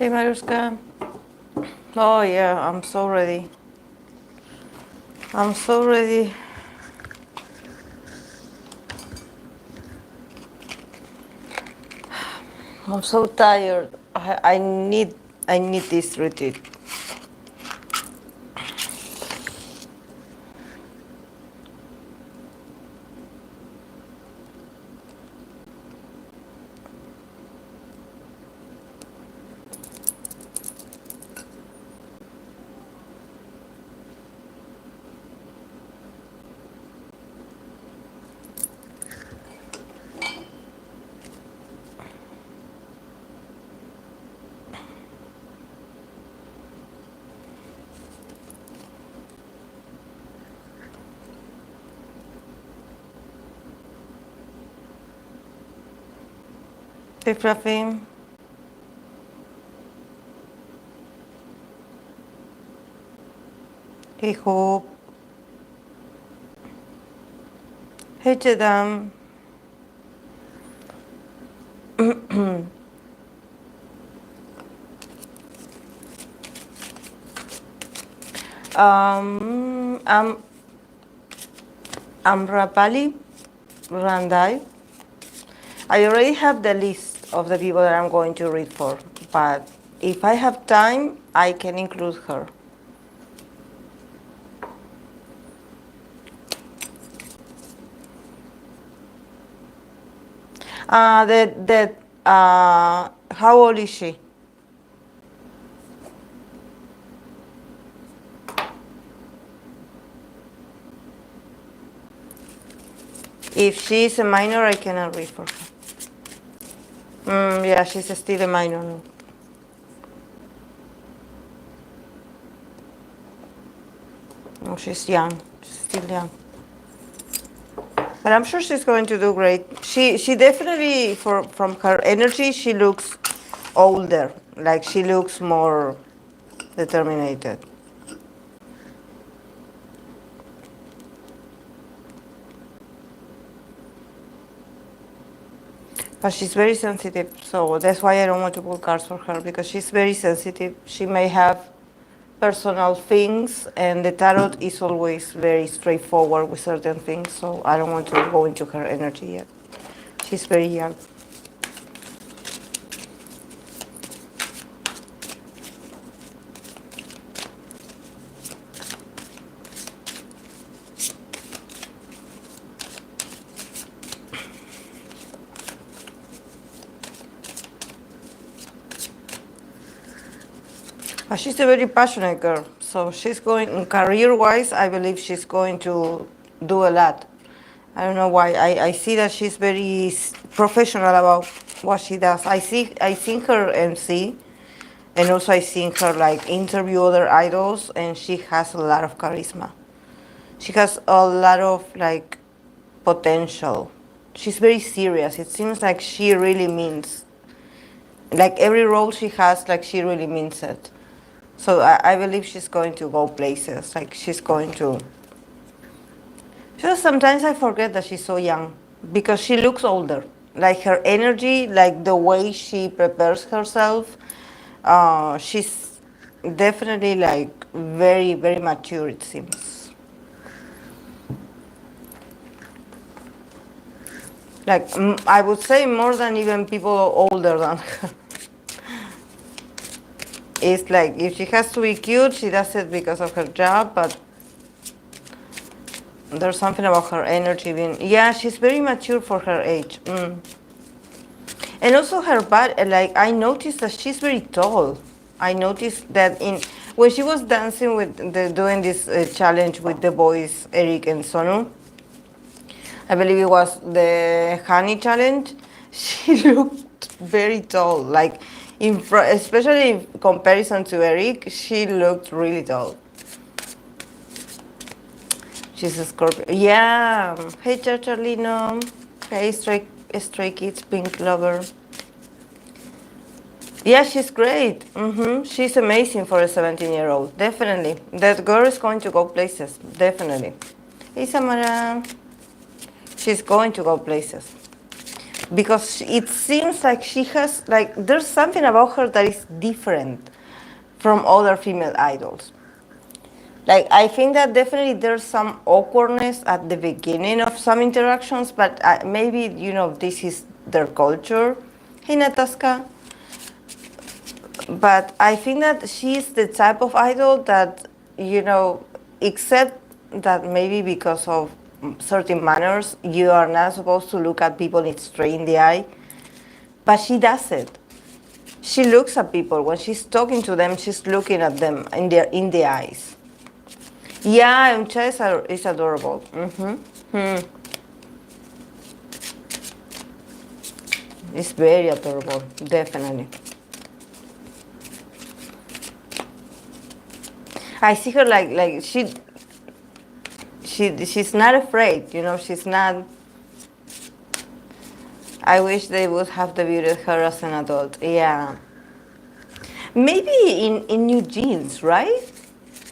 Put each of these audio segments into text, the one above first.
Hey, Maruska. Oh, yeah, I'm so ready. I'm so ready. I'm so tired. I need this retreat. Hey, Fluffy. Hey, Hope. Hey, Chidam. Um, I'm, I'm Rapali Randai. I already have the list of the people that I'm going to read for, but if I have time, I can include her. How old is she? If she's a minor, I cannot read for her. Yeah, she's still a minor. No, no, she's young. She's still young. But I'm sure she's going to do great. She definitely, from her energy, she looks older. Like she looks more determined. But she's very sensitive, so that's why I don't want to pull cards for her, because she's very sensitive. She may have personal things, and the tarot is always very straightforward with certain things, so I don't want to go into her energy yet. She's very young. But she's a very passionate girl, so she's going, career-wise, I believe she's going to do a lot. I don't know why. I see that she's very professional about what she does. I seen her MC, and also I seen her like interview other idols, and she has a lot of charisma. She has a lot of like potential. She's very serious. It seems like she really means, like every role she has, like she really means it. So I believe she's going to go places. Like she's going to. Just sometimes I forget that she's so young because she looks older. Like her energy, like the way she prepares herself, she's definitely like very, very mature, it seems. Like I would say more than even people older than her. It's like if she has to be cute, she does it because of her job, but there's something about her energy being, yeah, she's very mature for her age. And also her body, like I noticed that she's very tall. I noticed that when she was dancing with doing this challenge with the boys, Eric and Sonu, I believe it was the honey challenge, she looked very tall. Like especially in comparison to Eric, she looked really tall. She's a Scorpio. Yeah. Hey, Charlino. Hey, Stray Kids, Pink Lover. Yeah, she's great. She's amazing for a 17-year-old. Definitely. That girl is going to go places. Definitely. Hey, Samara. She's going to go places. because it seems like she has, like, there's something about her that is different from other female idols. Like, I think that definitely there's some awkwardness at the beginning of some interactions, but maybe, this is their culture. Hey, Natasha. But I think that she's the type of idol that, except that maybe because of certain manners, you are not supposed to look at people straight in the eye. But she does it. She looks at people. When she's talking to them, she's looking at them in the eyes. Yeah, Uncha is adorable. It's very adorable, definitely. I see her like she's not afraid, she's not. I wish they would have debuted her as an adult. Yeah. Maybe in New Jeans, right?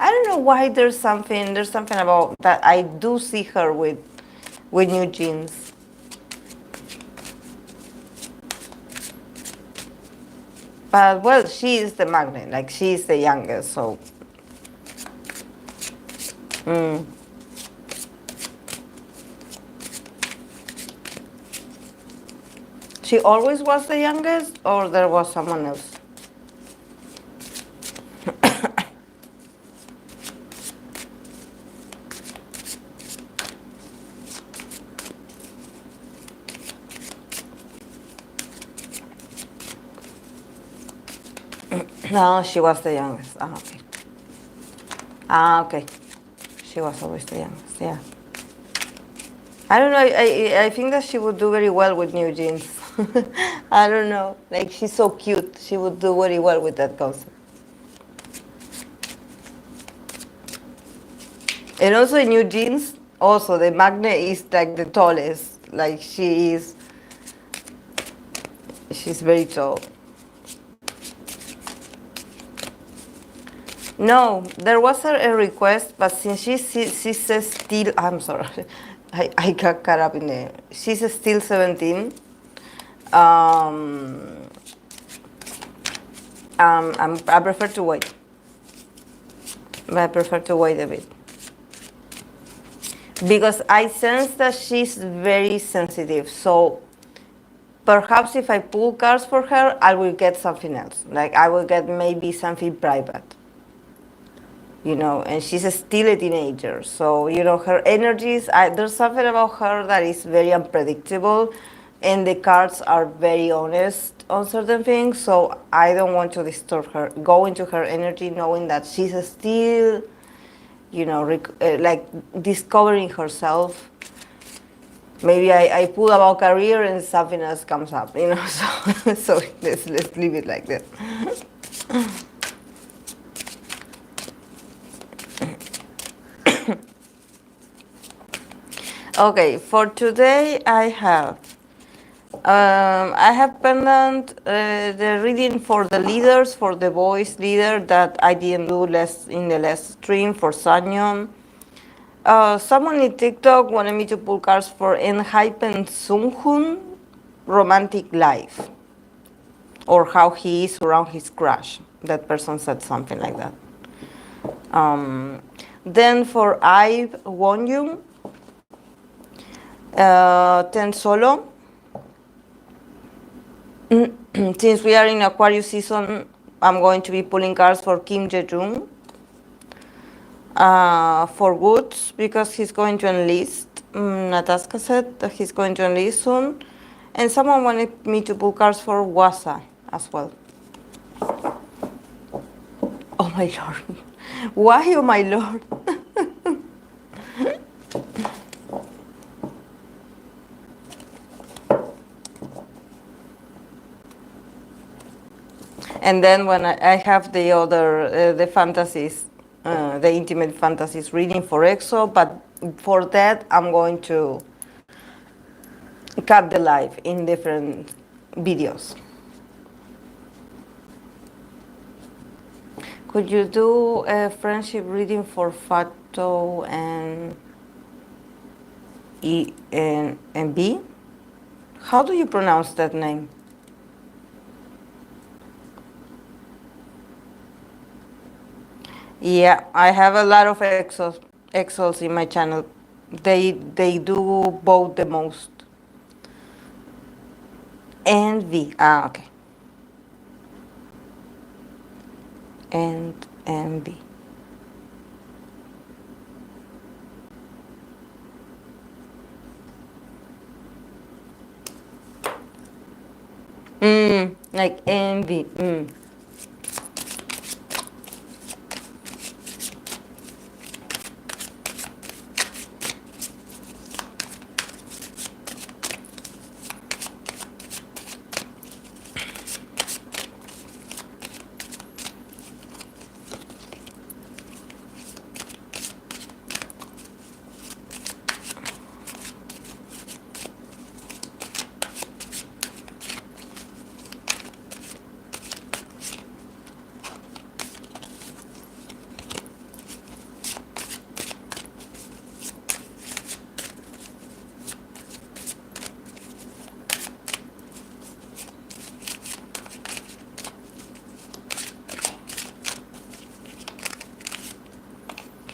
I don't know why there's something about that. I do see her with New Jeans. But well, she is the magnet, like she is the youngest, so. She always was the youngest, or there was someone else? No, she was the youngest. Okay. Okay. She was always the youngest, yeah. I don't know, I think that she would do very well with New Jeans. I don't know, like she's so cute. She would do very well with that concept. And also in New Jeans, also the magnet is like the tallest. Like she's very tall. No, there was a request, but since she says still, I'm sorry, I got caught up in it. She's still 17. I prefer to wait. I prefer to wait a bit. Because I sense that she's very sensitive. So perhaps if I pull cards for her, I will get something else. Like I will get maybe something private. And she's still a teenager. So, her energies, there's something about her that is very unpredictable. And the cards are very honest on certain things. So I don't want to disturb her, go into her energy knowing that she's still, like discovering herself. Maybe I pull about career and something else comes up, so let's leave it like that. Okay, for today I have pendant the reading for the leaders, for the voice leader that I didn't do in the last stream for Sangyeon. Someone in TikTok wanted me to pull cards for Enhypen Sunghoon, romantic life, or how he is around his crush. That person said something like that. Then for Wonyoung, 10 solo. Since we are in Aquarius season, I'm going to be pulling cards for Jaejoong. For Woodz, because he's going to enlist. Natasha said that he's going to enlist soon. And someone wanted me to pull cards for Hwasa as well. Oh my lord. Why, oh my lord? And then when I have the other, the fantasies, the intimate fantasies reading for EXO, but for that I'm going to cut the live in different videos. Could you do a friendship reading for Fato and B? How do you pronounce that name? Yeah, I have a lot of exos in my channel. They do both the most. Envy. Ah, okay. And envy. Like envy.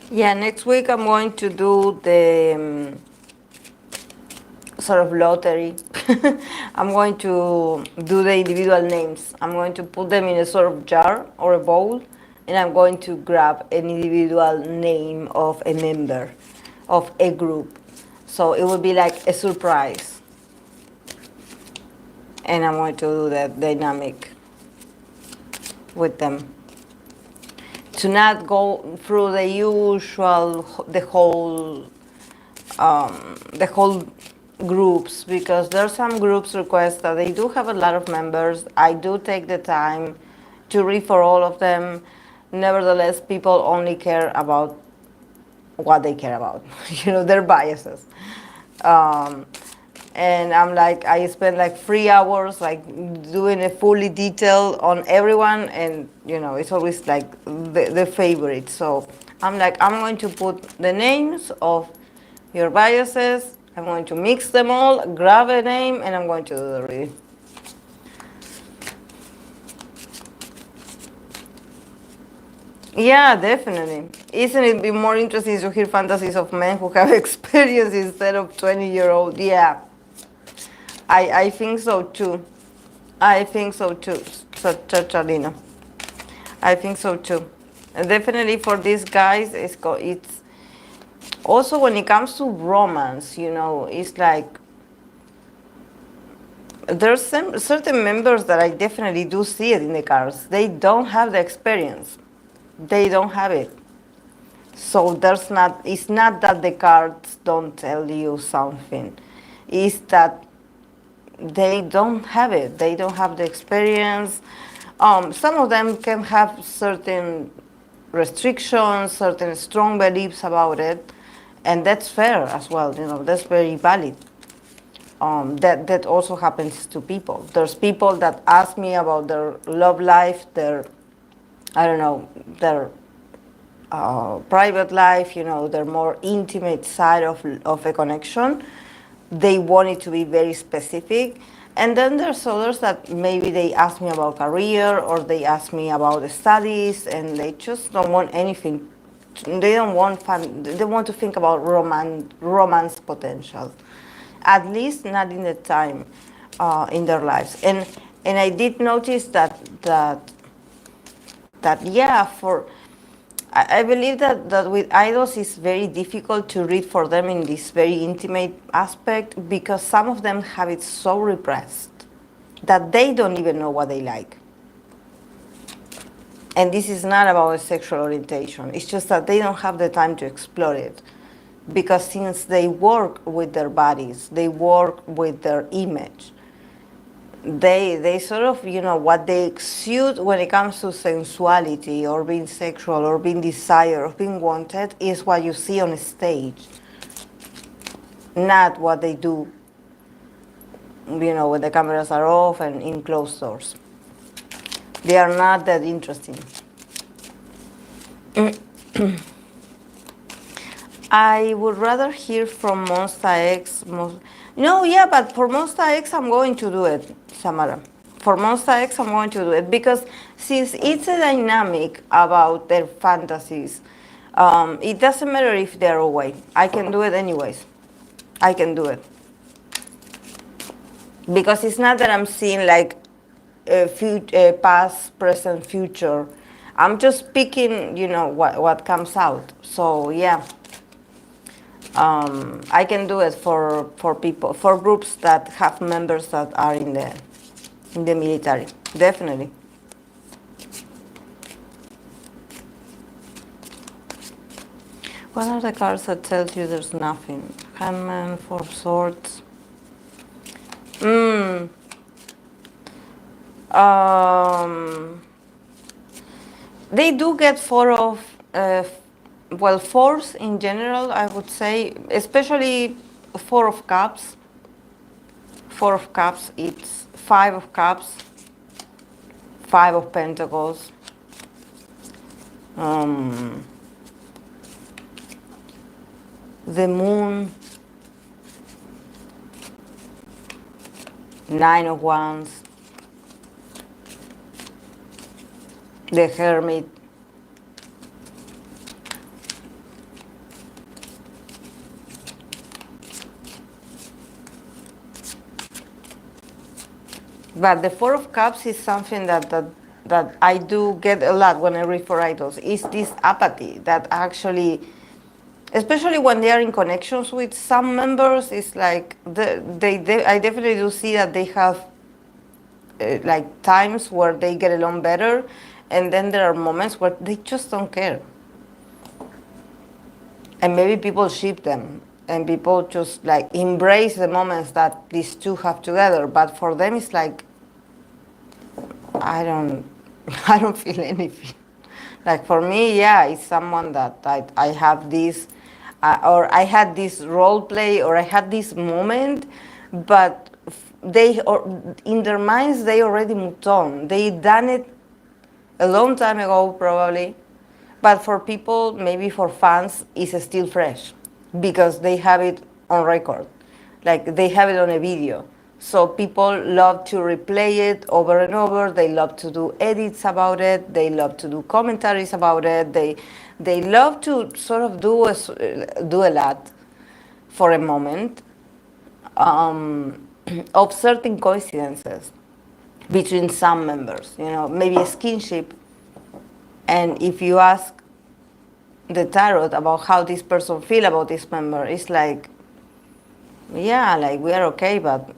Yeah, next week I'm going to do the sort of lottery. I'm going to do the individual names. I'm going to put them in a sort of jar or a bowl, and I'm going to grab an individual name of a member of a group. So it will be like a surprise. And I'm going to do that dynamic with them. To not go through the usual, the whole groups, because there are some groups requests that they do have a lot of members. I do take the time to read for all of them. Nevertheless, people only care about what they care about, their biases. Um, and I'm like, I spend like 3 hours like doing a fully detail on everyone, and it's always like the favorite. So I'm like, I'm going to put the names of your biases, I'm going to mix them all, grab a name, and I'm going to do the reading. Yeah, definitely. Isn't it be more interesting to hear fantasies of men who have experience instead of 20-year-old? Yeah, I think so too. I think so too, Charlino. I think so too. And definitely for these guys, it's also when it comes to romance, it's like there's some certain members that I definitely do see it in the cards. They don't have the experience. They don't have it. So it's not that the cards don't tell you something. It's that they don't have it. They don't have the experience. Some of them can have certain restrictions, certain strong beliefs about it, and that's fair as well. That's very valid. That also happens to people. There's people that ask me about their love life, their I don't know, their private life, their more intimate side of a connection. They want it to be very specific. And then there's others that maybe they ask me about career or they ask me about the studies, and they just don't want anything. They don't want fun. They want to think about romance potential, at least not in the time in their lives. And I did notice that yeah, for I believe that with idols it's very difficult to read for them in this very intimate aspect, because some of them have it so repressed that they don't even know what they like. And this is not about a sexual orientation. It's just that they don't have the time to explore it. Because since they work with their bodies, they work with their image, they sort of, what they exude when it comes to sensuality or being sexual or being desired or being wanted is what you see on stage, not what they do, when the cameras are off and in closed doors. They are not that interesting. I would rather hear from Monsta X. No, yeah, but for Monster X, I'm going to do it, Samara. For Monster X, I'm going to do it because since it's a dynamic about their fantasies, it doesn't matter if they're away. I can do it anyways. I can do it because it's not that I'm seeing like past, present, future. I'm just picking, what comes out. So yeah, I can do it for people, for groups that have members that are in the military, definitely. What are the cards that tells you there's nothing? Hangman, Four Swords. Um, they do get fours in general, I would say, especially Four of Cups. Four of Cups, it's Five of Cups, Five of Pentacles. The Moon, Nine of Wands, the Hermit, but the Four of Cups is something that I do get a lot when I read for idols. Is this apathy that actually, especially when they are in connections with some members, it's like I definitely do see that they have like times where they get along better, and then there are moments where they just don't care. And maybe people ship them, and people just like embrace the moments that these two have together. But for them, it's like I don't, I don't feel anything. Like for me, yeah, it's someone that I have this, or I had this role play, or I had this moment, but they, or in their minds, they already moved on. They done it a long time ago, probably. But for people, maybe for fans, it's still fresh because they have it on record. Like they have it on a video. So people love to replay it over and over. They love to do edits about it. They love to do commentaries about it. They love to sort of do a lot for a moment of certain coincidences between some members. Maybe a skinship. And if you ask the tarot about how this person feel about this member, it's like, yeah, like we are okay, but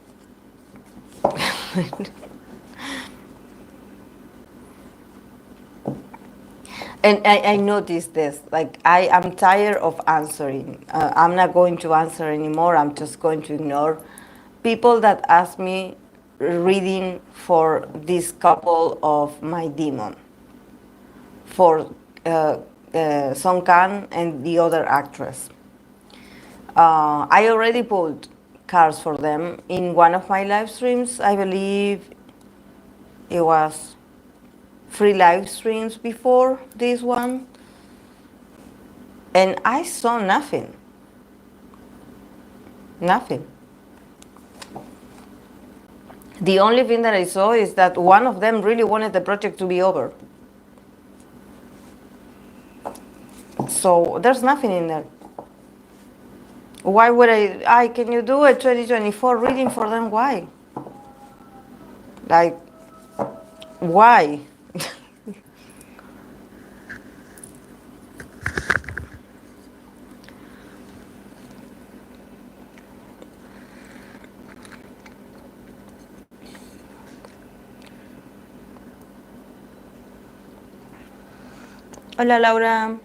and I noticed this, like I am tired of answering. I'm not going to answer anymore. I'm just going to ignore people that ask me reading for this couple of my demon, for Song Kang and the other actress. I already pulled cards for them in one of my live streams. I believe it was 3 live streams before this one. And I saw nothing. Nothing. The only thing that I saw is that one of them really wanted the project to be over. So there's nothing in there. Why would can you do a 2024 reading for them? Why? Like, why? Hola, Laura.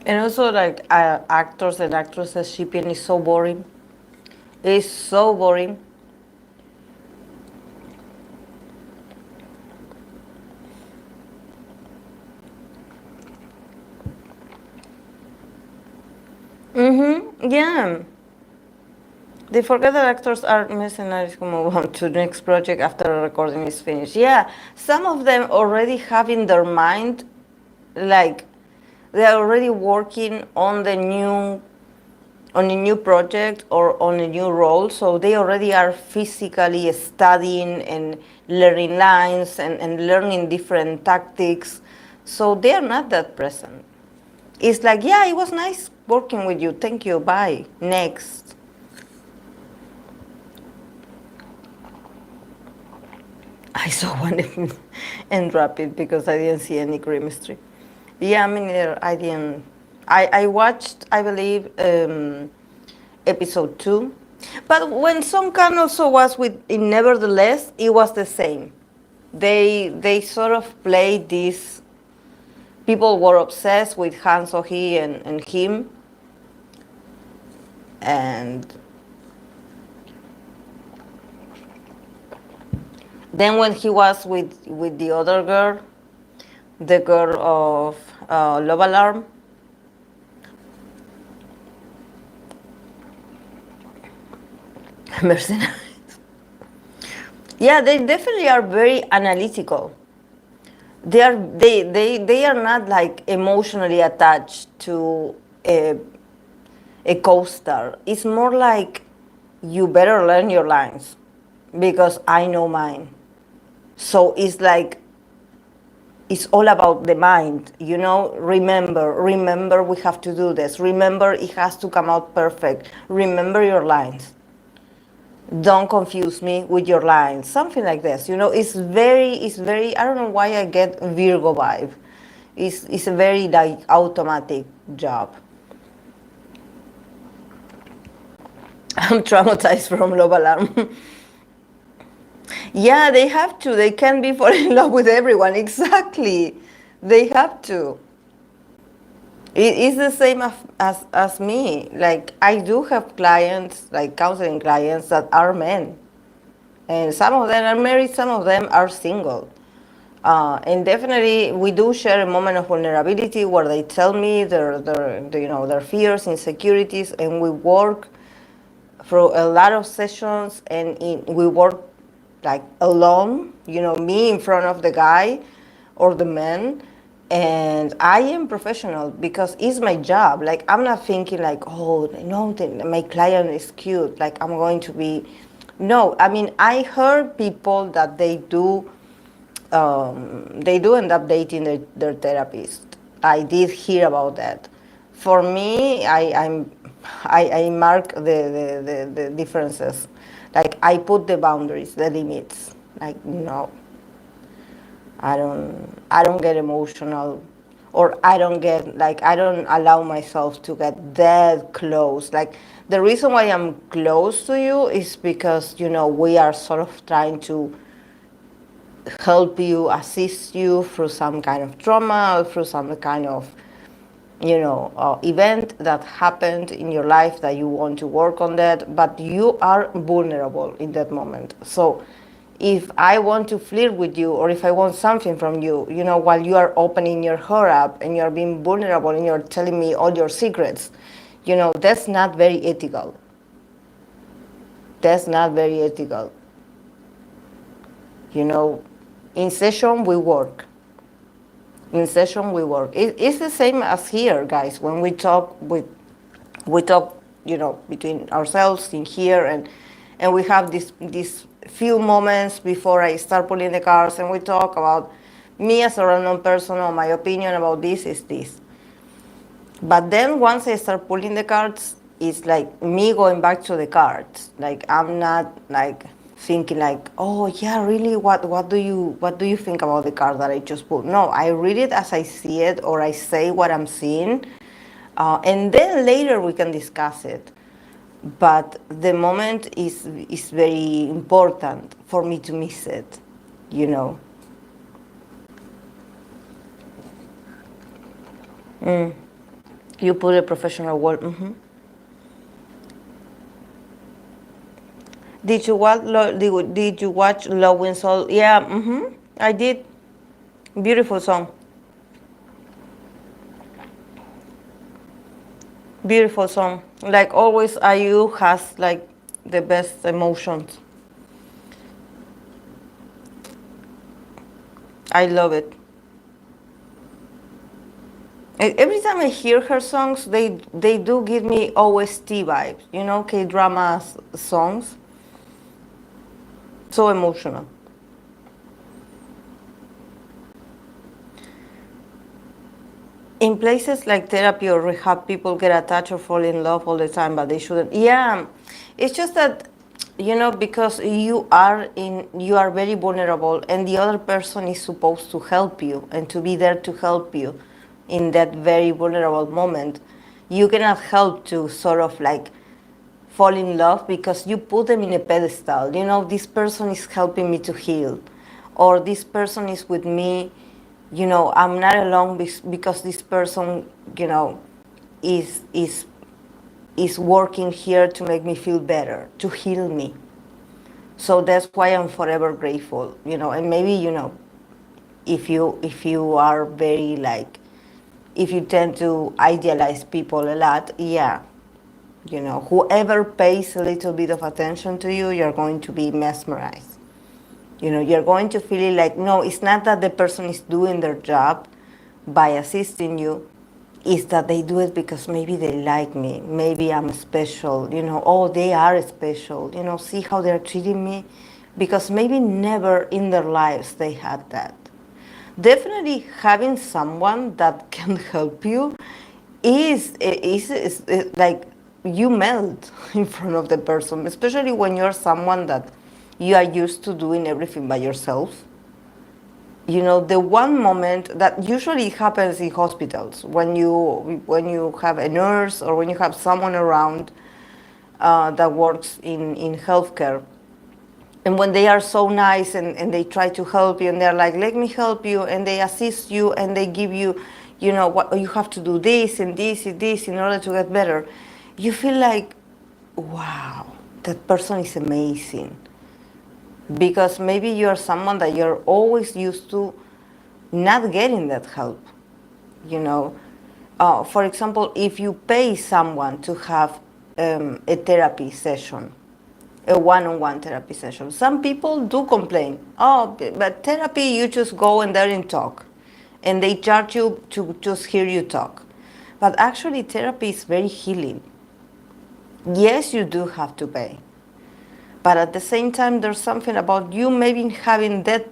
And also, like, actors and actresses shipping is so boring. It's so boring. Yeah. They forget that actors are mercenaries who move on to the next project after a recording is finished. Yeah, some of them already have in their mind like they're already working on a new project or on a new role, so they already are physically studying and learning lines and learning different tactics, so they are not that present. It's like, yeah, it was nice working with you, thank you, bye, next. I saw one and drop it because I didn't see any chemistry. Yeah, I mean, I didn't. I watched, I believe, episode 2. But when Songkang also was with in Nevertheless, it was the same. They sort of played this. People were obsessed with Han So-hee and him, and then when he was with the other girl, the girl of Love Alarm, mercenary. Yeah, they definitely are very analytical. They are not like emotionally attached to a co-star. It's more like you better learn your lines because I know mine. So it's like it's all about the mind, you know. Remember, we have to do this. Remember, it has to come out perfect. Remember your lines. Don't confuse me with your lines, something like this, you know. It's very, I don't know why I get Virgo vibe. It's a very like automatic job. I'm traumatized from Love Alarm. Yeah, they have to, they can't be falling in love with everyone, exactly, they have to. It is the same as me. Like, I do have clients, like counseling clients that are men, and some of them are married, some of them are single. And definitely, we do share a moment of vulnerability where they tell me their fears, insecurities, and we work through a lot of sessions, and we work like alone, you know, me in front of the guy or the man. And I am professional because it's my job. Like, I'm not thinking like, oh, no, my client is cute, like I'm going to be. No, I mean, I heard people that they do end up dating their therapist. I did hear about that. For me, I mark the differences. Like, I put the boundaries, the limits. Like, no, I don't get emotional, or I don't allow myself to get that close. Like, the reason why I'm close to you is because, you know, we are sort of trying to help you, assist you through some kind of trauma or through some kind of, you know, event that happened in your life that you want to work on that, but you are vulnerable in that moment. So if I want to flirt with you, or if I want something from you, you know, while you are opening your heart up and you're being vulnerable and you're telling me all your secrets, you know, that's not very ethical. That's not very ethical. You know, in session we work. In session we work. It's the same as here, guys. When we talk, you know, between ourselves in here, and we have these few moments before I start pulling the cards, and we talk about me as a random person, or my opinion about this is this. But then once I start pulling the cards, it's like me going back to the cards. Like, I'm not like thinking like, oh yeah, really, what do you think about the card that I just pulled? No, I read it as I see it, or I say what I'm seeing, and then later we can discuss it. But the moment is very important for me to miss it, you know. You put a professional word. Did you watch Love Wins All? Yeah, I did. Beautiful song. Beautiful song. Like always, IU has like the best emotions. I love it. Every time I hear her songs, they do give me OST vibes, you know, K-drama songs. So emotional. In places like therapy or rehab, people get attached or fall in love all the time, but they shouldn't. Yeah, it's just that, you know, because you are very vulnerable, and the other person is supposed to help you and to be there to help you in that very vulnerable moment. You cannot help to sort of like fall in love because you put them in a pedestal. You know, this person is helping me to heal, or this person is with me. You know, I'm not alone because this person, you know, is is is working here to make me feel better, to heal me. So that's why I'm forever grateful. You know, and maybe, you know, if you are very like, if you tend to idealize people a lot, yeah, you know, whoever pays a little bit of attention to you, you're going to be mesmerized. You know, you're going to feel it like, no, it's not that the person is doing their job by assisting you, it's that they do it because maybe they like me, maybe I'm special, you know, oh, they are special, you know, see how they're treating me, because maybe never in their lives they had that. Definitely having someone that can help you is like you melt in front of the person, especially when you're someone that you are used to doing everything by yourself. You know, the one moment that usually happens in hospitals when you have a nurse or when you have someone around that works in healthcare, and when they are so nice and they try to help you and they're like, let me help you, and they assist you and they give you, you know, what you have to do, this and this and this in order to get better, you feel like, wow, that person is amazing. Because maybe you're someone that you're always used to not getting that help, you know. For example, if you pay someone to have a therapy session, a one-on-one therapy session, some people do complain, oh, but therapy, you just go in there and talk, and they charge you to just hear you talk. But actually, therapy is very healing. Yes, you do have to pay, but at the same time, there's something about you maybe having that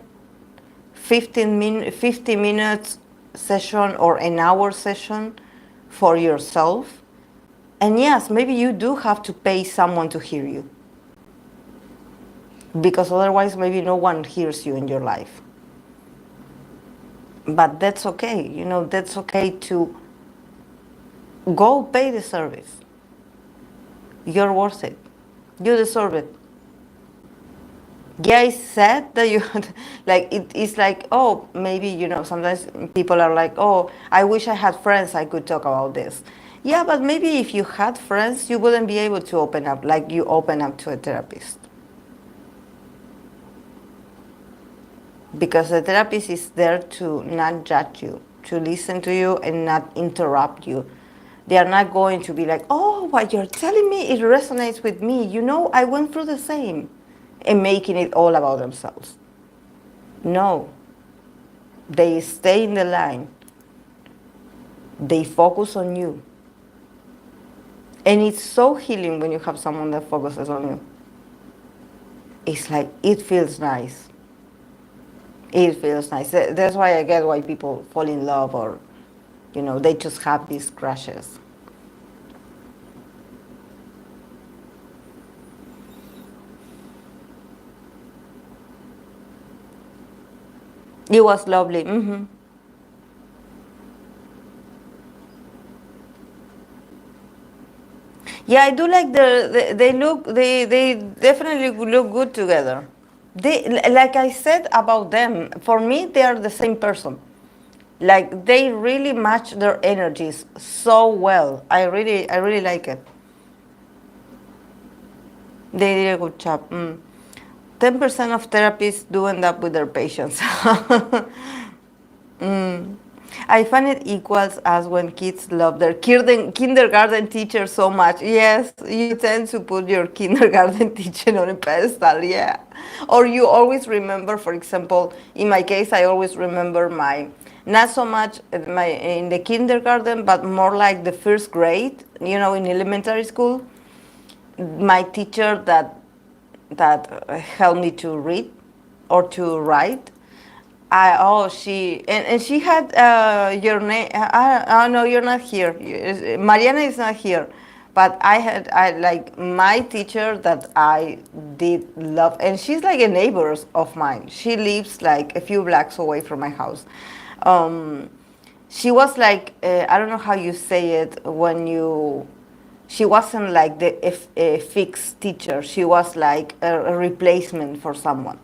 50 minutes session or an hour session for yourself. And yes, maybe you do have to pay someone to hear you, because otherwise maybe no one hears you in your life. But that's okay, you know, that's okay to go pay the service. You're worth it. You deserve it. Yeah, it's sad that you like it's like, oh, maybe, you know, sometimes people are like, oh, I wish I had friends I could talk about this. Yeah, but maybe if you had friends, you wouldn't be able to open up like you open up to a therapist. Because the therapist is there to not judge you, to listen to you and not interrupt you. They are not going to be like, oh, what you're telling me, it resonates with me. You know, I went through the same. And making it all about themselves. No. They stay in the line. They focus on you. And it's so healing when you have someone that focuses on you. It's like, it feels nice. It feels nice. That's why I get why people fall in love, or, you know, they just have these crushes. It was lovely. Mm-hmm. Yeah, I do like they definitely look good together. They, like I said about them, for me they are the same person. Like they really match their energies so well. I really like it. They did a good job. 10% of therapists do end up with their patients. I find it equals as when kids love their kindergarten teacher so much. Yes, you tend to put your kindergarten teacher on a pedestal, yeah. Or you always remember, for example, in my case, I always remember Not so much in the kindergarten, but more like the first grade, in elementary school. My teacher that helped me to read or to write. And she had your name. No, you're not here. Mariana is not here, but I like my teacher that I did love, and she's like a neighbor of mine. She lives like a few blocks away from my house. Um, she was like I don't know how you say it when you. She wasn't like a fixed teacher. She was like a replacement for someone.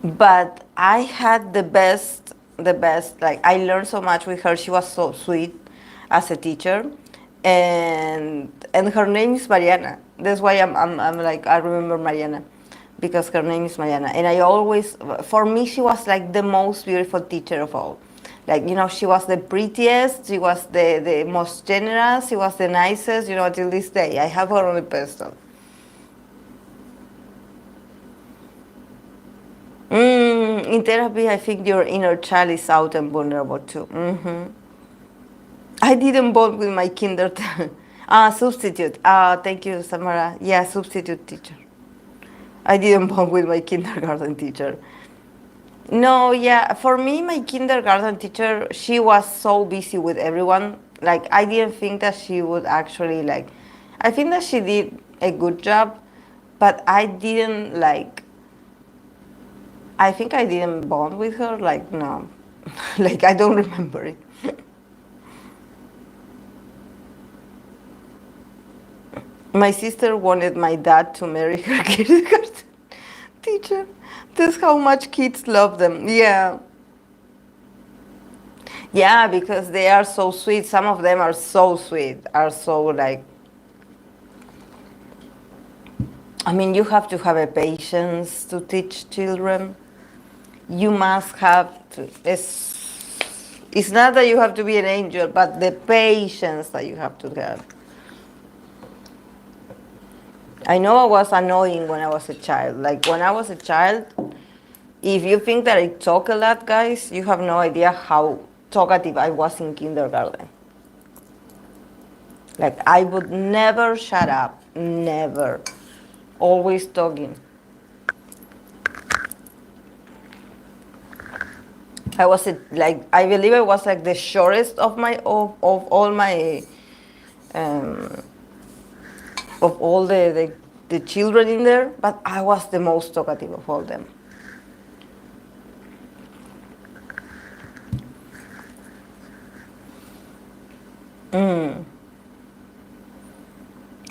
But I had the best. Like I learned so much with her. She was so sweet as a teacher, and her name is Mariana. That's why I'm like I remember Mariana, because her name is Mariana. And I always, for me, she was like the most beautiful teacher of all. Like she was the prettiest. She was the most generous. She was the nicest. Till this day, I have her on a pedestal. In therapy, I think your inner child is out and vulnerable too. I didn't bond with my kindergarten. Substitute. Thank you, Samara. Yeah, substitute teacher. I didn't bond with my kindergarten teacher. No, yeah, for me, my kindergarten teacher, she was so busy with everyone. Like, I didn't think that she would actually, like, I think that she did a good job, but I didn't, like, I think I didn't bond with her. Like, no. Like, I don't remember it. My sister wanted my dad to marry her kindergarten teacher. That's how much kids love them. Yeah. Yeah, because they are so sweet. Some of them are so sweet, are so like. I mean, you have to have a patience to teach children. You must have to. It's not that you have to be an angel, but the patience that you have to have. I know I was annoying when I was a child. Like when I was a child, if you think that I talk a lot, guys, you have no idea how talkative I was in kindergarten. Like I would never shut up, never, always talking. I believe I was like the shortest of all my um, of all the children in there, but I was the most talkative of all them.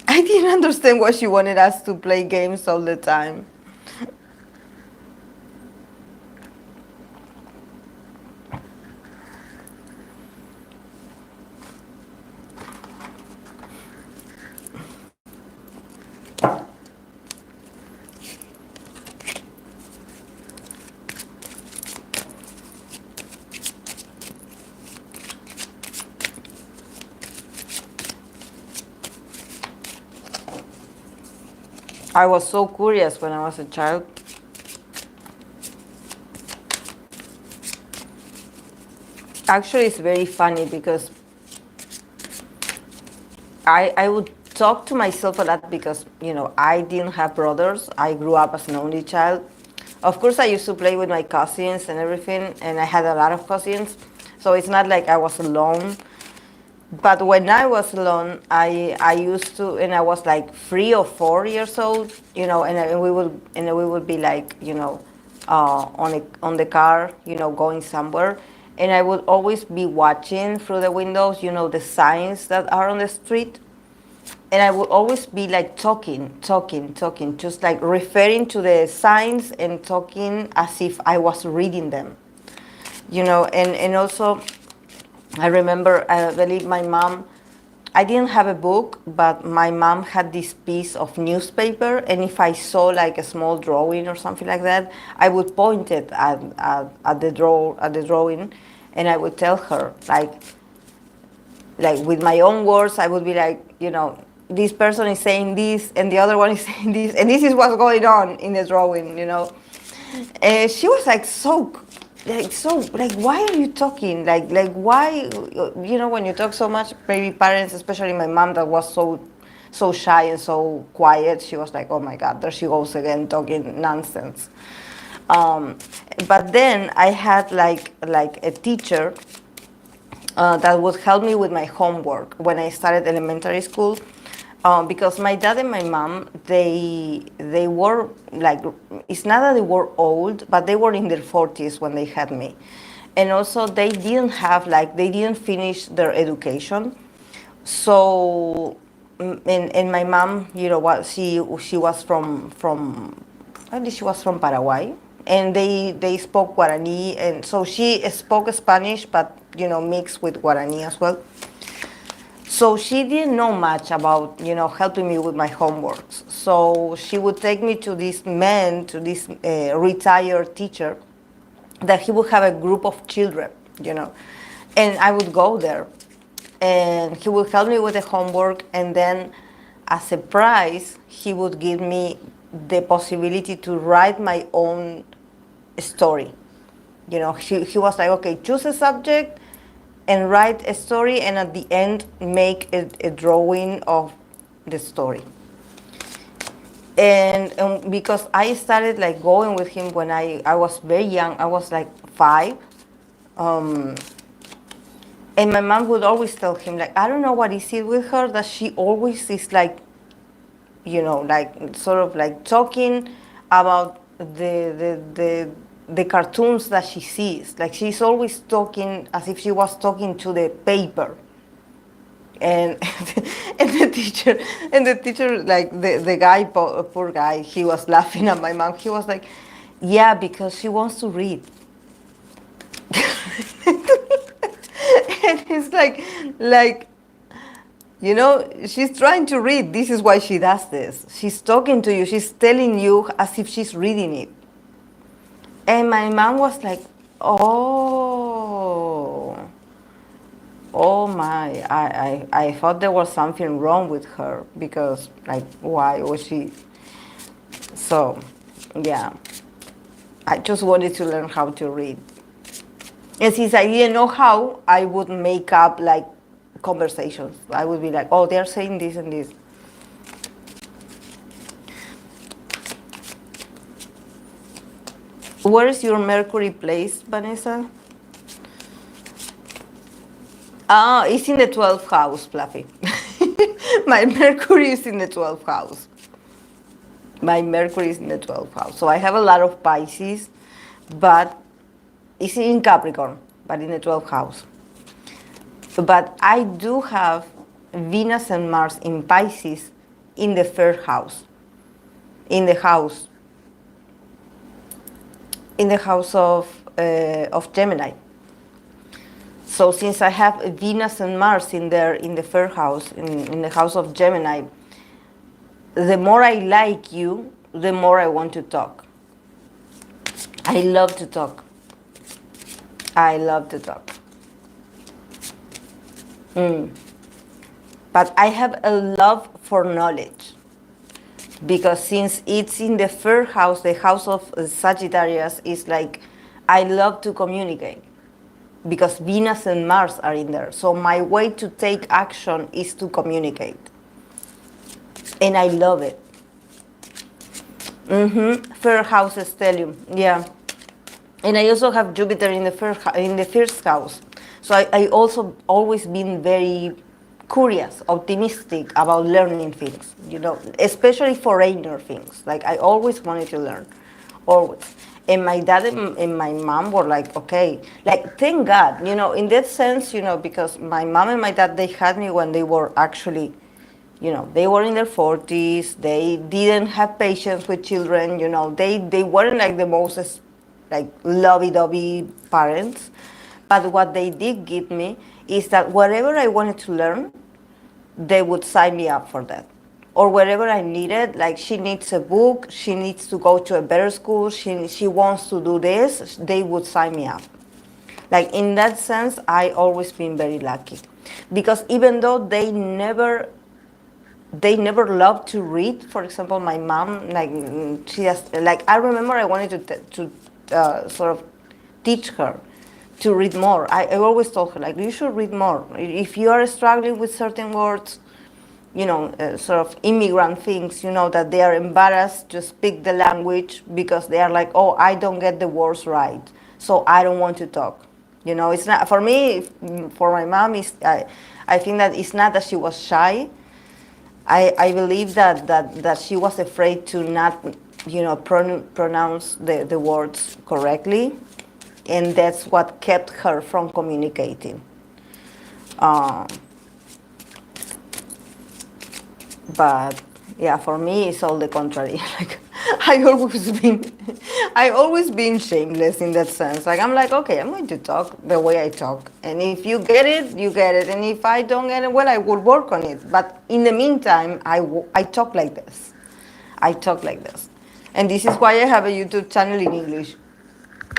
I didn't understand why she wanted us to play games all the time. I was so curious when I was a child. Actually, it's very funny because I would talk to myself a lot because, I didn't have brothers. I grew up as an only child. Of course, I used to play with my cousins and everything, and I had a lot of cousins. So it's not like I was alone. But when I was alone, I used to, and I was like 3 or 4 years old, and we would be like, on the car, going somewhere, and I would always be watching through the windows, the signs that are on the street, and I would always be like talking, just like referring to the signs and talking as if I was reading them, and also. I remember, I believe my mom, I didn't have a book, but my mom had this piece of newspaper, and if I saw like a small drawing or something like that, I would point it at the drawing, and I would tell her, like with my own words, I would be like, this person is saying this, and the other one is saying this, and this is what's going on in the drawing, And she was like like, so, like, why are you talking? Like, why, when you talk so much, maybe parents, especially my mom, that was so shy and so quiet, she was like, oh my God, there she goes again talking nonsense. Um, but then I had like a teacher that would help me with my homework when I started elementary school. Because my dad and my mom, they were like, it's not that they were old, but they were in their 40s when they had me. And also they didn't finish their education. So, and my mom, what, she was from I think she was from Paraguay, and they spoke Guarani, and so she spoke Spanish, but mixed with Guarani as well. So she didn't know much about helping me with my homeworks. So she would take me to this retired teacher, that he would have a group of children, and I would go there, and he would help me with the homework, and then as a prize he would give me the possibility to write my own story. He was like, okay, choose a subject and write a story, and at the end make a drawing of the story. And because I started like going with him when I was very young, I was like 5. And my mom would always tell him, like, I don't know what is it with her, that she always is like, like sort of like talking about the cartoons that she sees. Like, she's always talking as if she was talking to the paper. And and the teacher, like the guy, poor guy, he was laughing at my mom. He was like, yeah, because she wants to read. And it's like, she's trying to read. This is why she does this. She's talking to you. She's telling you as if she's reading it. And my mom was like, oh, oh my. I thought there was something wrong with her, because, like, why was she? So, yeah. I just wanted to learn how to read. And since I didn't know how, I would make up like conversations. I would be like, oh, they're saying this and this. Where is your Mercury placed, Vanessa? Ah, it's in the 12th house, Fluffy. My Mercury is in the 12th house. My Mercury is in the 12th house. So I have a lot of Pisces, but it's in Capricorn, but in the 12th house. But I do have Venus and Mars in Pisces in the 3rd house, in the house of Gemini. So since I have Venus and Mars in there in the 3rd house, in the house of Gemini, the more I like you, the more I want to talk. I love to talk. I love to talk. But I have a love for knowledge, because since it's in the 3rd house, the house of Sagittarius, is like, I love to communicate, because Venus and Mars are in there. So my way to take action is to communicate. And I love it. 3rd house stellium, yeah. And I also have Jupiter in the 1st house. So I also always been very curious, optimistic about learning things, especially foreigner things. Like, I always wanted to learn, always. And my dad and my mom were like, okay, like, thank God, in that sense, because my mom and my dad, they had me when they were actually, they were in their 40s. They didn't have patience with children. They weren't like the most like lovey-dovey parents. But what they did give me is that whatever I wanted to learn, they would sign me up for that. Or wherever I needed, like, she needs a book, she needs to go to a better school, she wants to do this, they would sign me up. Like, in that sense, I always been very lucky. Because even though they never loved to read. For example, my mom, like, she just, like, I remember I wanted to sort of teach her to read more. I always told her, like, you should read more. If you are struggling with certain words, sort of immigrant things, that they are embarrassed to speak the language because they are like, oh, I don't get the words right, so I don't want to talk. It's not, for me, for my mom, I think that it's not that she was shy. I believe that she was afraid to not, pronounce the words correctly, and that's what kept her from communicating. Uh, but yeah, for me, it's all the contrary. Like, I always been shameless in that sense. Like, I'm like, okay, I'm going to talk the way I talk, and if you get it, you get it, and if I don't get it, well, I will work on it. But in the meantime, I talk like this. I talk like this, and this is why I have a YouTube channel in English.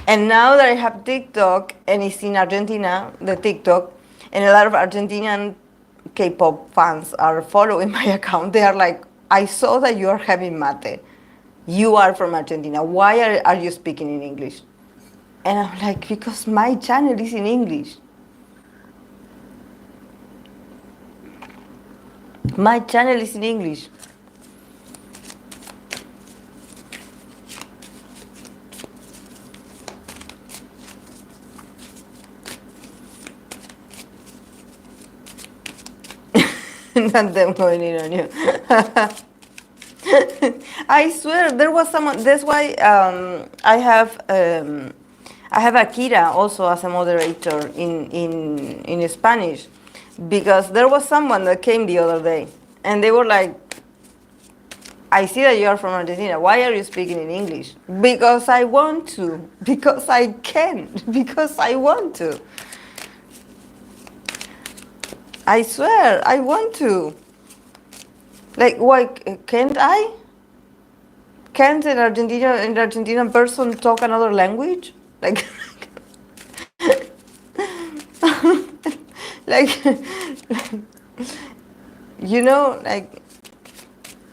And now that I have TikTok, and it's in Argentina, the TikTok, and a lot of Argentinian K-pop fans are following my account, they are like, I saw that you are having mate. You are from Argentina. Why are you speaking in English? And I'm like, because my channel is in English. My channel is in English. Not them going in on you. I swear there was someone. That's why I have Akira also as a moderator in Spanish, because there was someone that came the other day and they were like, I see that you are from Argentina. Why are you speaking in English? Because I want to. Because I can. Because I want to. I swear, I want to. Like, why can't I? Can't an Argentinian person talk another language? Like, like, like,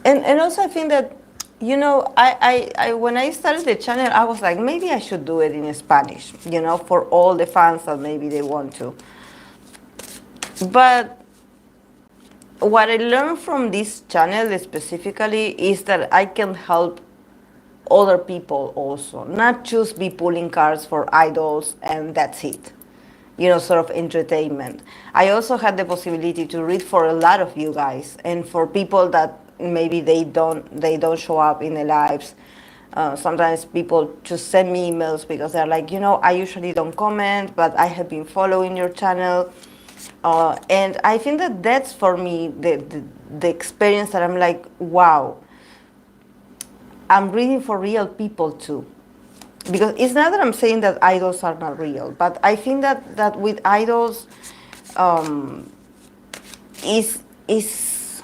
and also I think that, I when I started the channel, I was like, maybe I should do it in Spanish, for all the fans that maybe they want to. But what I learned from this channel specifically is that I can help other people also, not just be pulling cards for idols and that's it, sort of entertainment. I also had the possibility to read for a lot of you guys and for people that maybe they don't show up in the lives. Sometimes people just send me emails because they're like, I usually don't comment, but I have been following your channel. And I think that that's for me the experience that I'm like, wow, I'm reading for real people too. Because it's not that I'm saying that idols are not real, but I think that with idols, is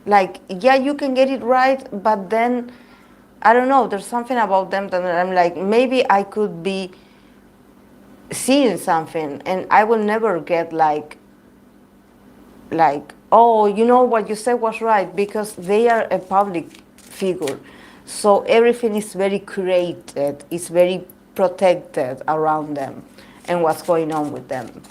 like, yeah, you can get it right, but then, I don't know, there's something about them that I'm like, maybe I could be seeing something and I will never get like, oh, what you said was right, because they are a public figure. So everything is very curated, it's very protected around them and what's going on with them.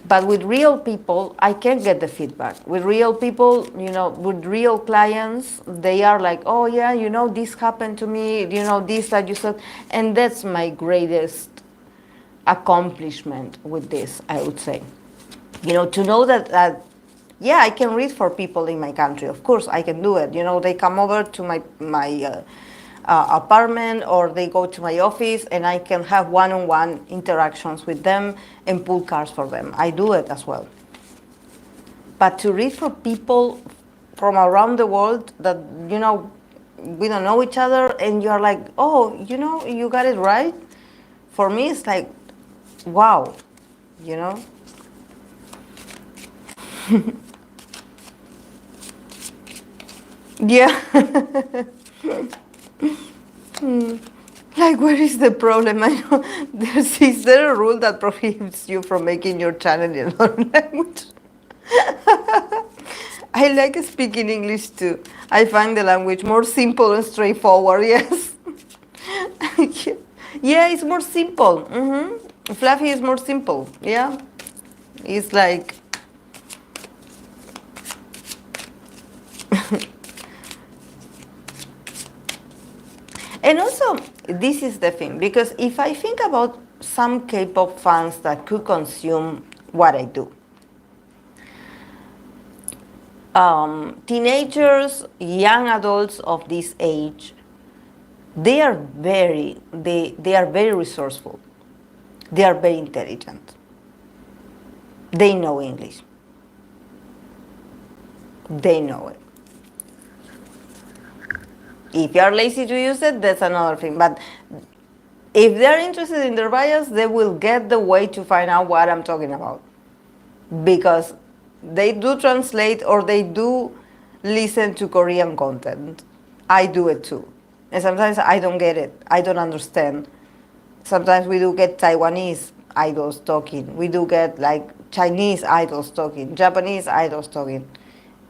But with real people, I can get the feedback. With real people, with real clients, they are like, oh yeah, this happened to me, this that you said. And that's my greatest accomplishment with this, I would say. To know that yeah, I can read for people in my country. Of course, I can do it. They come over to my apartment or they go to my office and I can have one-on-one interactions with them and pull cards for them. I do it as well. But to read for people from around the world that, we don't know each other and you're like, oh, you got it right. For me, it's like, wow, Yeah. Like, where is the problem? I know is there a rule that prohibits you from making your channel in another language? I like speaking English too. I find the language more simple and straightforward, yes. Yeah, it's more simple. Fluffy is more simple. Yeah, it's like. And also, this is the thing, because if I think about some K-pop fans that could consume what I do, teenagers, young adults of this age, they are very resourceful. They are very intelligent. They know English. They know it. If you are lazy to use it, that's another thing. But if they're interested in their bias, they will get the way to find out what I'm talking about. Because they do translate or they do listen to Korean content. I do it too. And sometimes I don't get it. I don't understand. Sometimes we do get Taiwanese idols talking. We do get like Chinese idols talking, Japanese idols talking.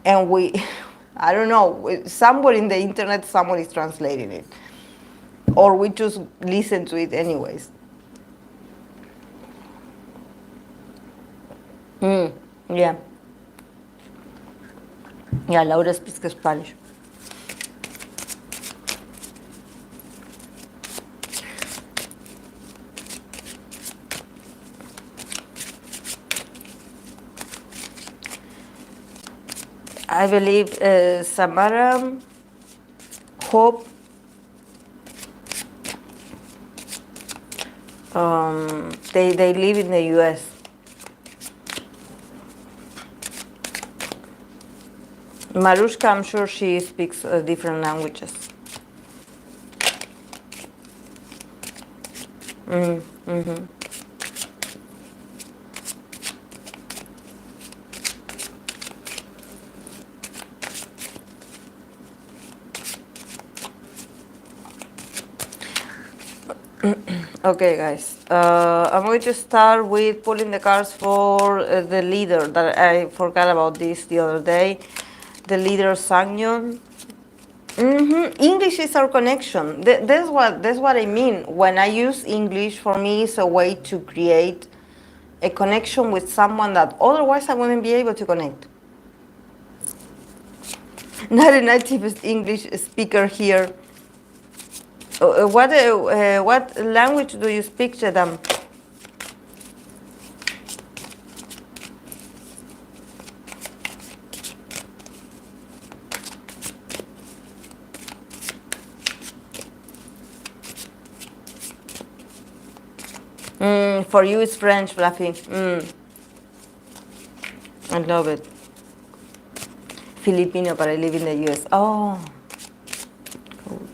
And we, I don't know, somewhere in the internet, someone is translating it. Or we just listen to it anyways. Yeah. Yeah, Laura speaks Spanish. I believe Samara, Hope, they live in the US. Marushka, I'm sure she speaks different languages. Okay, guys. I'm going to start with pulling the cards for the leader that I forgot about this the other day. The leader Sangyeon. English is our connection. That's what I mean. When I use English, for me, it's a way to create a connection with someone that otherwise I wouldn't be able to connect. Not a native English speaker here. What language do you speak, Jedam? For you it's French, Fluffy. I love it. Filipino, but I live in the US. Oh. Cool.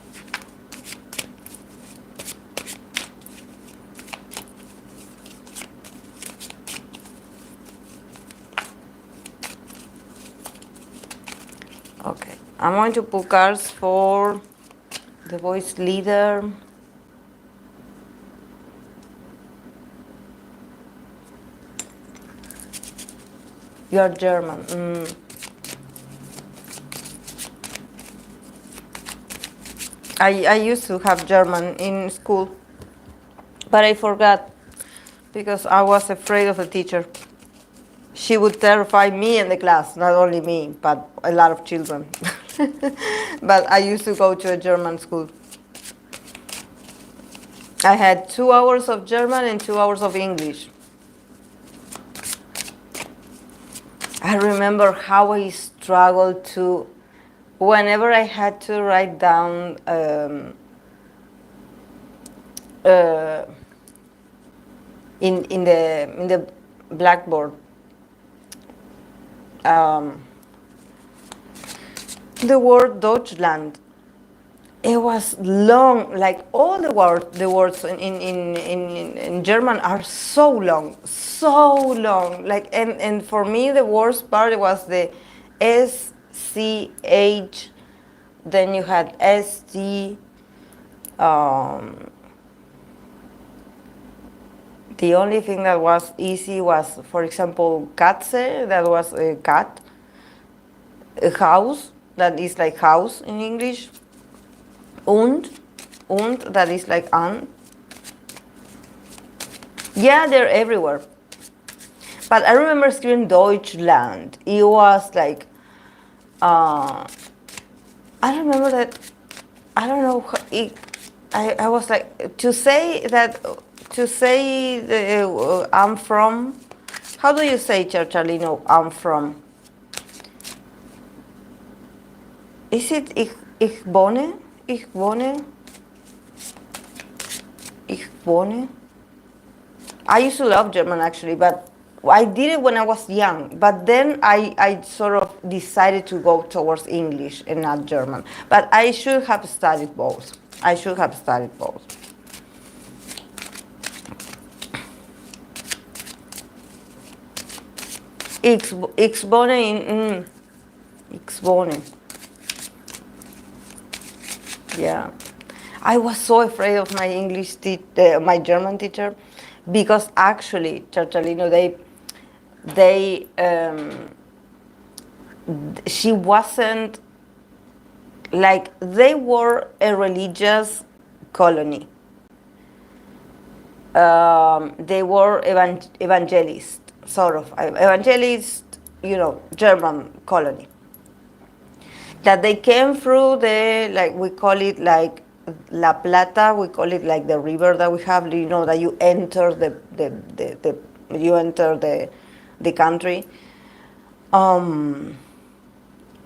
Okay. I'm going to pull cards for the voice leader. You are German. I used to have German in school, but I forgot because I was afraid of the teacher. She would terrify me and the class, not only me, but a lot of children. But I used to go to a German school. I had 2 hours of German and 2 hours of English. I remember how I struggled to, whenever I had to write down in the blackboard the word Deutschland. It was long, like all the words in German are so long, like, and for me the worst part was the SCH, then you had ST, the only thing that was easy was, for example, Katze, that was a cat, a house, that is like house in English, und, that is like an, Yeah, they're everywhere. But I remember screaming Deutschland. It was like, I remember that, I don't know, I was like, to say that, to say I'm from, how do you say, Chicharlino, I'm from? Is it ich wohne? Ich wohne? Ich wohne? I used to love German actually, but I did it when I was young. But then I sort of decided to go towards English and not German. But I should have studied both. I should have studied both. Ich wohne in, ich wohne. Yeah. I was so afraid of my my German teacher, because actually, Chicharlino, she wasn't, like, they were a religious colony. They were evangelist, sort of, evangelist, German colony. That they came through the, like, we call it like La Plata, we call it like the river that we have, that you enter you enter the country. And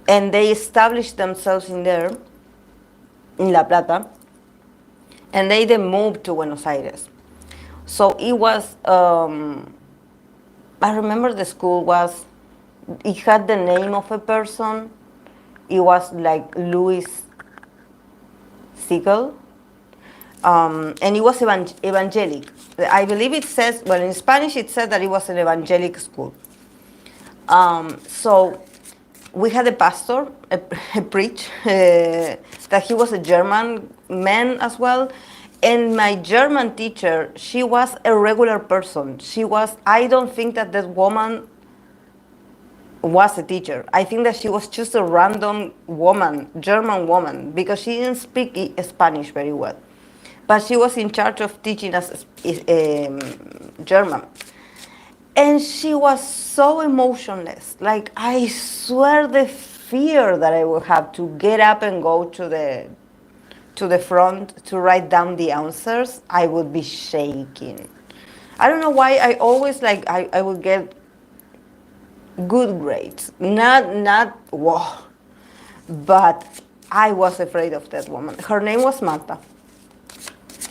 they established themselves in there, in La Plata, and they then moved to Buenos Aires. So it was, I remember the school it had the name of a person. It was like Louis Siegel. And it was evangelic. I believe it says, well, in Spanish it said that it was an evangelic school. So we had a pastor, a preach, that he was a German man as well. And my German teacher, she was a regular person. I don't think that woman was a teacher. I think that she was just a random woman, German woman, because she didn't speak Spanish very well. But she was in charge of teaching us German. And she was so emotionless. Like, I swear, the fear that I would have to get up and go to the front to write down the answers, I would be shaking. I don't know why I always, like, I would get good grades. Not wow. But I was afraid of that woman. Her name was Marta.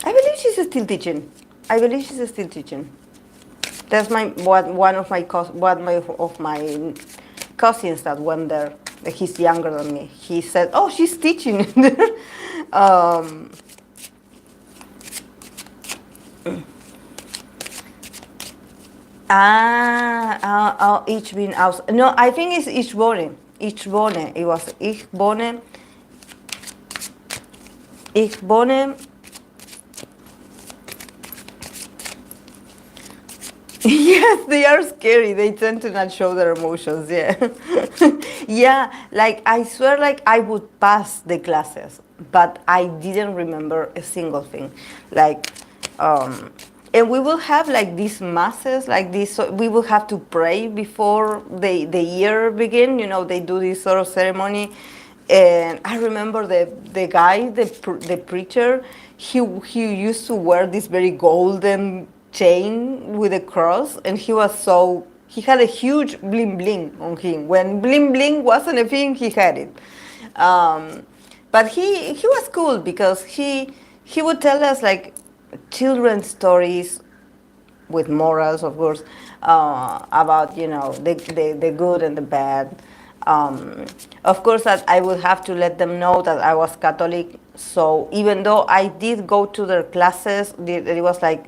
I believe she's still teaching. That's one of my cousins that went there. He's younger than me. He said, "Oh, she's teaching there." Ich bin aus. No, I think it's Ich wohne. Ich wohne. It was Ich wohne. Ich wohne. Yes, they are scary. They tend to not show their emotions. Yeah. Yeah, like, I swear, like, I would pass the classes, but I didn't remember a single thing. Like, and we will have, like, these masses, like this. So we will have to pray before the year begin. They do this sort of ceremony. And I remember the guy, the preacher, he used to wear this very golden chain with a cross, and he had a huge bling bling on him. When bling bling wasn't a thing, he had it. But he was cool, because he would tell us, like, children's stories with morals, of course, about the good and the bad. Of course, that I would have to let them know that I was Catholic. So even though I did go to their classes, it was like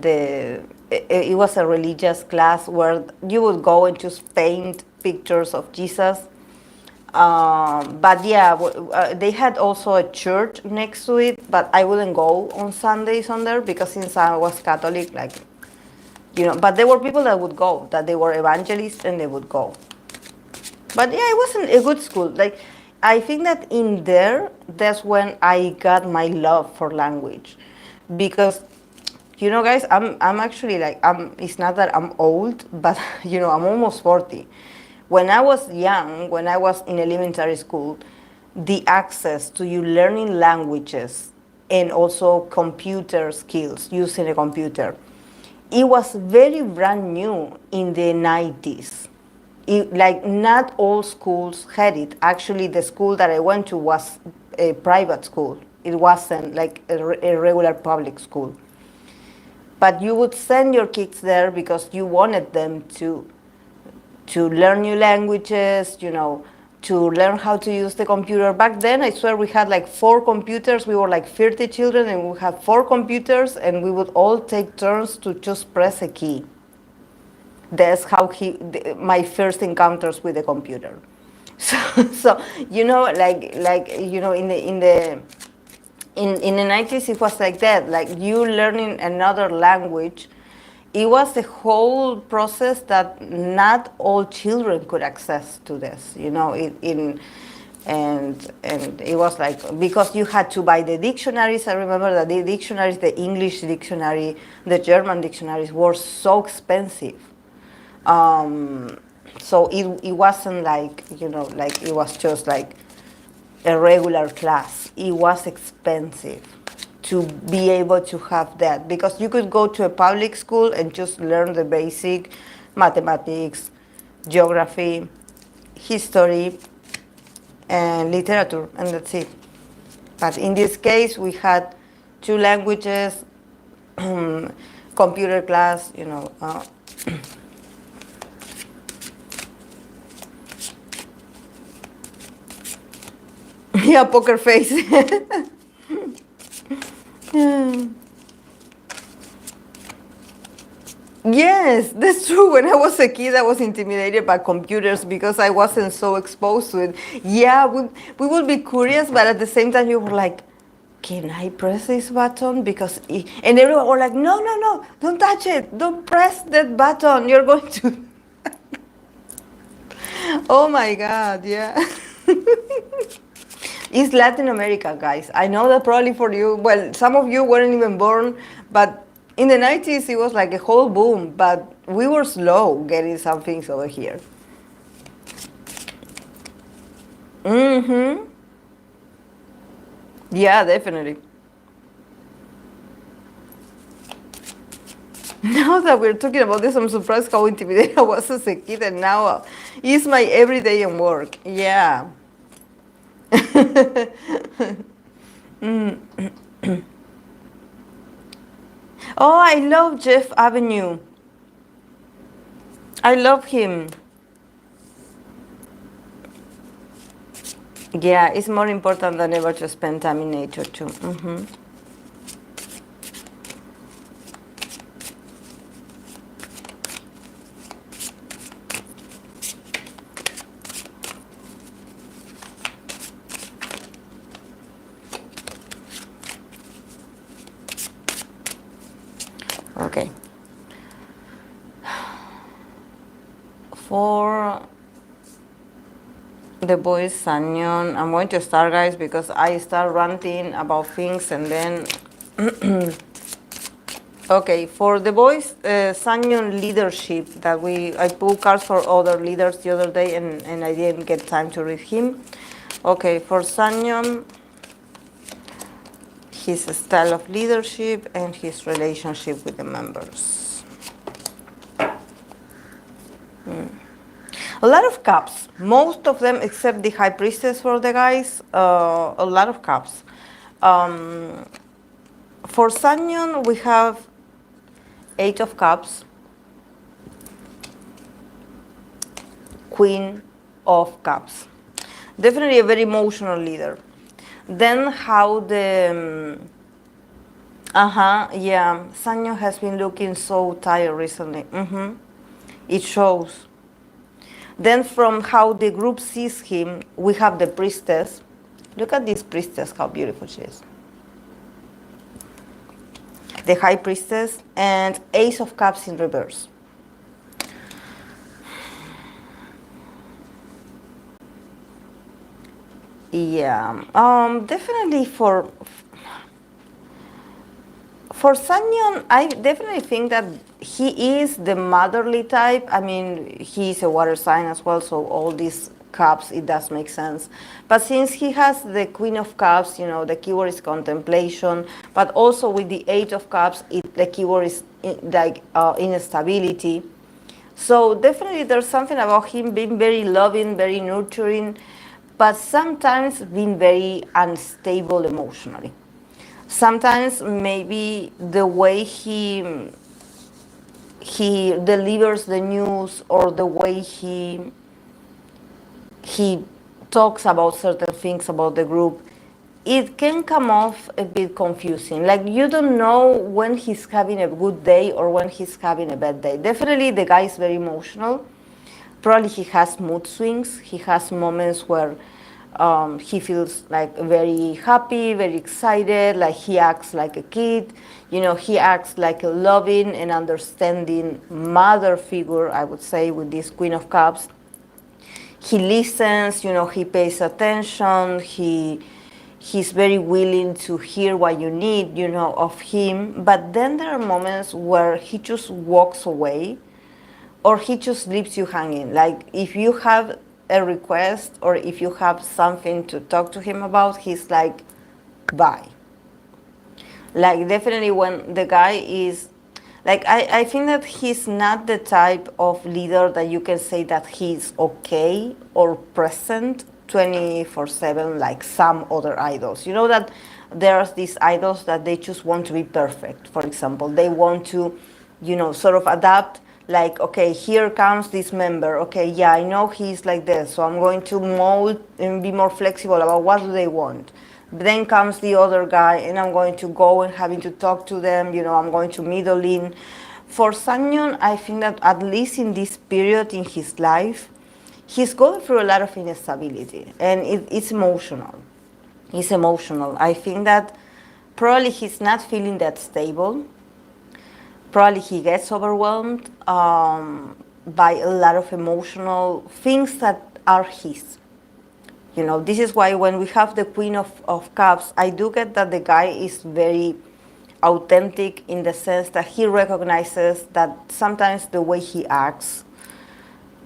it was a religious class where you would go and just paint pictures of Jesus. But yeah, they had also a church next to it, but I wouldn't go on Sundays on there, because since I was Catholic, like, but there were people that would go, that they were evangelists, and they would go. But yeah, it wasn't a good school. Like, I think that in there, that's when I got my love for language, because You know, guys, I'm actually like, it's not that I'm old, but you know, I'm almost 40. When I was young, when I was in elementary school, the access to you learning languages and also computer skills using a computer, it was very brand new in the 90s. Like not all schools had it. Actually, the school that I went to was a private school. It wasn't like a regular public school. But you would send your kids there because you wanted them to learn new languages, you know, to learn how to use the computer. Back then, I swear we had like 4 computers. We were like 30 children, and we had 4 computers, and we would all take turns to just press a key. That's how my first encounters with the computer. So, so you know, like you know, in the 90s, it was like that. Like you learning another language, it was a whole process that not all children could access to this. You know, and it was like, because you had to buy the dictionaries. I remember that the dictionaries, the English dictionary, the German dictionaries, were so expensive. So it wasn't like, you know, like it was just like a regular class. It was expensive to be able to have that, because you could go to a public school and just learn the basic mathematics, geography, history, and literature, and that's it. But in this case, we had 2 languages, computer class, you know. Yeah, poker face. Yes, that's true. When I was a kid, I was intimidated by computers because I wasn't so exposed to it. Yeah, we would be curious, but at the same time, you were like, can I press this button? Because, and everyone were like, no, no, no, don't touch it. Don't press that button. You're going to. Oh my God, yeah. It's Latin America, guys. I know that probably for you, well, some of you weren't even born, but in the 90s it was like a whole boom, but we were slow getting some things over here. Mm-hmm. Yeah, definitely. Now that we're talking about this, I'm surprised how intimidated I was as a kid, and now it's my everyday in work. Yeah. Mm. Oh, I love Jeff Avenue. I love him. Yeah, it's more important than ever to spend time in nature too. Mm-hmm. Okay. For the boys, Sangyeon, I'm going to start, guys, because I start ranting about things and then. Okay, for the boys, Sangyeon leadership, that I pulled cards for other leaders the other day, and I didn't get time to read him. Okay, for Sangyeon, his style of leadership and his relationship with the members. A lot of cups. Most of them, except the High Priestess for the guys, a lot of cups. For Sangyeon, we have 8 of Cups, Queen of Cups. Definitely a very emotional leader. Then how the... yeah, Sangyeon has been looking so tired recently. It shows. Then from how the group sees him, we have the Priestess. Look at this Priestess, how beautiful she is. The High Priestess, and Ace of Cups in reverse. Yeah, definitely for For Sangyeon, I definitely think that he is the motherly type. I mean, he's a water sign as well, so all these cups, it does make sense. But since he has the Queen of Cups, you know, the keyword is contemplation, but also with the Eight of Cups, the keyword is instability. So definitely there's something about him being very loving, very nurturing, but sometimes being very unstable emotionally. Sometimes maybe the way he delivers the news or the way he talks about certain things about the group, it can come off a bit confusing. Like you don't know when he's having a good day or when he's having a bad day. Definitely the guy is very emotional. Probably he has mood swings. He has moments where he feels like very happy, very excited, like he acts like a kid. You know, he acts like a loving and understanding mother figure, I would say, with this Queen of Cups. He listens, you know, he pays attention, he's very willing to hear what you need, you know, of him. But then there are moments where he just walks away or he just leaves you hanging. Like if you have a request or if you have something to talk to him about, he's like, bye. Like definitely when the guy is like I think that he's not the type of leader that you can say that he's okay or present 24/7 like some other idols. You know that there's these idols that they just want to be perfect. For example, they want to, you know, sort of adapt like, okay, here comes this member. Okay, yeah, I know he's like this, so I'm going to mold and be more flexible about what do they want. Then comes the other guy, and I'm going to go and having to talk to them. You know, I'm going to middle in. For Sangyeon, I think that at least in this period in his life, he's going through a lot of instability, and it's emotional. It's emotional. I think that probably he's not feeling that stable. Probably he gets overwhelmed by a lot of emotional things that are his. You know, this is why when we have the Queen of Cups, I do get that the guy is very authentic in the sense that he recognizes that sometimes the way he acts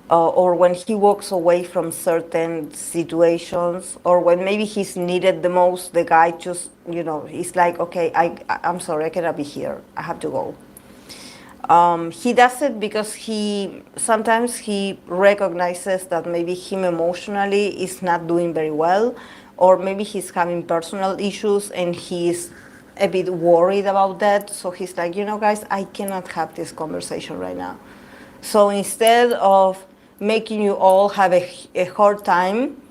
or when he walks away from certain situations or when maybe he's needed the most, the guy just, you know, he's like, okay, I'm sorry, I cannot be here. I have to go. He does it because sometimes he recognizes that maybe him emotionally is not doing very well, or maybe he's having personal issues and he's a bit worried about that. So he's like, you know, guys, I cannot have this conversation right now. So instead of making you all have a hard time,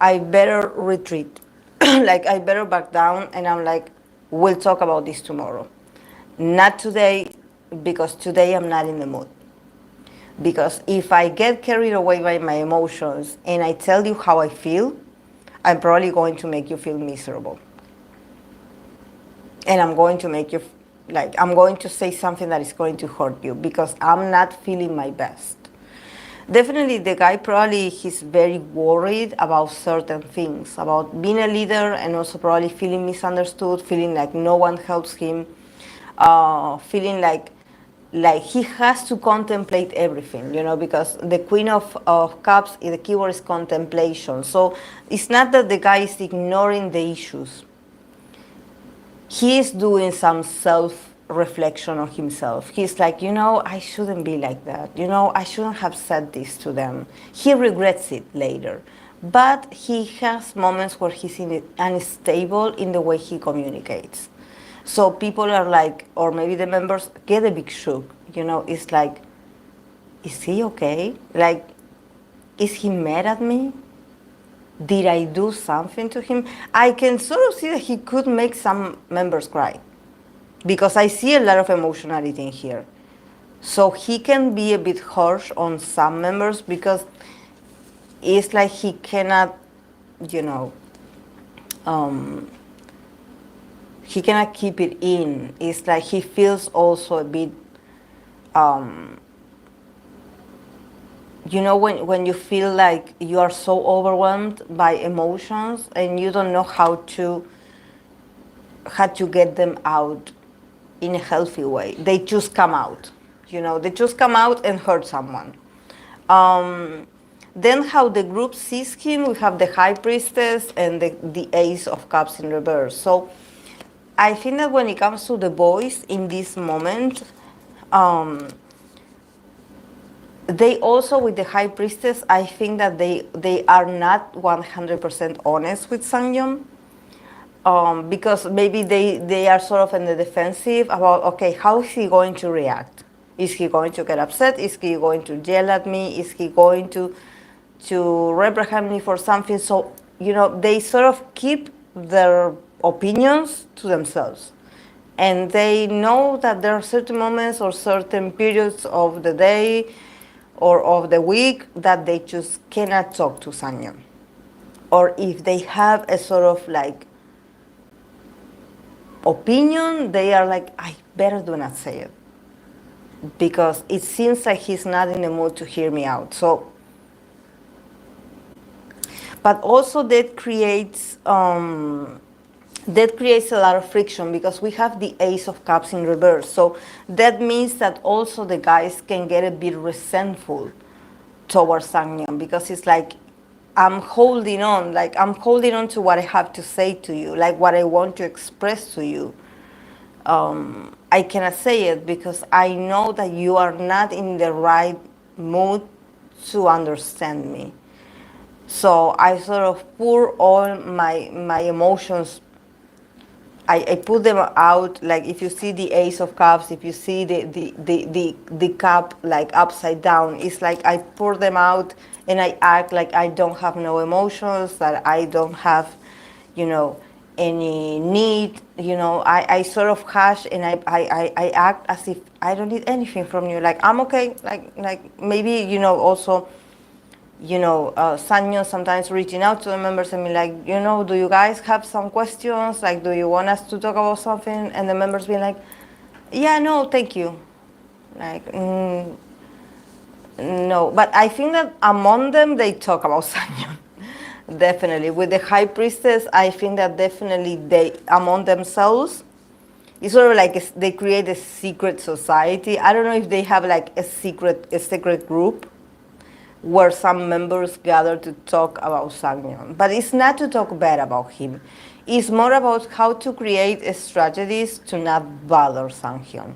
I better retreat. Like I better back down and I'm like, we'll talk about this tomorrow. Not today, because today I'm not in the mood. Because if I get carried away by my emotions and I tell you how I feel, I'm probably going to make you feel miserable. And I'm going to make you, like, I'm going to say something that is going to hurt you because I'm not feeling my best. Definitely the guy probably he's very worried about certain things, about being a leader and also probably feeling misunderstood, feeling like no one helps him, feeling like he has to contemplate everything, you know, because the Queen of Cups, the keyword is contemplation. So it's not that the guy is ignoring the issues. He is doing some self-reflection on himself. He's like, you know, I shouldn't be like that. You know, I shouldn't have said this to them. He regrets it later. But he has moments where he's unstable in the way he communicates. So people are like, or maybe the members get a bit shook. You know, it's like, is he okay? Like, is he mad at me? Did I do something to him? I can sort of see that he could make some members cry because I see a lot of emotionality in here. So he can be a bit harsh on some members because it's like he cannot, you know, he cannot keep it in. It's like he feels also a bit, you know, when you feel like you are so overwhelmed by emotions and you don't know how to get them out in a healthy way. They just come out, they just come out and hurt someone. Then how the group sees him, we have the High Priestess and the Ace of Cups in reverse. So I think that when it comes to the boys in this moment, they also, with the High Priestess, I think that they are not 100% honest with Sangyeon. Because maybe they are sort of in the defensive about, okay, how is he going to react? Is he going to get upset? Is he going to yell at me? Is he going to reprehend me for something? So, they sort of keep their opinions to themselves. And they know that there are certain moments or certain periods of the day or of the week that they just cannot talk to Sangyeon. Or if they have a sort of like opinion, they are like, I better do not say it, because it seems like he's not in the mood to hear me out. So, but also that creates a lot of friction, because we have the Ace of Cups in reverse. So that means that also the guys can get a bit resentful towards Sangyeon, because it's like, I'm holding on to what I have to say to you, like what I want to express to you. I cannot say it because I know that you are not in the right mood to understand me. So I sort of pour all my emotions, I put them out. Like if you see the Ace of Cups, if you see the cup like upside down, it's like I pour them out and I act like I don't have no emotions, that I don't have, any need. I sort of hush and I act as if I don't need anything from you. Like I'm okay. Like maybe also. Sangyeon sometimes reaching out to the members and be like, do you guys have some questions? Like, do you want us to talk about something? And the members being like, yeah, no, thank you. Like, no. But I think that among them, they talk about Sangyeon. Definitely. With the High Priestess, I think that definitely they, among themselves, it's sort of like they create a secret society. I don't know if they have like a secret group where some members gather to talk about Sangyeon. But it's not to talk bad about him. It's more about how to create strategies to not bother Sangyeon,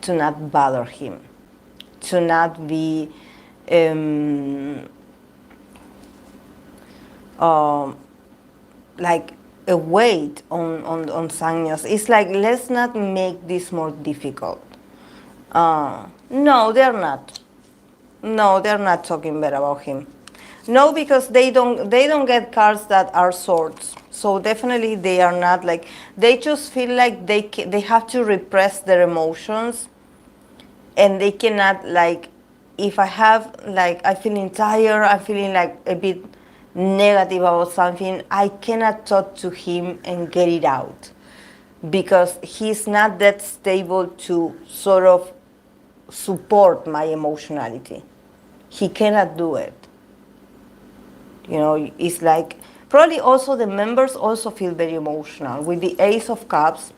to not bother him, to not be like a weight on Sangyeon. It's like, let's not make this more difficult. No, they're not. No, they're not talking bad about him. No, because they don't get cards that are swords. So definitely they are not like, they just feel like they have to repress their emotions, and they cannot, like, if I have like, I'm feeling tired, I'm feeling like a bit negative about something, I cannot talk to him and get it out, because he's not that stable to sort of support my emotionality. He cannot do it. It's like, probably also the members also feel very emotional. With the Ace of Cups,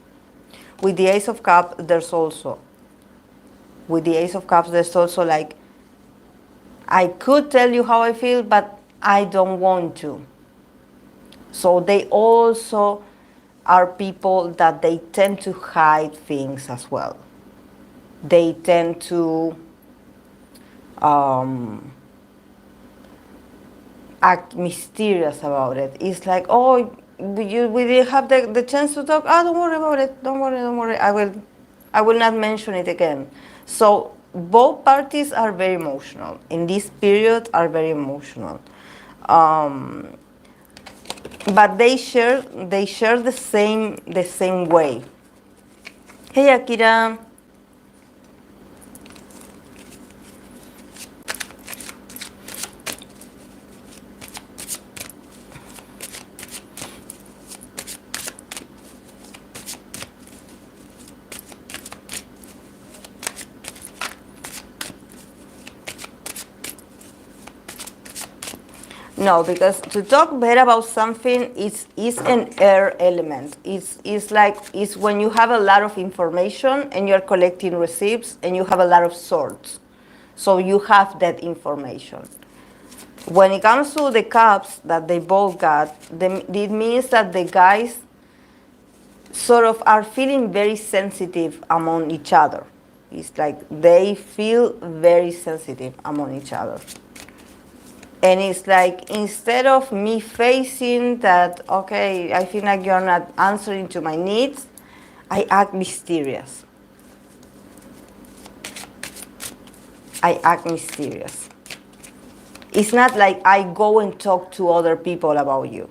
there's also like, I could tell you how I feel, but I don't want to. So they also are people that they tend to hide things as well. They tend to act mysterious about it. It's like, oh, we didn't have the chance to talk. Oh, don't worry about it. Don't worry. I will not mention it again. So both parties are very emotional. In this period, are very emotional. But they share the same way. Hey, Akira. No, because to talk bad about something is an air element. It's when you have a lot of information and you're collecting receipts and you have a lot of sources. So you have that information. When it comes to the cups that they both got, it means that the guys sort of are feeling very sensitive among each other. It's like they feel very sensitive among each other. And it's like, instead of me facing that, okay, I feel like you're not answering to my needs, I act mysterious. I act mysterious. It's not like I go and talk to other people about you.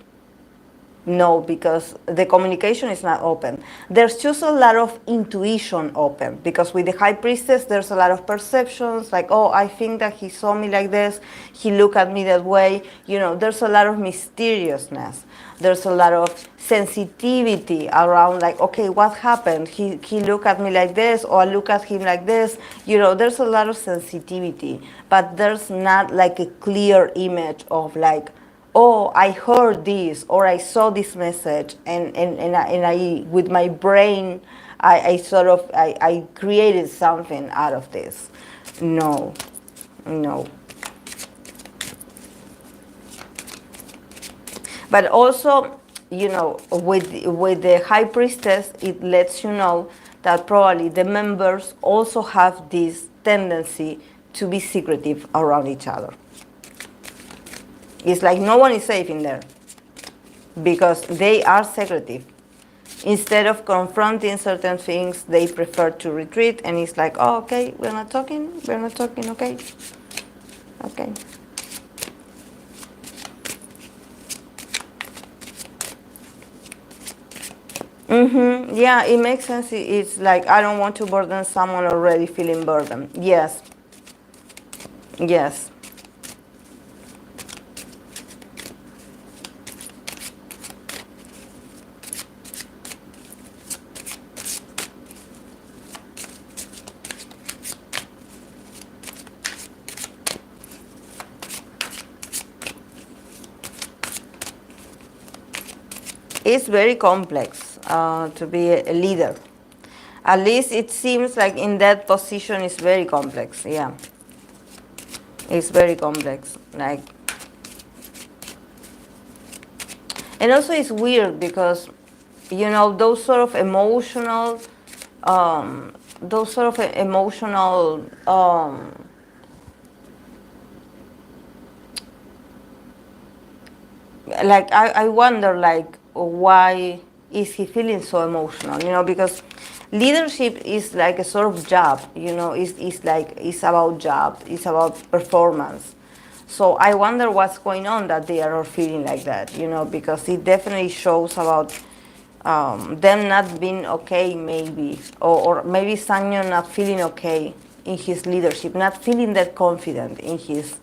No, because the communication is not open. There's just a lot of intuition open, because with the high priestess, there's a lot of perceptions, like, oh, I think that he saw me like this, he looked at me that way. You know, there's a lot of mysteriousness. There's a lot of sensitivity around, like, okay, what happened? He looked at me like this, or I look at him like this. You know, there's a lot of sensitivity, but there's not like a clear image of like, oh, I heard this, or I saw this message, and I with my brain, I created something out of this. No, no. But also, you know, with the high priestess, it lets you know that probably the members also have this tendency to be secretive around each other. It's like no one is safe in there, because they are secretive. Instead of confronting certain things, they prefer to retreat, and it's like, oh, okay, we're not talking, okay, okay. Yeah, it makes sense. It's like, I don't want to burden someone already feeling burdened. Yes. Yes. It's very complex to be a leader. At least it seems like in that position it's very complex. Yeah, it's very complex. Like, and also it's weird because, you know, those sort of emotional, like I wonder, like, why is he feeling so emotional? You know, because leadership is like a sort of job. You know, it's about job. It's about performance. So I wonder what's going on that they are all feeling like that. You know, because it definitely shows about them not being okay, maybe, or maybe Sangyeon not feeling okay in his leadership, not feeling that confident in his,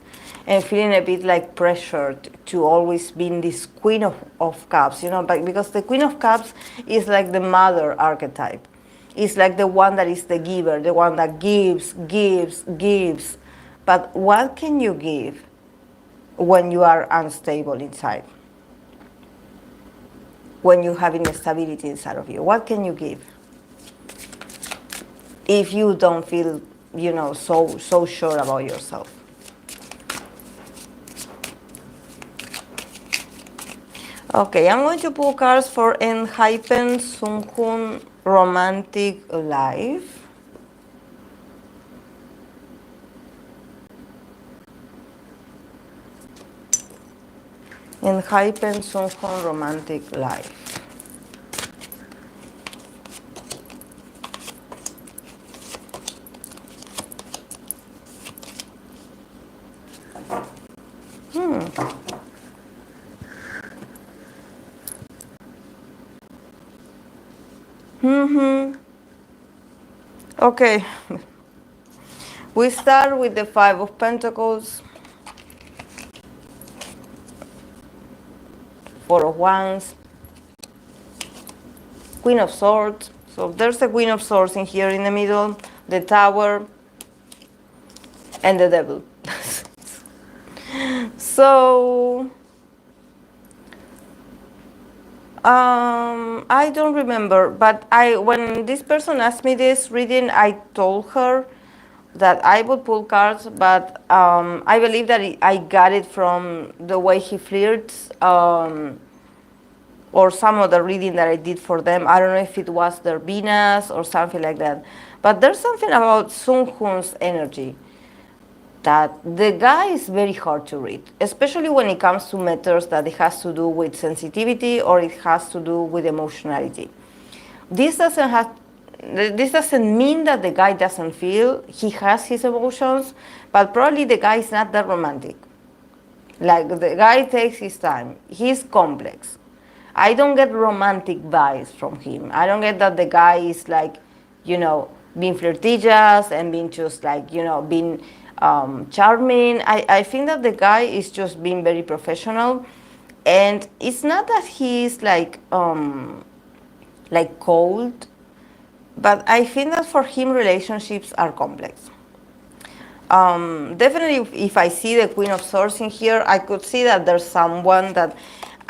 and feeling a bit like pressured to always be this Queen of Cups, you know, but because the Queen of Cups is like the mother archetype. It's like the one that is the giver, the one that gives. But what can you give when you are unstable inside? When you have instability inside of you? What can you give? If you don't feel, you know, so sure about yourself. Okay, I'm going to pull cards for Enhypen Sunghoon Romantic Life. Enhypen Sunghoon Romantic Life. Okay, we start with the Five of Pentacles, Four of Wands, Queen of Swords. So there's a Queen of Swords in here in the middle, the Tower, and the Devil. So I don't remember, but when this person asked me this reading, I told her that I would pull cards, but I believe that I got it from the way he flirts, or some other reading that I did for them. I don't know if it was their Venus or something like that. But there's something about Sunghoon's energy that the guy is very hard to read, especially when it comes to matters that it has to do with sensitivity or it has to do with emotionality. This doesn't have this doesn't mean that the guy doesn't feel. He has his emotions, but probably the guy is not that romantic. Like, the guy takes his time. He's complex. I don't get romantic vibes from him. I don't get that the guy is like, being flirtatious and being just like, being charming. I think that the guy is just being very professional. And it's not that he's like cold, but I think that for him relationships are complex. Definitely, if I see the Queen of Swords in here, I could see that there's someone that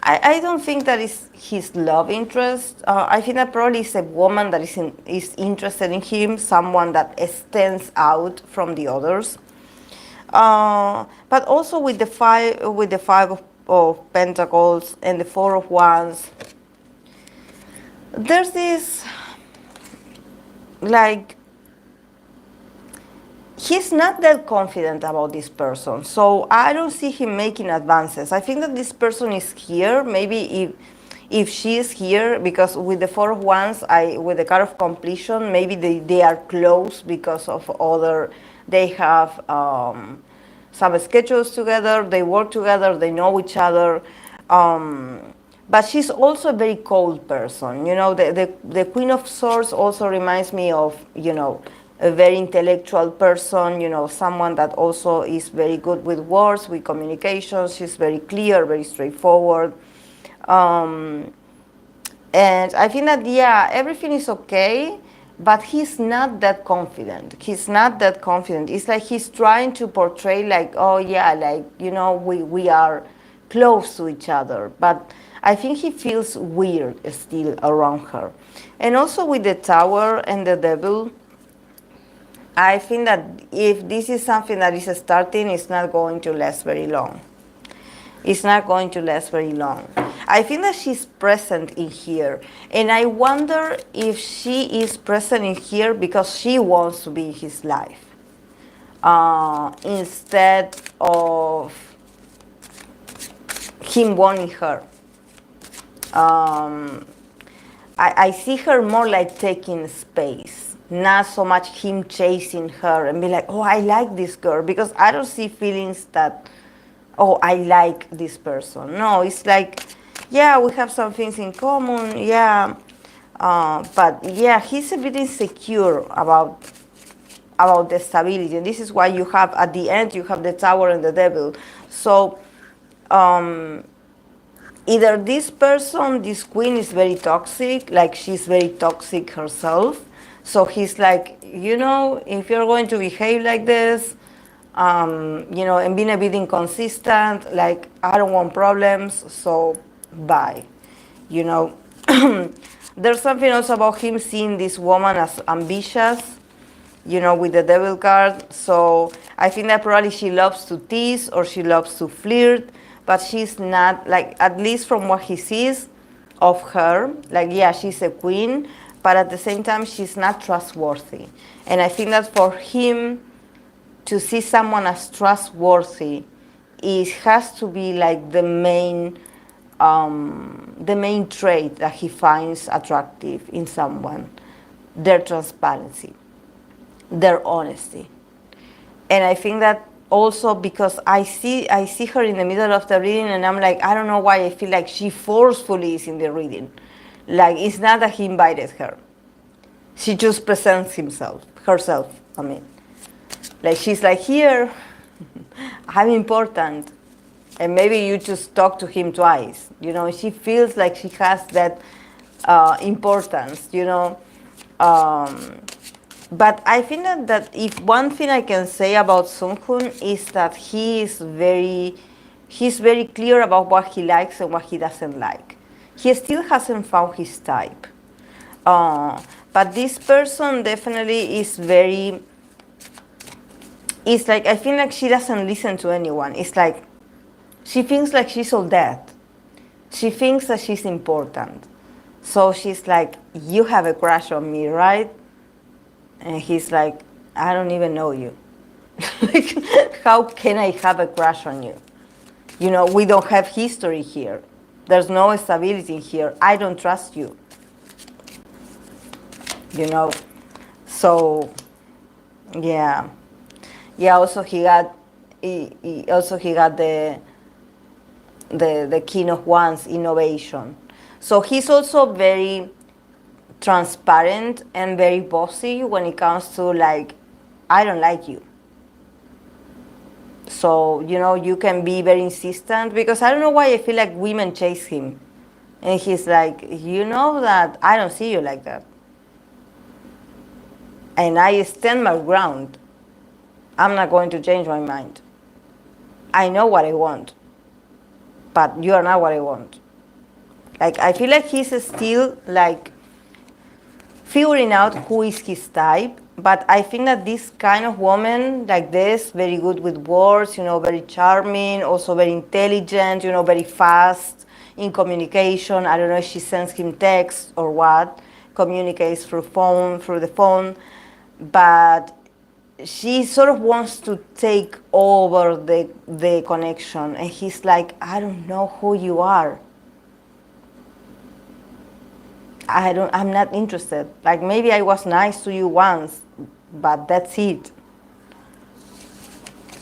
I don't think that is his love interest. I think that probably is a woman that is interested in him, someone that stands out from the others. But also with the five of Pentacles and the Four of Wands, there's this like, he's not that confident about this person, so I don't see him making advances. I think that this person is here, maybe if she is here, because with the Four of Wands, with the card of completion, maybe they are close because of they have some schedules together, they work together, they know each other. But she's also a very cold person. The Queen of Swords also reminds me of, a very intellectual person, someone that also is very good with words, with communications. She's very clear, very straightforward. And I think that, everything is okay, but he's not that confident. It's like he's trying to portray like, oh yeah, like, we are close to each other. But I think he feels weird still around her. And also with the Tower and the Devil, I think that if this is something that is starting, it's not going to last very long. I think that she's present in here. And I wonder if she is present in here because she wants to be in his life. Instead of him wanting her. I see her more like taking space, not so much him chasing her and be like, oh, I like this girl, because I don't see feelings that, oh, I like this person. No, it's like, yeah, we have some things in common, yeah, but yeah, he's a bit insecure about the stability, and this is why you have, at the end, you have the Tower and the Devil. So either this person, this queen, is very toxic, like she's very toxic herself. So he's like, if you're going to behave like this, and being a bit inconsistent, like, I don't want problems, so bye. There's something also about him seeing this woman as ambitious, with the Devil card. So I think that probably she loves to tease or she loves to flirt, but she's not, like, at least from what he sees of her, like, yeah, she's a queen, but at the same time, she's not trustworthy. And I think that for him to see someone as trustworthy, it has to be like the main trait that he finds attractive in someone: their transparency, their honesty. And I think that also because I see her in the middle of the reading, and I'm like, I don't know why I feel like she forcefully is in the reading. Like, it's not that he invited her. She just presents herself. Like, she's like, here, I'm important. And maybe you just talk to him twice. She feels like she has that importance, But I think that if one thing I can say about Sunghoon is that he's very clear about what he likes and what he doesn't like. he still hasn't found his type. But this person definitely is very, it's like, I feel like she doesn't listen to anyone. It's like, she thinks like she's all that. She thinks that she's important. So she's like, you have a crush on me, right? And he's like, I don't even know you. Like, how can I have a crush on you? You know, we don't have history here. There's no stability here. I don't trust you. You know? So, yeah. Yeah, also he got the King of Wands innovation. So he's also very transparent and very bossy when it comes to like, I don't like you. So, you know, you can be very insistent because I don't know why I feel like women chase him. And he's like, you know that I don't see you like that. And I stand my ground. I'm not going to change my mind. I know what I want, but you are not what I want. Like, I feel like he's still like figuring out who is his type, but I think that this kind of woman like this, very good with words, you know, very charming, also very intelligent, you know, very fast in communication. I don't know if she sends him text or what, communicates through the phone, but she sort of wants to take over the connection, and he's like, I don't know who you are. I'm not interested. Like, maybe I was nice to you once, but that's it.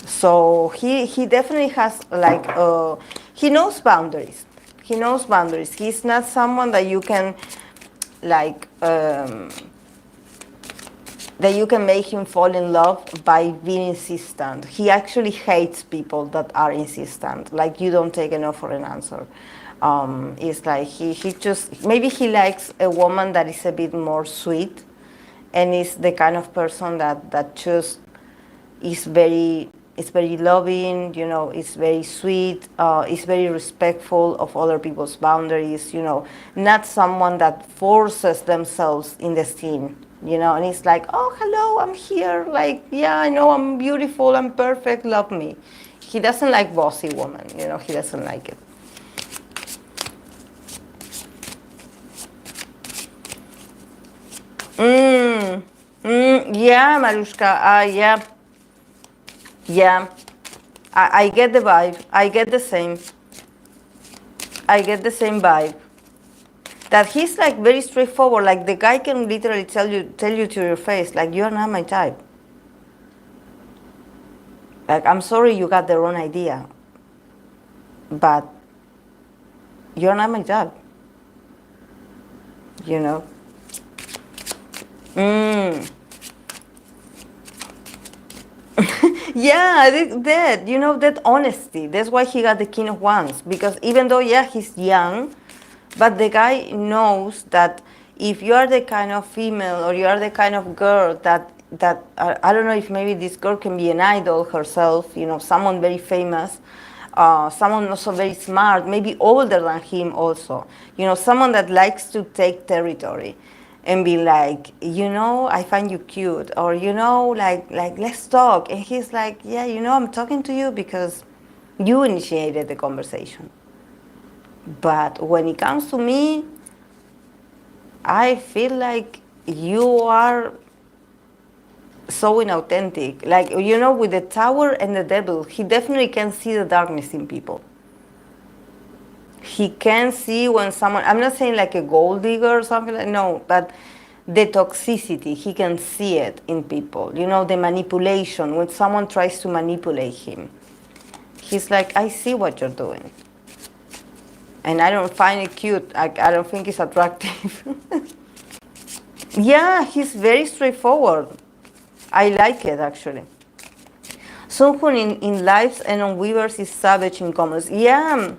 So he definitely has like, he knows boundaries. He knows boundaries. He's not someone that you can like, that you can make him fall in love by being insistent. He actually hates people that are insistent. Like, you don't take enough for an answer. It's like he just, maybe he likes a woman that is a bit more sweet and is the kind of person that just is very loving, you know, is very sweet, is very respectful of other people's boundaries, you know, not someone that forces themselves in the scene, you know, and it's like, oh, hello, I'm here, like, yeah, I know I'm beautiful, I'm perfect, love me. He doesn't like bossy women, you know, he doesn't like it. Yeah, Marushka, yeah. Yeah, I get the vibe. I get the same. I get the same vibe. That he's like very straightforward. Like, the guy can literally tell you to your face, like, you're not my type. Like, I'm sorry you got the wrong idea, but you're not my type. You know. Yeah, that, you know, that honesty. That's why he got the King of Wands. Because even though, yeah, he's young, but the guy knows that if you are the kind of female or you are the kind of girl that I don't know if maybe this girl can be an idol herself, you know, someone very famous, someone also very smart, maybe older than him also, you know, someone that likes to take territory and be like, you know, I find you cute, or, you know, like let's talk. And he's like, yeah, you know, I'm talking to you because you initiated the conversation. But when it comes to me, I feel like you are so inauthentic. Like, you know, with the Tower and the Devil, he definitely can see the darkness in people. He can see when someone, I'm not saying like a gold digger or something like, no, but the toxicity, he can see it in people. You know, the manipulation, when someone tries to manipulate him. He's like, I see what you're doing. And I don't find it cute. I don't think it's attractive. Yeah, he's very straightforward. I like it, actually. Sunghoon in lives and on Weavers is savage in comments. Yeah.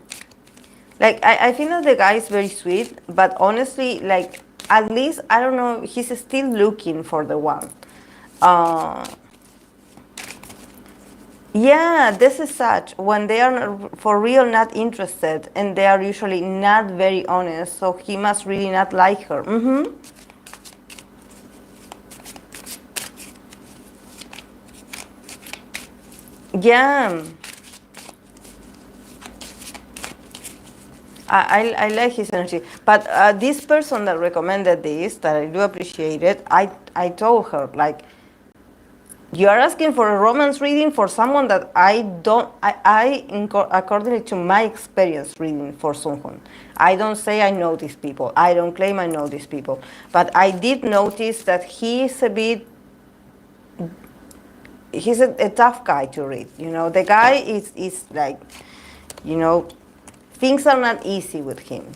Like, I think that the guy is very sweet, but honestly, like, at least, I don't know, he's still looking for the one. Yeah, this is such when they are for real not interested, and they are usually not very honest. So he must really not like her. Yeah, I like his energy. But this person that recommended this, that I do appreciate it, I told her, like, you are asking for a romance reading for someone that I don't, according to my experience reading for Sunghoon, I don't say I know these people. I don't claim I know these people. But I did notice that he's a tough guy to read. You know, the guy is like, you know, things are not easy with him.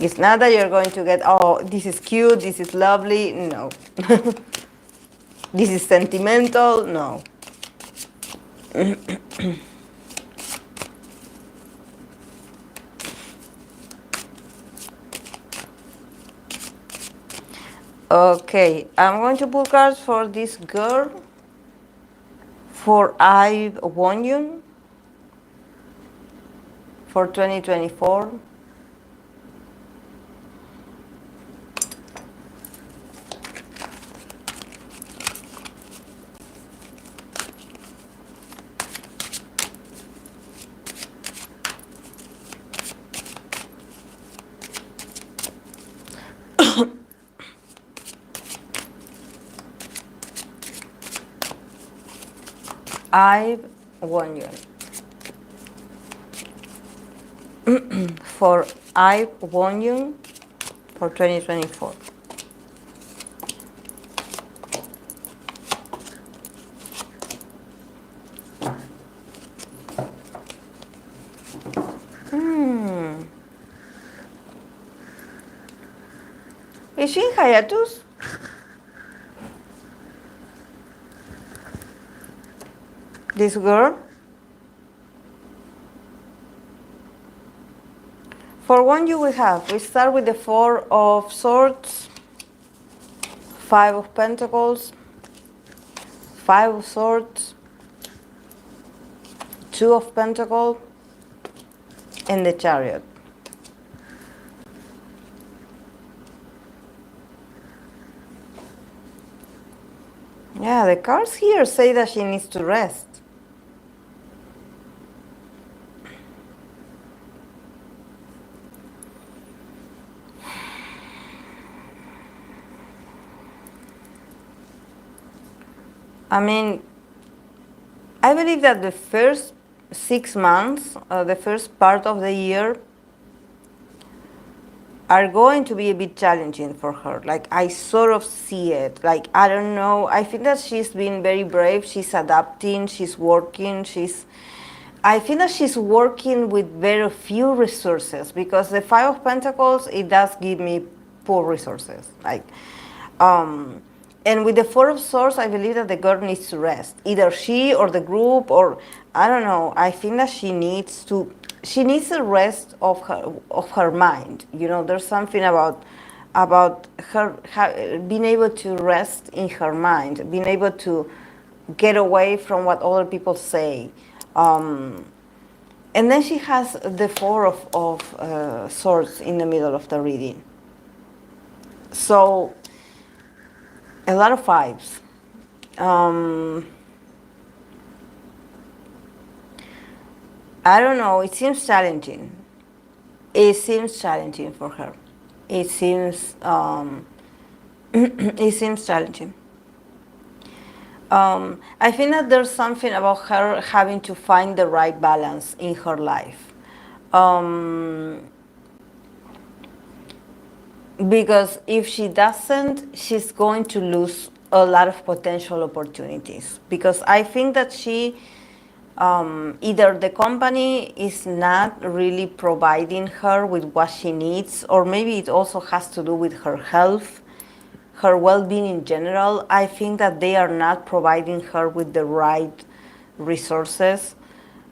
It's not that you're going to get, oh, this is cute, this is lovely. No. This is sentimental. No. Okay, I'm going to pull cards for this girl, for Wonyoung, for 2024. Wonyoung. For Wonyoung for 2024. Is she in hiatus? This girl? For Wonyoung we start with the Four of Swords, Five of Pentacles, Five of Swords, Two of Pentacles, and the Chariot. Yeah, the cards here say that she needs to rest. I mean, I believe that the first 6 months, the first part of the year, are going to be a bit challenging for her. Like, I sort of see it. Like, I don't know. I think that she's been very brave. She's adapting. She's working. I think that she's working with very few resources, because the Five of Pentacles, it does give me poor resources. Like, and with the Four of Swords, I believe that the girl needs to rest. Either she or the group, or I don't know. I think that she needs a rest of her mind. You know, there's something about her being able to rest in her mind, being able to get away from what other people say. And then she has the Four of Swords in the middle of the reading. So a lot of fives. I don't know. It seems challenging. It seems challenging for her. It seems it seems challenging. I think that there's something about her having to find the right balance in her life. Because if she doesn't, she's going to lose a lot of potential opportunities. Because I think that either the company is not really providing her with what she needs, or maybe it also has to do with her health, her well-being in general. I think that they are not providing her with the right resources,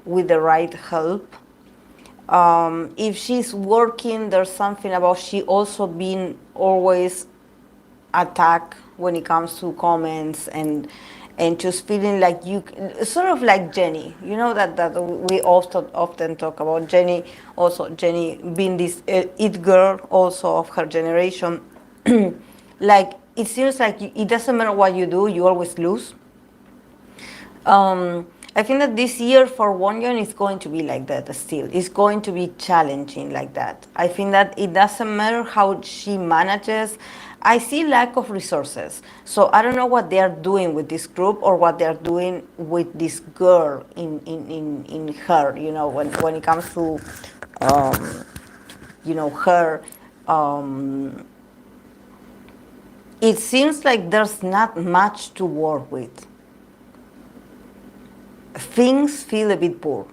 with the right help. If she's working, there's something about she also being always attacked when it comes to comments, and and just feeling like you, sort of like Jenny, that we often talk about Jenny. Also, Jenny being this it girl also of her generation. Like it seems like it doesn't matter what you do, you always lose. I think that this year for Wonyoung is going to be like that still. It's going to be challenging like that. I think that it doesn't matter how she manages. I see lack of resources. So I don't know what they are doing with this group or what they are doing with this girl in her, when it comes to, her. It seems like there's not much to work with. Things feel a bit poor,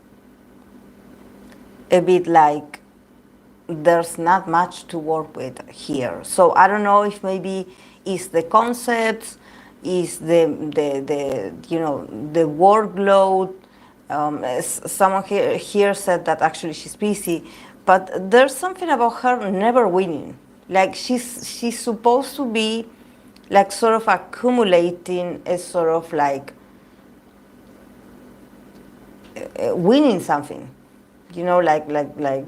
a bit like there's not much to work with here. So I don't know if maybe it's the concepts, is the workload. Someone here said that actually she's busy, but there's something about her never winning. Like she's supposed to be like sort of accumulating a sort of like winning something, like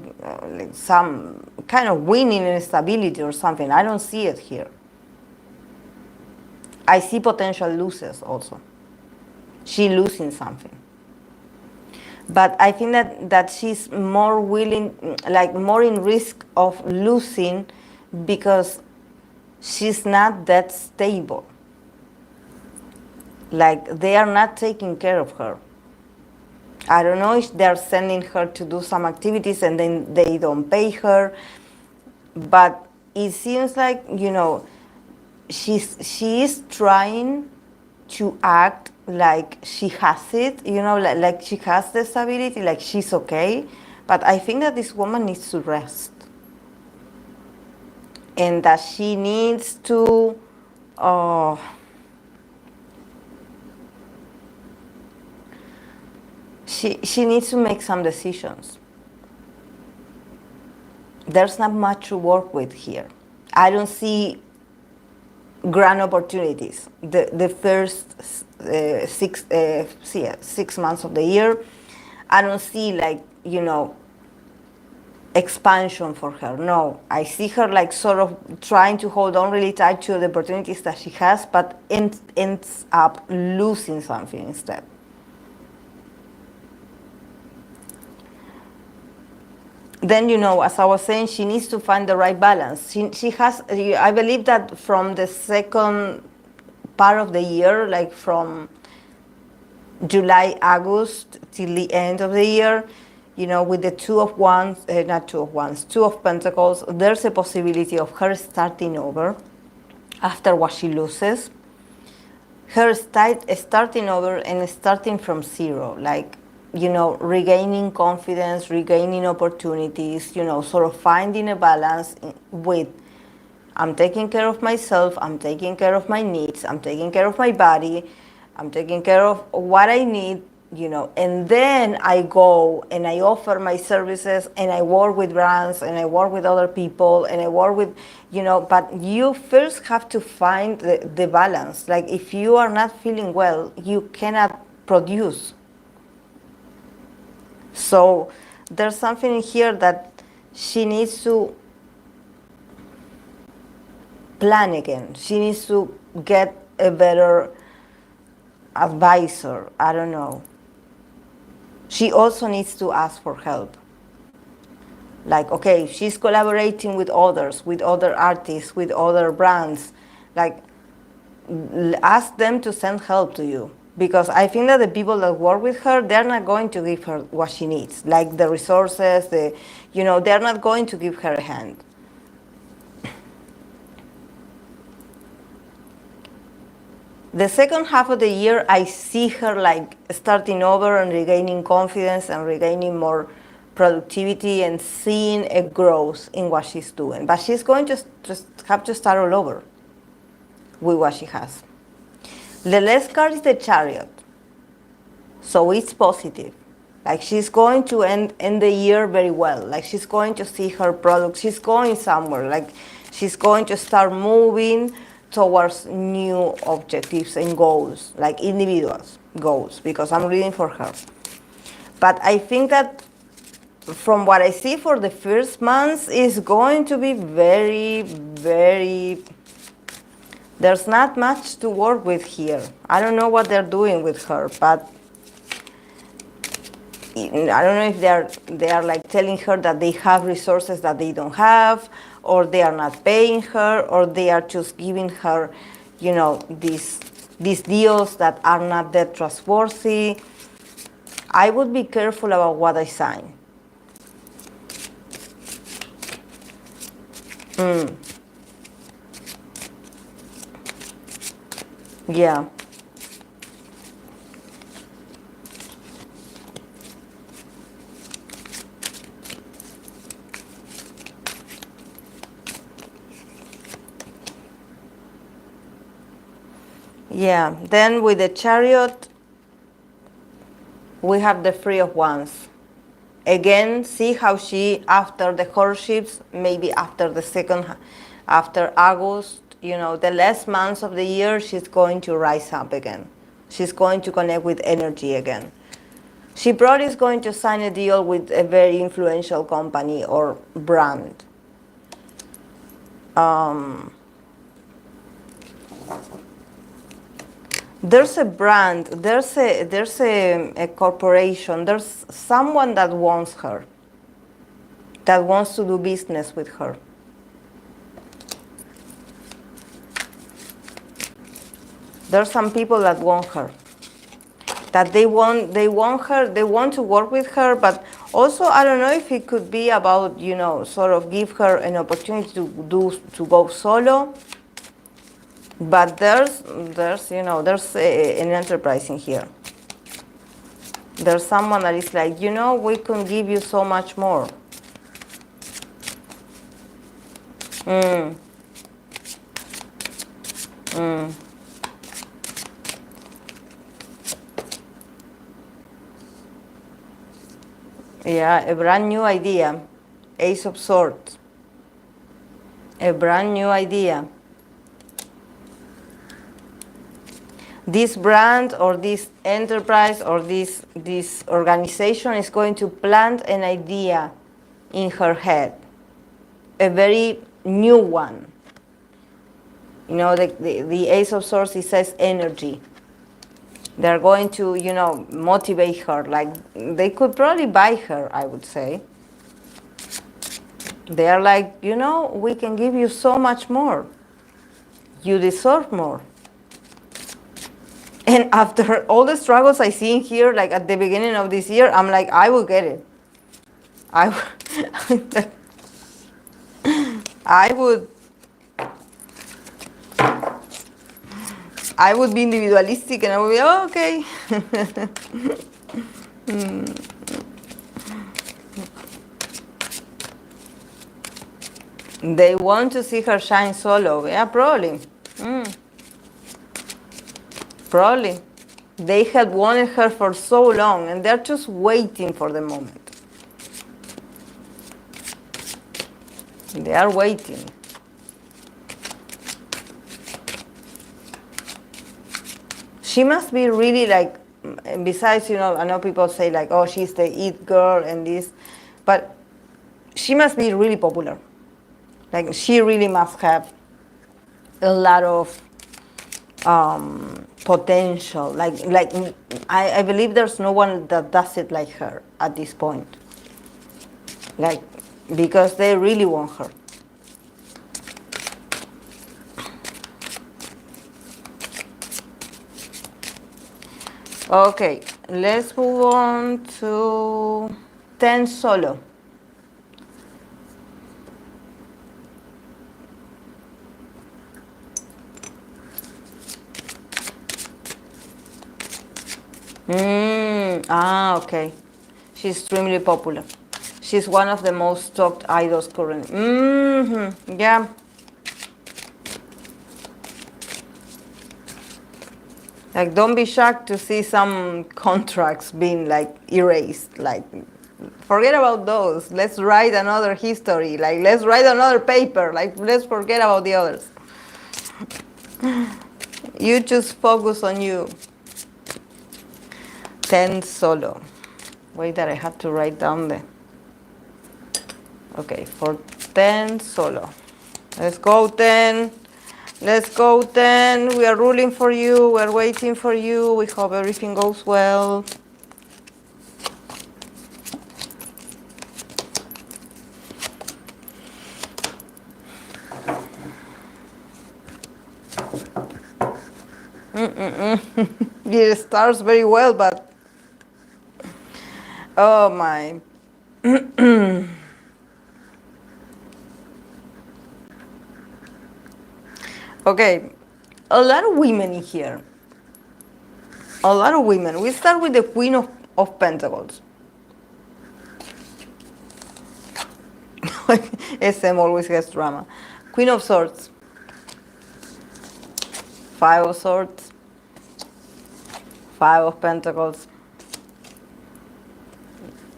some kind of winning and stability or something. I don't see it here. I see potential losses also. She losing something. But I think that she's more willing, like more in risk of losing because she's not that stable. Like they are not taking care of her. I don't know if they're sending her to do some activities and then they don't pay her, but it seems like, she is trying to act like she has it, like she has the stability, like she's okay, but I think that this woman needs to rest and that she needs to She needs to make some decisions. There's not much to work with here. I don't see grand opportunities. The first 6 months of the year, I don't see like, expansion for her. No, I see her like sort of trying to hold on really tight to the opportunities that she has, but ends up losing something instead. Then, as I was saying, she needs to find the right balance. She has, I believe that from the second part of the year, like from July, August till the end of the year, with the Two of Pentacles, there's a possibility of her starting over after what she loses. Her starting over and starting from zero, like, regaining confidence, regaining opportunities, sort of finding a balance with I'm taking care of myself, I'm taking care of my needs, I'm taking care of my body, I'm taking care of what I need, and then I go and I offer my services and I work with brands and I work with other people and I work with, but you first have to find the balance. Like if you are not feeling well, you cannot produce. So there's something in here that she needs to plan again. She needs to get a better advisor. I don't know. She also needs to ask for help. Like, okay, if she's collaborating with others, with other artists, with other brands, like ask them to send help to you. Because I think that the people that work with her, they're not going to give her what she needs, like the resources, they're not going to give her a hand. The second half of the year, I see her like starting over and regaining confidence and regaining more productivity and seeing a growth in what she's doing. But she's going to just have to start all over with what she has. The last card is the Chariot. So it's positive. Like she's going to end the year very well. Like she's going to see her product. She's going somewhere. Like she's going to start moving towards new objectives and goals, like individuals goals, because I'm reading for her. But I think that from what I see for the first months is going to be very, very, there's not much to work with here. I don't know what they're doing with her, but I don't know if they are like telling her that they have resources that they don't have, or they are not paying her, or they are just giving her, you know, these deals that are not that trustworthy. I would be careful about what I sign. Yeah. Yeah, then with the Chariot, we have the Three of Wands. Again, see how she, after the courtships, maybe after the after August, you know, the last months of the year, she's going to rise up again. She's going to connect with energy again. She probably is going to sign a deal with a very influential company or brand. There's a brand, there's a corporation, there's someone that wants her, that wants to do business with her. There's some people that want her, that they want her, they want to work with her, but also I don't know if it could be about, you know, sort of give her an opportunity to go solo. But there's you know, there's an enterprise in here. There's someone that is like, you know, we can give you so much more. Yeah, a brand new idea. Ace of Swords. A brand new idea. This brand or this enterprise or this organization is going to plant an idea in her head, a very new one. You know, the Ace of Swords, it says energy. They're going to, you know, motivate her. Like, they could probably buy her, I would say. They are like, you know, we can give you so much more. You deserve more. And after all the struggles I see in here, like at the beginning of this year, I'm like, I will get it. I would be individualistic and I would be, oh, okay. They want to see her shine solo. Yeah, probably. Probably. They had wanted her for so long and they're just waiting for the moment. They are waiting. She must be really like, besides, you know, I know people say like, oh, she's the it girl and this, but she must be really popular. Like, she really must have a lot of potential. Like I believe there's no one that does it like her at this point. Like, because they really want her. Okay, let's move on to 10 solo. Okay. She's extremely popular. She's one of the most talked idols currently. Yeah. Like, don't be shocked to see some contracts being like erased. Like, forget about those. Let's write another history. Like, let's write another paper. Like, let's forget about the others. You just focus on you. 10 solo. Wait, that I have to write down the. Okay, for 10 solo. Let's go 10. Let's go 10. We are rooting for you. We're waiting for you. We hope everything goes well. It starts very well, but oh my. Okay, a lot of women in here. A lot of women. We start with the Queen of Pentacles. SM always gets drama. Queen of Swords. 5 of Swords. 5 of Pentacles.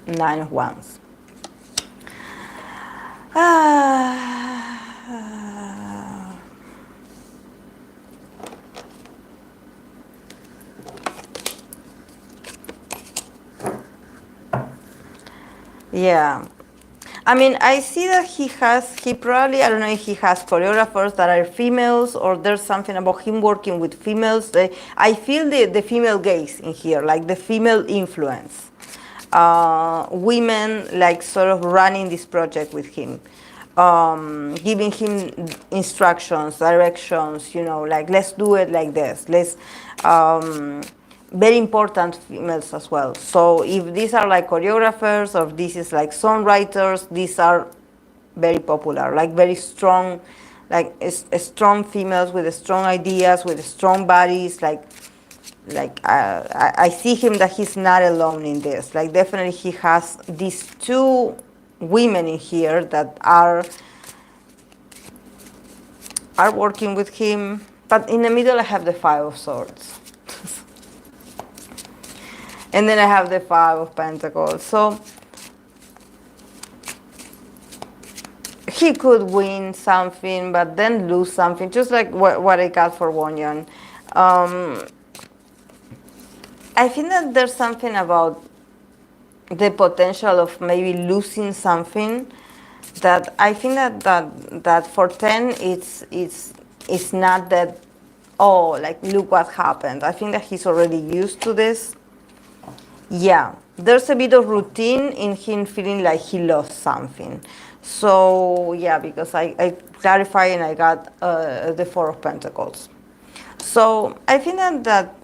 9 of Wands. Yeah. I mean, I see that he probably, I don't know if he has choreographers that are females or there's something about him working with females. I feel the female gaze in here, like the female influence. Women like sort of running this project with him, giving him instructions, directions, you know, like let's do it like this. Very important females as well. So if these are like choreographers or this is like songwriters, these are very popular, like very strong, like strong females with strong ideas, with strong bodies, I see him that he's not alone in this. Like definitely he has these 2 women in here that are working with him. But in the middle I have the 5 of Swords. And then I have the 5 of Pentacles. So he could win something, but then lose something, just like what I got for Wonyoung. I think that there's something about the potential of maybe losing something that I think that for 10 it's not that, oh, like look what happened. I think that he's already used to this. Yeah, there's a bit of routine in him feeling like he lost something. So yeah, because I clarify and I got the 4 of Pentacles. So I think that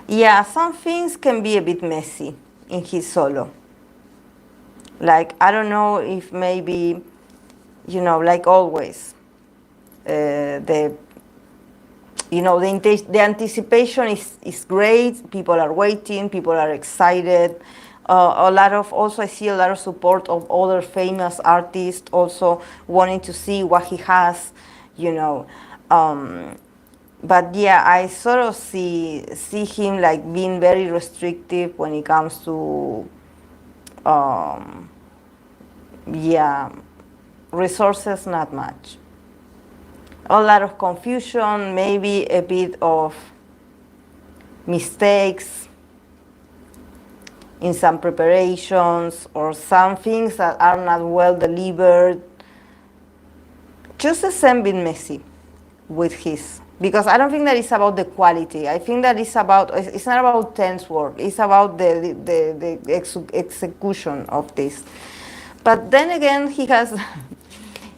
yeah, some things can be a bit messy in his solo. Like, I don't know if maybe, you know, like always, the anticipation is great. People are waiting. People are excited. Also I see a lot of support of other famous artists also wanting to see what he has, you know. But yeah, I sort of see him like being very restrictive when it comes to, yeah, resources, not much. A lot of confusion, maybe a bit of mistakes in some preparations or some things that are not well delivered. Just the same bit messy with his. Because I don't think that it's about the quality. I think that it's not about tense work. It's about the execution of this. But then again, he has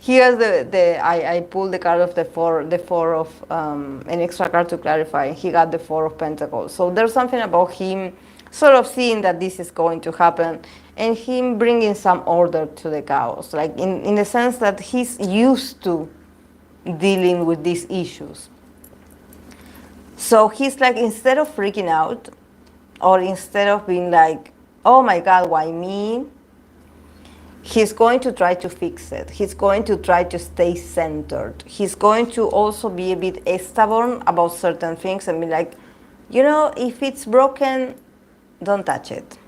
I pulled the card of the four of an extra card to clarify. He got the 4 of Pentacles. So there's something about him sort of seeing that this is going to happen and him bringing some order to the chaos. Like in the sense that he's used to dealing with these issues. So he's like, instead of freaking out or instead of being like, oh my God, why me? He's going to try to fix it. He's going to try to stay centered. He's going to also be a bit stubborn about certain things and be like, you know, if it's broken, don't touch it.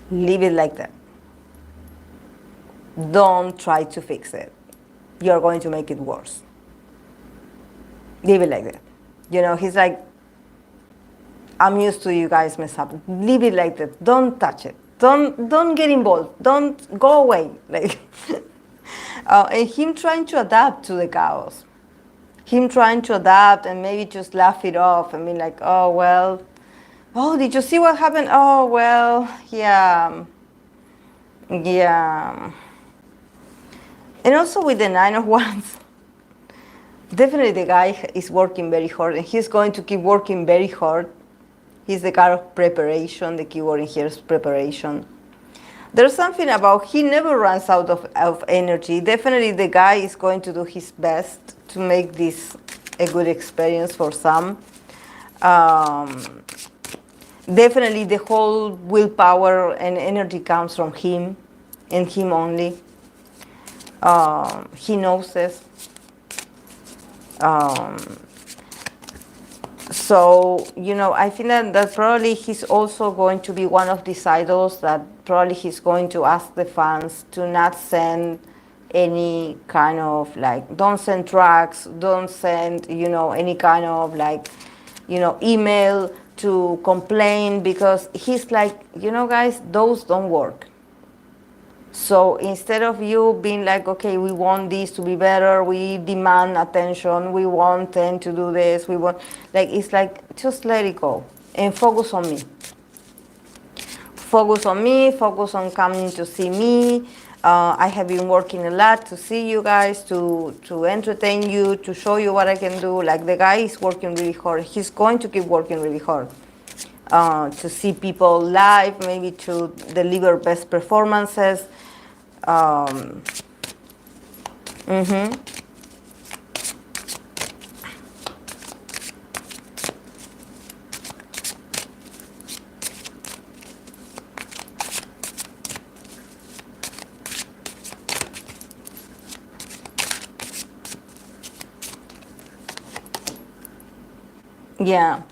Leave it like that. Don't try to fix it. You're going to make it worse. Leave it like that. You know, he's like, I'm used to you guys mess up. Leave it like that. Don't touch it. Don't get involved. Don't go away. Like, and him trying to adapt to the chaos. Him trying to adapt and maybe just laugh it off and be like, oh well, oh, did you see what happened? Oh well, yeah, yeah. And also with the Nine of Wands, definitely the guy is working very hard, and he's going to keep working very hard. He's the card of preparation. The keyword in here is preparation. There's something about he never runs out of energy. Definitely the guy is going to do his best to make this a good experience for some. Definitely the whole willpower and energy comes from him and him only. He knows this. So, you know, I think that probably he's also going to be one of these idols that probably he's going to ask the fans to not send any kind of like, don't send tracks, don't send, you know, any kind of like, you know, email to complain, because he's like, you know, guys, those don't work. So instead of you being like, okay, we want this to be better, we demand attention, we want them to do this, we want, like, it's like, just let it go and focus on me. Focus on me, focus on coming to see me. I have been working a lot to see you guys, to entertain you, to show you what I can do. Like, the guy is working really hard. He's going to keep working really hard. To see people live, maybe to deliver best performances. Yeah.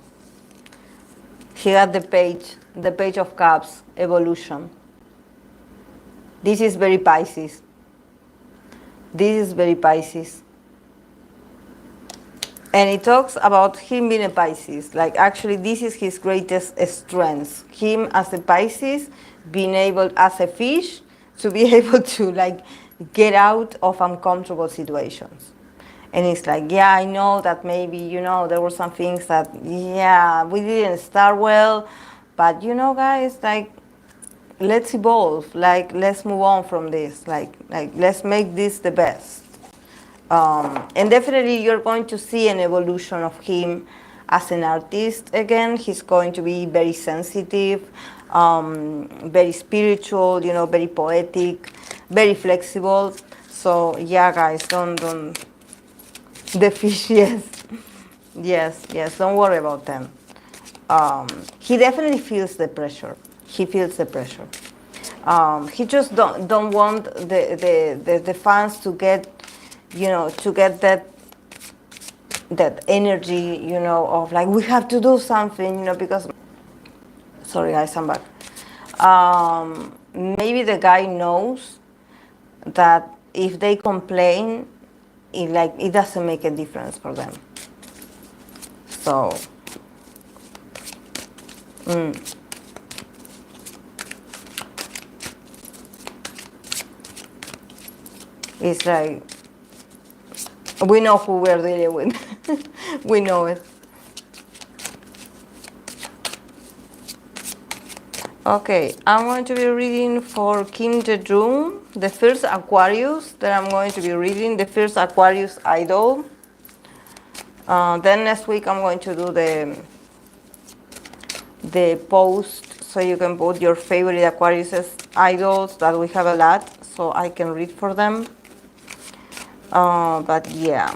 He got the page of cups, evolution. This is very Pisces. This is very Pisces. And it talks about him being a Pisces. Like, actually, this is his greatest strength. Him as a Pisces, being able, as a fish, to be able to, like, get out of uncomfortable situations. And it's like, yeah, I know that maybe, you know, there were some things that, yeah, we didn't start well. But, you know, guys, like, let's evolve. Like, let's move on from this. Like let's make this the best. And definitely you're going to see an evolution of him as an artist again. He's going to be very sensitive, very spiritual, you know, very poetic, very flexible. So yeah, guys, don't the fish, yes, don't worry about them. He definitely feels the pressure. He feels the pressure. He just don't want the fans to get, you know, to get that energy, you know, of like, we have to do something, you know, because, sorry guys, I'm back. Maybe the guy knows that if they complain, it doesn't make a difference for them. So, it's like, we know who we're dealing with. We know it. Okay, I'm going to be reading for Kim Jaejoong, the first Aquarius that I'm going to be reading, the first Aquarius idol. Then next week I'm going to do the post, so you can put your favorite Aquarius idols, that we have a lot, so I can read for them. But yeah.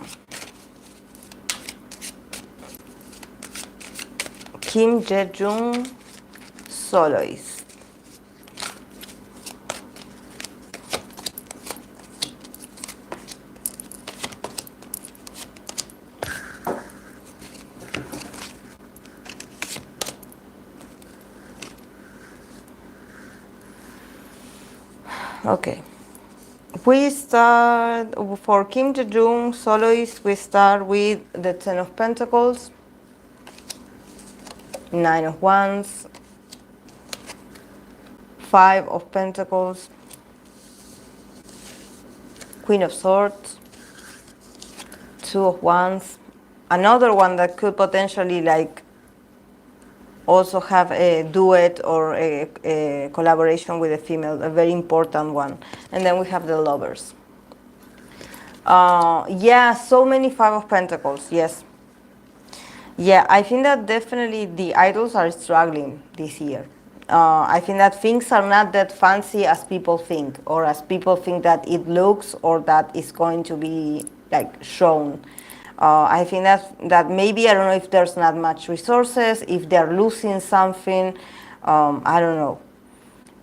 Kim Jaejoong, soloist. Okay, We start for Kim Jaejoong soloist. We start with the Ten of Pentacles, Nine of Wands, Five of Pentacles, Queen of Swords, Two of Wands. Another one that could potentially like also have a duet or a collaboration with a female, a very important one. And then we have the Lovers. Yeah, so many Five of Pentacles, yes. Yeah, I think that definitely the idols are struggling this year. I think that things are not that fancy as people think, or as people think that it looks, or that it's going to be like shown. I think that maybe, I don't know if there's not much resources, if they're losing something, I don't know.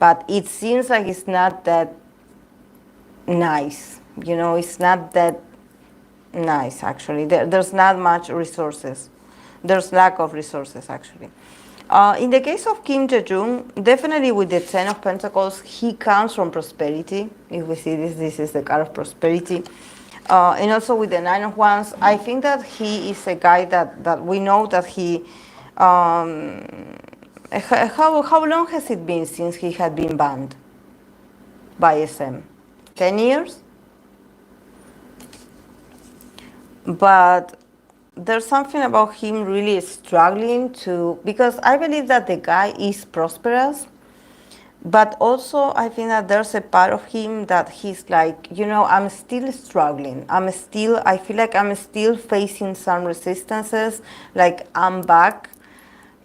But it seems like it's not that nice. You know, it's not that nice, actually. There's not much resources. There's lack of resources, actually. In the case of Kim Jaejoong, definitely with the Ten of Pentacles, he comes from prosperity. If we see this, this is the card of prosperity. And also with the Nine of Wands, I think that he is a guy that we know that he... how long has it been since he had been banned by SM? 10 years? But there's something about him really struggling to, because I believe that the guy is prosperous, but also I think that there's a part of him that he's like, you know, I'm still struggling. I feel like I'm still facing some resistances, like I'm back.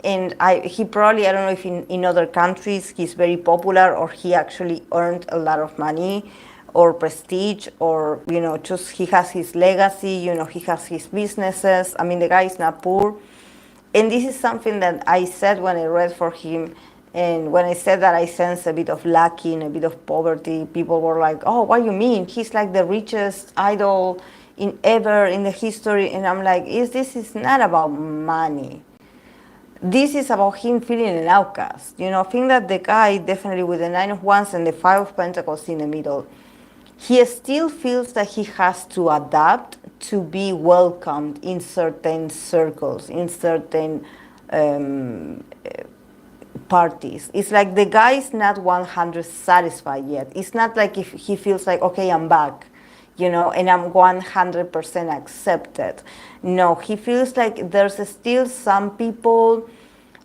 And he probably, I don't know if in other countries he's very popular, or he actually earned a lot of money or prestige, or, you know, just he has his legacy, you know, he has his businesses. I mean, the guy is not poor. And this is something that I said when I read for him. And when I said that I sense a bit of lacking, a bit of poverty, people were like, oh, what do you mean? He's like the richest idol ever in the history. And I'm like, this is not about money. This is about him feeling an outcast. You know, I think that the guy, definitely with the Nine of Wands and the Five of Pentacles in the middle, he still feels that he has to adapt to be welcomed in certain circles, in certain parties. It's like the guy is not 100 satisfied yet. It's not like if he feels like, okay, I'm back, you know, and I'm 100% accepted. No, he feels like there's still some people,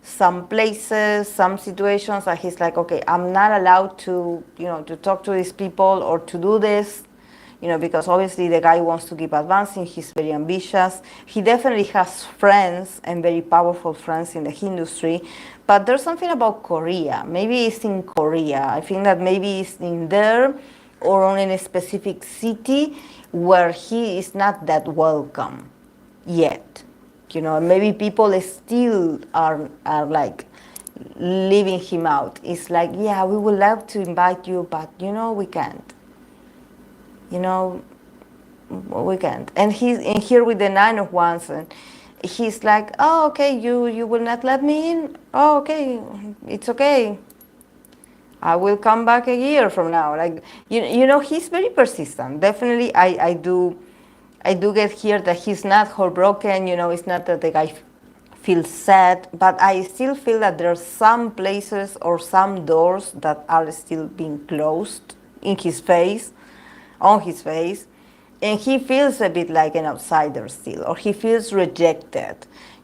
some places, some situations that he's like, okay, I'm not allowed to, you know, to talk to these people or to do this, you know, because obviously the guy wants to keep advancing. He's very ambitious. He definitely has friends, and very powerful friends in the industry. But there's something about Korea. Maybe it's in Korea. I think that maybe it's in there, or on in a specific city where he is not that welcome yet. You know, maybe people still are like leaving him out. It's like, yeah, we would love to invite you, but, you know, we can't. You know, we can't. And he's in here with the Nine of Wands, and he's like, oh, okay, you will not let me in? Oh, okay, it's okay. I will come back a year from now. Like, you know, he's very persistent. Definitely, I do get here that he's not heartbroken. You know, it's not that the guy feels sad, but I still feel that there are some places or some doors that are still being closed in his face, on his face, and he feels a bit like an outsider still, or he feels rejected.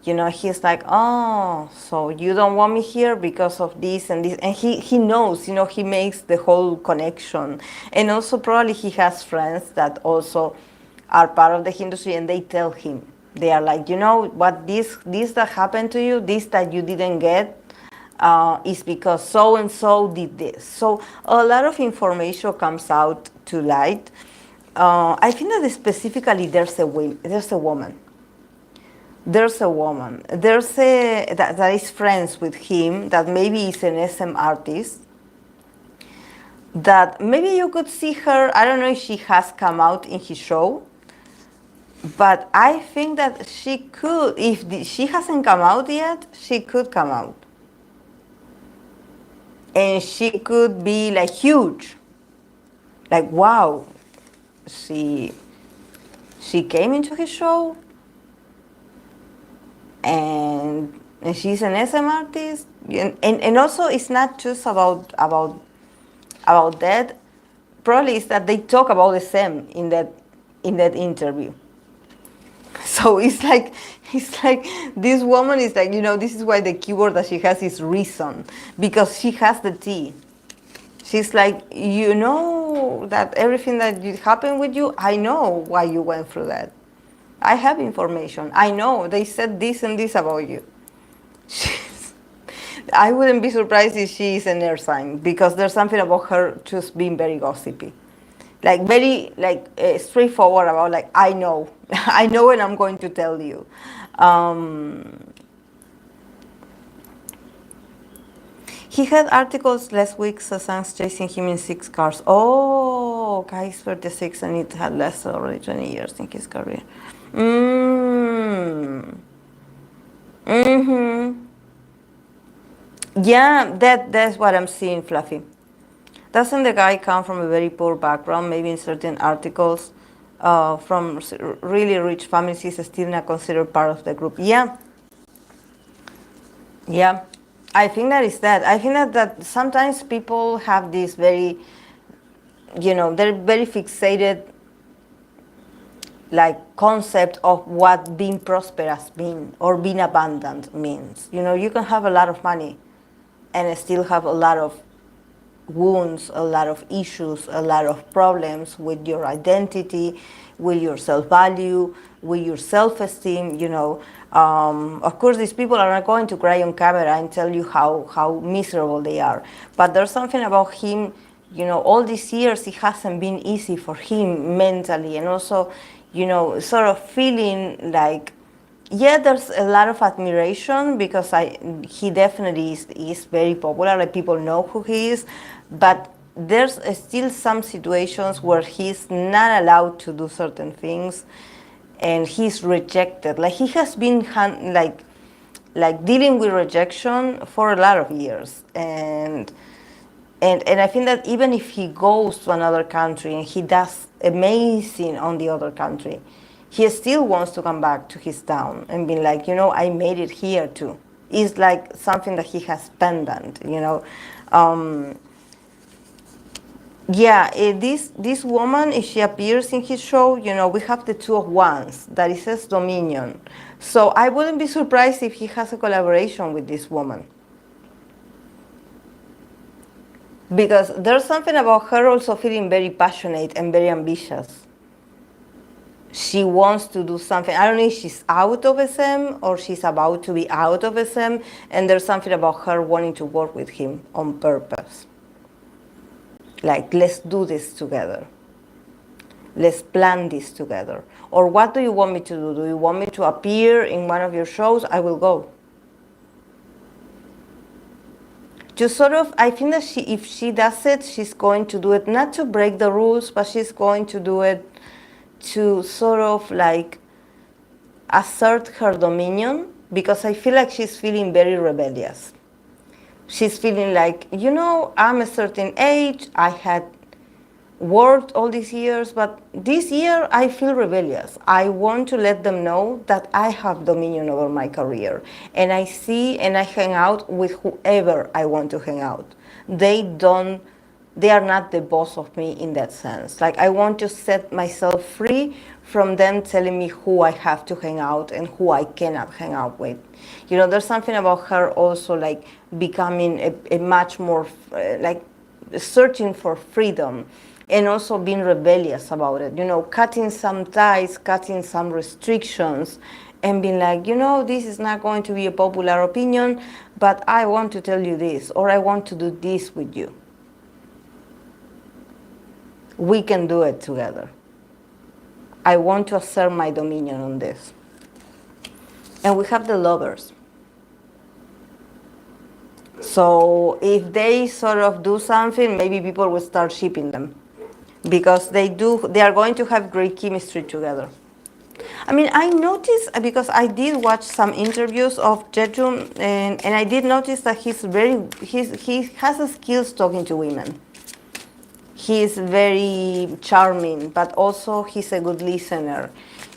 You know, he's like, oh, so you don't want me here because of this and this. And he knows, you know, he makes the whole connection. And also probably he has friends that also are part of the industry, and they tell him. They are like, you know, what this that happened to you, this that you didn't get, is because so-and-so did this. So a lot of information comes out to light. I think that specifically there's a woman. There's a woman that is friends with him, that maybe is an SM artist, that maybe you could see her. I don't know if she has come out in his show, but I think that she could, if she hasn't come out yet, she could come out. And she could be like huge. like, wow, she came into his show, and she's an SM artist, and also it's not just about that. Probably it's that they talk about SM in that interview. So it's like this woman is like, this is why the keyword that she has is reason, because she has the tea. She's like, that everything that happened with you, I know why you went through that. I have information. I know they said this and this about you. I wouldn't be surprised if she is an air sign, because there's something about her just being very gossipy. Like very straightforward about, like, I know. I know, and I'm going to tell you. He had articles last week, Sasan's chasing him in 6 cars. Oh, guy's 36 and it had less already 20 years in his career. Yeah, that's what I'm seeing, Fluffy. Doesn't the guy come from a very poor background? Maybe in certain articles, from really rich families, he's still not considered part of the group. Yeah. I think that is that. I think that sometimes people have this very, they're very fixated, like, concept of what being prosperous means or being abundant means. You can have a lot of money and still have a lot of wounds, a lot of issues, a lot of problems with your identity, with your self-value, with your self-esteem. Of course, these people are not going to cry on camera and tell you how miserable they are. But there's something about him, all these years it hasn't been easy for him mentally, and also, sort of feeling like, yeah, there's a lot of admiration, because he definitely is very popular, like people know who he is, but there's still some situations where he's not allowed to do certain things, and he's rejected. Like, he has been dealing with rejection for a lot of years, and I think that even if he goes to another country and he does amazing on the other country, he still wants to come back to his town and be like, I made it here too. It's like something that he has pendant, this woman, if she appears in his show, we have the 2 of Wands, that it says Dominion. So I wouldn't be surprised if he has a collaboration with this woman. Because there's something about her also feeling very passionate and very ambitious. She wants to do something. I don't know if she's out of SM or she's about to be out of SM, and there's something about her wanting to work with him on purpose. Like, let's do this together. Let's plan this together. Or what do you want me to do? Do you want me to appear in one of your shows? I will go. Just sort of, I think that if she does it, she's going to do it not to break the rules, but she's going to do it to sort of like assert her dominion, because I feel like she's feeling very rebellious. She's feeling like, I'm a certain age, I had worked all these years, but this year I feel rebellious. I want to let them know that I have dominion over my career, and I see and I hang out with whoever I want to hang out. They are not the boss of me in that sense. Like, I want to set myself free from them telling me who I have to hang out and who I cannot hang out with. There's something about her also, like, becoming a much more, like, searching for freedom, and also being rebellious about it. Cutting some ties, cutting some restrictions, and being like, this is not going to be a popular opinion, but I want to tell you this, or I want to do this with you. We can do it together. I want to assert my dominion on this. And we have the Lovers. So if they sort of do something, maybe people will start shipping them, because they are going to have great chemistry together. I mean, I noticed, because I did watch some interviews of Jaejoong, and I did notice that he has a skills talking to women. He's very charming, but also he's a good listener,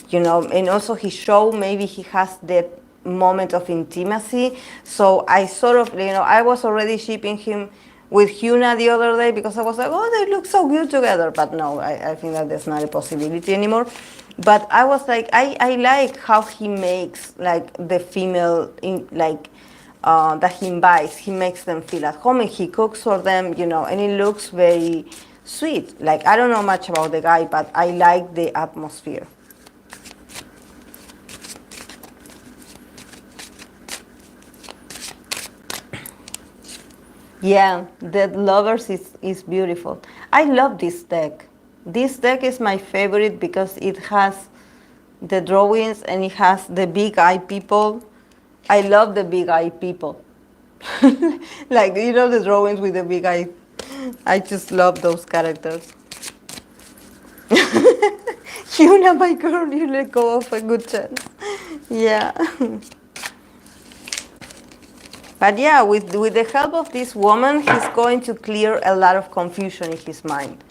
you know. And also his show, maybe he has that moment of intimacy. So I sort of, you know, I was already shipping him with Hyuna the other day because I was like, oh, they look so good together. But no, I think that there's not a possibility anymore. But I was like, I like how he makes like the female in like that he invites. He makes them feel at home and he cooks for them, you know, and it looks very sweet. Like, I don't know much about the guy, but I like the atmosphere. Yeah, Dead Lovers is beautiful. I love this deck. This deck is my favorite because it has the drawings and it has the big eye people. I love the big eye people. Like, you know, the drawings with the big eye. I just love those characters. Hyuna, my girl, you let go of a good chance. Yeah. But yeah, with the help of this woman, he's going to clear a lot of confusion in his mind.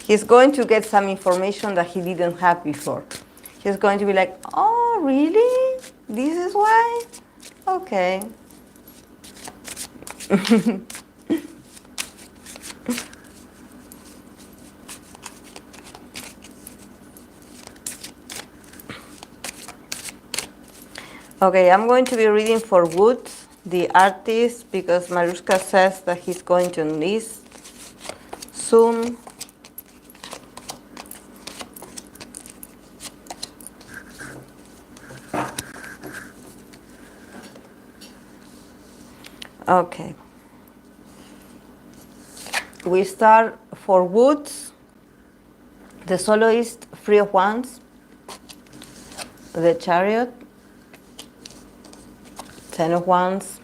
He's going to get some information that he didn't have before. He's going to be like, oh, really? This is why? Okay. Okay, I'm going to be reading for Woodz, the artist, because Marushka says that he's going to enlist soon. Okay. We start for Woodz, the soloist, Three of Wands, the Chariot, Ten of Wands,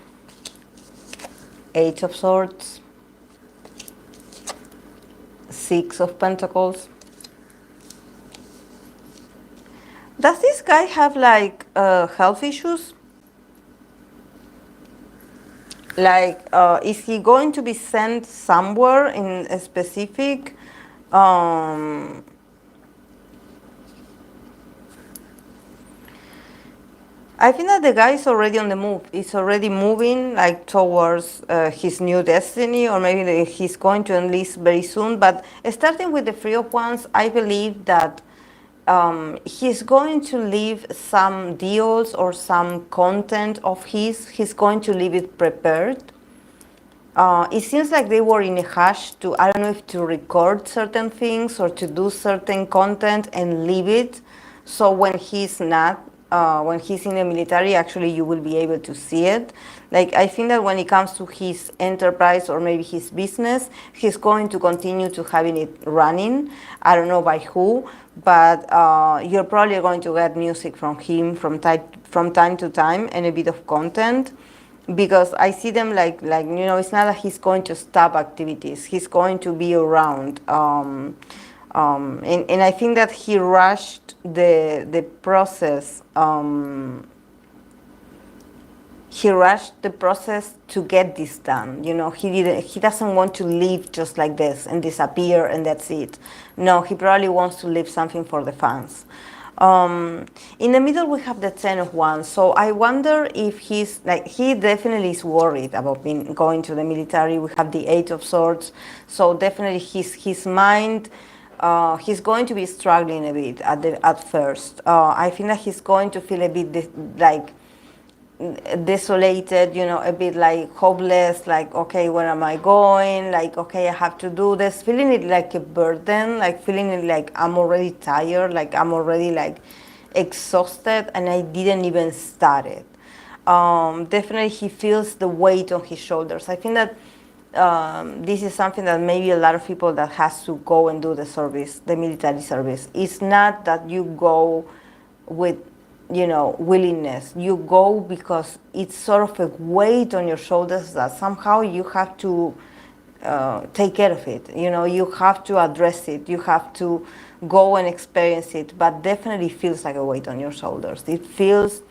Eight of Swords, Six of Pentacles. Does this guy have like health issues? Like, is he going to be sent somewhere in a specific? I think that the guy is already on the move. He's already moving like towards his new destiny, or maybe he's going to enlist very soon. But starting with the Three of Wands, I believe that he's going to leave some deals or some content of his. He's going to leave it prepared. It seems like they were in a hush to, I don't know if to record certain things or to do certain content and leave it. So when he's not, when he's in the military, actually you will be able to see it. Like, I think that when it comes to his enterprise or maybe his business, he's going to continue to having it running. I don't know by who, but you're probably going to get music from him from time to time and a bit of content. Because I see them like you know, it's not that he's going to stop activities. He's going to be around, and I think that he rushed the process. He rushed the process to get this done. You know, he doesn't want to leave just like this and disappear and that's it. No, he probably wants to leave something for the fans. In the middle, we have the Ten of Wands. So I wonder if he's like, he definitely is worried about going to the military. We have the Eight of Swords. So definitely his mind, he's going to be struggling a bit at first. I think that he's going to feel a bit like desolated, you know, a bit like hopeless, like, okay, where am I going? Like, okay, I have to do this, feeling it like a burden, like feeling it like I'm already tired, like I'm already like exhausted and I didn't even start it. Definitely he feels the weight on his shoulders. I think that this is something that maybe a lot of people that has to go and do the service, the military service. It's not that you go with, you know, willingness. You go because it's sort of a weight on your shoulders that somehow you have to take care of it. You know, you have to address it. You have to go and experience it, but definitely feels like a weight on your shoulders. It feels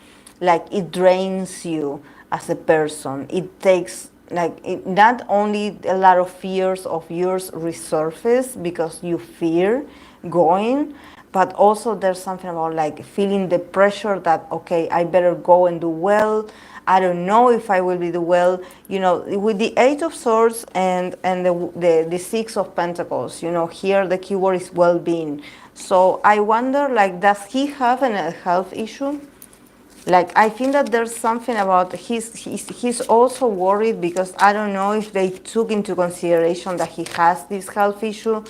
like it drains you as a person. It takes not only a lot of fears of yours resurface because you fear going, but also there's something about like feeling the pressure that, okay, I better go and do well. I don't know if I will be do well. With the Eight of Swords and the Six of Pentacles, here the keyword is well-being. So I wonder, like, does he have a health issue? Like, I think that there's something about he's also worried because I don't know if they took into consideration that he has this health issue.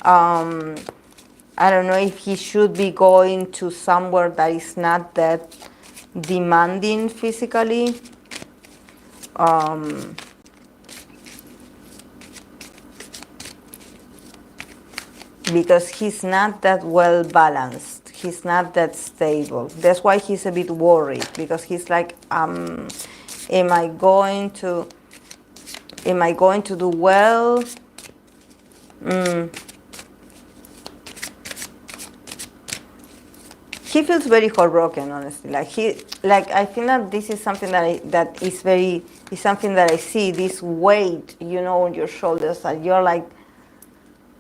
I don't know if he should be going to somewhere that is not that demanding physically. Because he's not that well balanced. He's not that stable. That's why he's a bit worried, because he's like, am I going to do well? He feels very heartbroken, honestly. I think that this is something that is something that I see, this weight, on your shoulders, that you're like,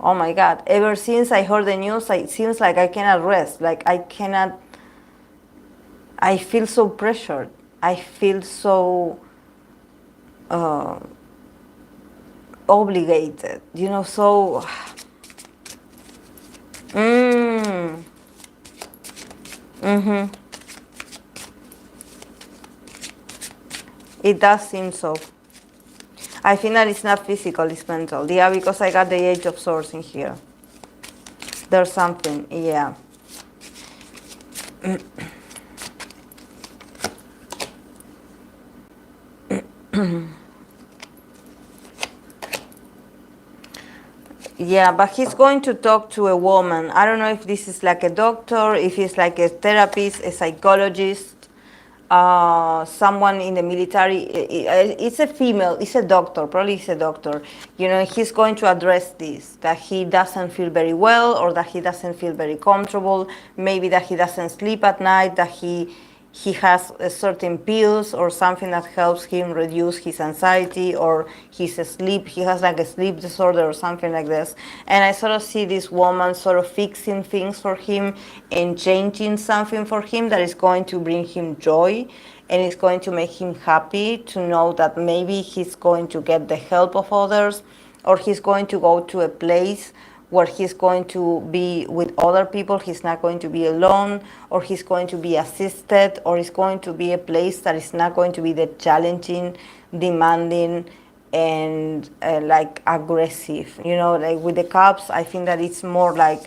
oh my God, ever since I heard the news, it seems like I cannot rest. Like, I feel so pressured. I feel so obligated, so. It does seem so. I think that it's not physical, it's mental. Yeah, because I got the Age of Swords in here. There's something, yeah. Yeah, but he's going to talk to a woman. I don't know if this is like a doctor, if he's like a therapist, a psychologist, someone in the military. It's a female, it's a doctor, probably it's a doctor. He's going to address this, that he doesn't feel very well, or that he doesn't feel very comfortable, maybe that he doesn't sleep at night, that he has certain pills or something that helps him reduce his anxiety, or his sleep. He has like a sleep disorder or something like this. And I sort of see this woman sort of fixing things for him and changing something for him that is going to bring him joy, and it's going to make him happy to know that maybe he's going to get the help of others, or he's going to go to a place where he's going to be with other people. He's not going to be alone, or he's going to be assisted, or it's going to be a place that is not going to be that challenging, demanding, and like aggressive. Like with the Cups, I think that it's more like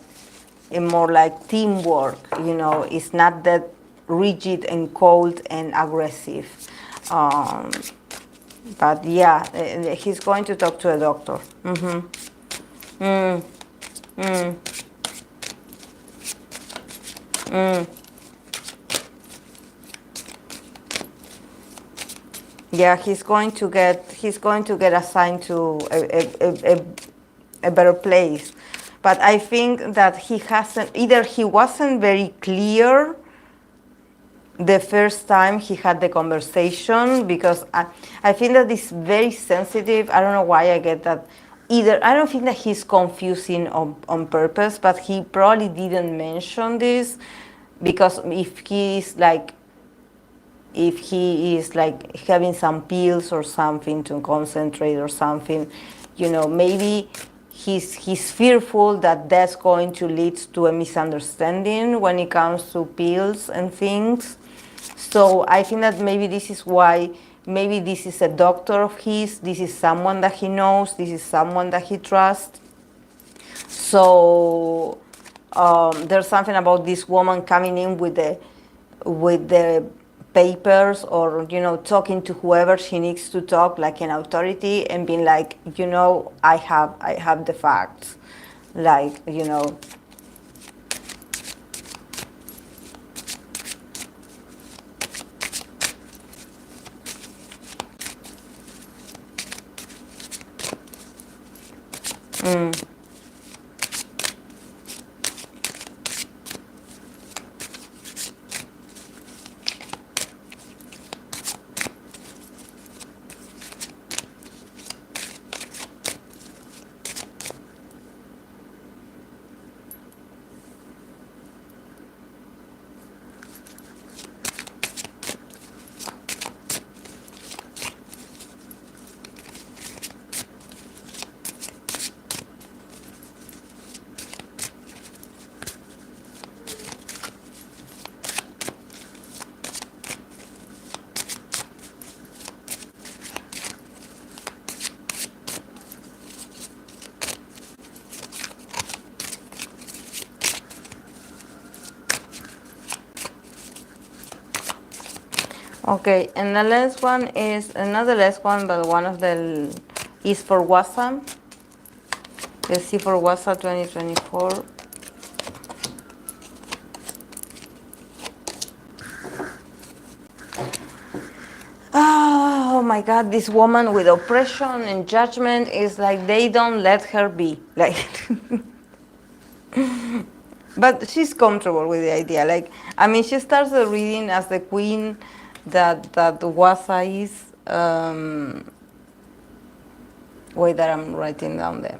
teamwork. It's not that rigid and cold and aggressive. But yeah, he's going to talk to a doctor. Yeah, he's going to get assigned to a better place. But I think that he wasn't very clear the first time he had the conversation, because I think that it's very sensitive. I don't know why I get that. I don't think that he's confusing on purpose, but he probably didn't mention this, because if he is like having some pills or something to concentrate or something, maybe he's fearful that that's going to lead to a misunderstanding when it comes to pills and things. So I think that maybe this is why, maybe this is a doctor of his, this is someone that he knows, this is someone that he trusts. So there's something about this woman coming in with the papers, or talking to whoever she needs to talk, like an authority, and being like, I have the facts, like, Okay, and the last one is not the last one, but one of the is for Hwasa. Let's see for Hwasa 2024. Oh my God, this woman with oppression and judgment is like they don't let her be. Like, but she's comfortable with the idea. Like, I mean, she starts the reading as the queen that Hwasa is. Wait, that I'm writing down there.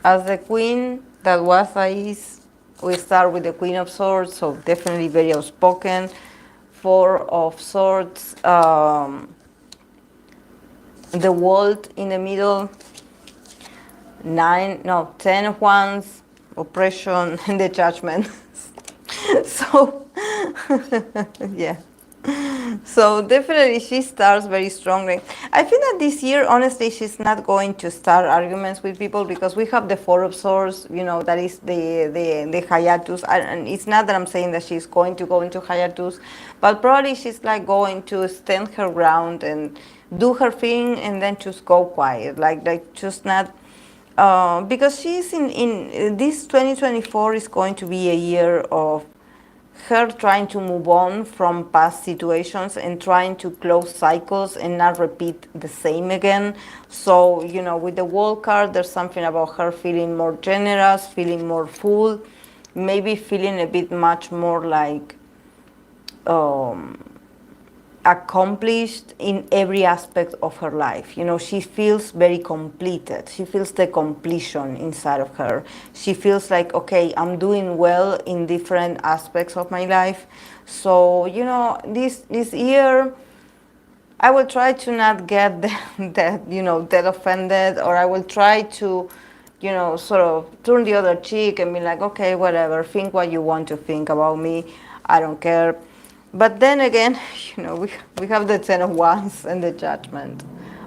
As the queen that Hwasa is, we start with the Queen of Swords, so definitely very outspoken. Four of Swords, the World in the middle, 10 of Wands, oppression, and the Judgment. So, yeah. So definitely she starts very strongly. I think that this year, honestly, she's not going to start arguments with people because we have the Four of Swords, that is the hiatus. And it's not that I'm saying that she's going to go into hiatus, but probably she's like going to stand her ground and do her thing and then just go quiet, like just not. Because she's in this 2024 is going to be a year of her trying to move on from past situations and trying to close cycles and not repeat the same again. So, with the World card, there's something about her feeling more generous, feeling more full, maybe feeling a bit much more like accomplished in every aspect of her life. She feels very completed. She feels the completion inside of her. She feels like, okay, I'm doing well in different aspects of my life. So, this year, I will try to not get that offended, or I will try to, sort of turn the other cheek and be like, okay, whatever, think what you want to think about me. I don't care. But then again, we have the Ten of Wands and the Judgment.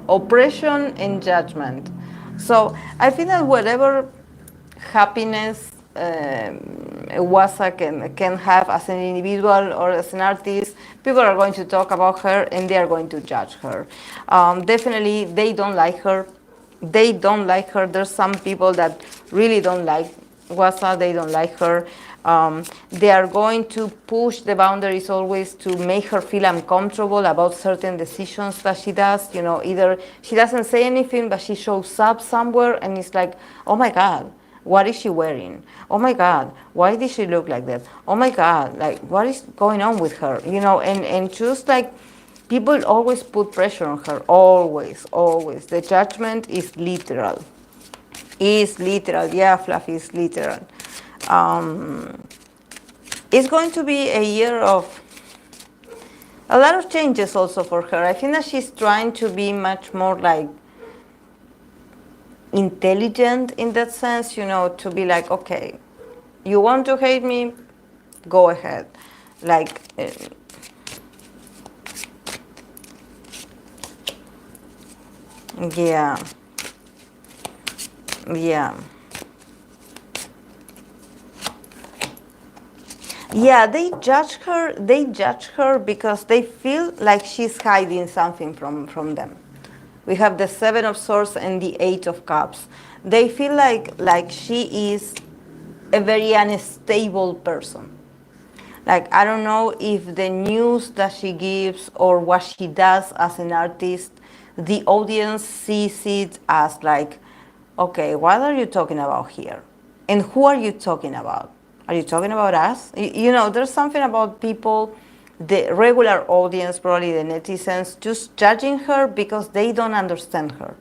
Oppression and judgment. So I think that whatever happiness Hwasa can have as an individual or as an artist, people are going to talk about her and they are going to judge her. Definitely, they don't like her. They don't like her. There's some people that really don't like Hwasa. They don't like her. They are going to push the boundaries always to make her feel uncomfortable about certain decisions that she does. Either she doesn't say anything, but she shows up somewhere and it's like, oh my God, what is she wearing? Oh my God, why did she look like that? Oh my God, like what is going on with her? And just like people always put pressure on her, always, always. The judgment is literal. Yeah, Fluffy is literal. It's going to be a year of a lot of changes also for her. I think that she's trying to be much more like intelligent in that sense, to be like, okay, you want to hate me, go ahead. Like, yeah. Yeah, they judge her because they feel like she's hiding something from them. We have the Seven of Swords and the Eight of Cups. They feel like she is a very unstable person. Like, I don't know if the news that she gives or what she does as an artist, the audience sees it as like, okay, what are you talking about here? And who are you talking about? Are you talking about us? There's something about people, the regular audience, probably the netizens, just judging her because they don't understand her.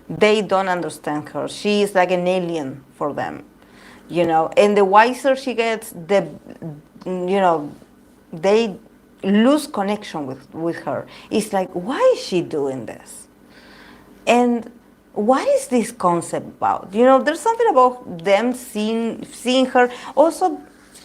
They don't understand her. She is like an alien for them, And the wiser she gets, they lose connection with her. It's like, why is she doing this? And what is this concept about? There's something about them seeing her. Also,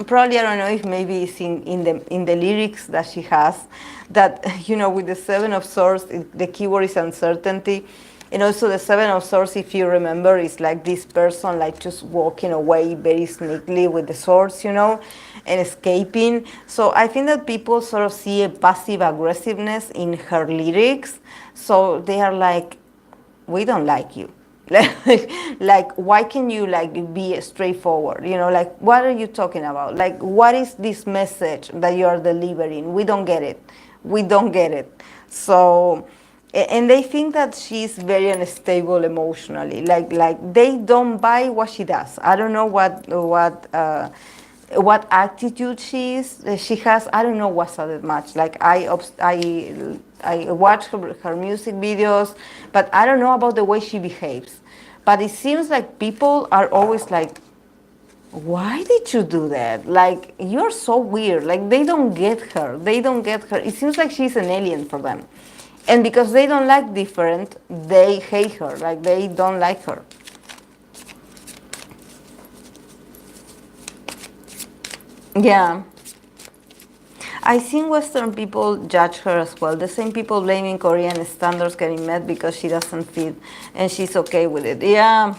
probably, I don't know if maybe it's in the lyrics that she has, that, with the Seven of Swords, the keyword is uncertainty. And also the Seven of Swords, if you remember, is like this person like just walking away very sneakily with the swords, and escaping. So I think that people sort of see a passive aggressiveness in her lyrics. So they are like, we don't like you. Like why can you like be straightforward, like what are you talking about, like what is this message that you are delivering? We don't get it. So and they think that she's very unstable emotionally, like they don't buy what she does. I don't know what attitude she has. I don't know what's that much. Like I watch her music videos, but I don't know about the way she behaves. But it seems like people are always like, why did you do that? Like, you're so weird. Like, they don't get her. It seems like she's an alien for them. And because they don't like different, they hate her. Like, they don't like her. Yeah. I think Western people judge her as well. The same people blaming Korean standards getting met because she doesn't fit and she's okay with it. Yeah.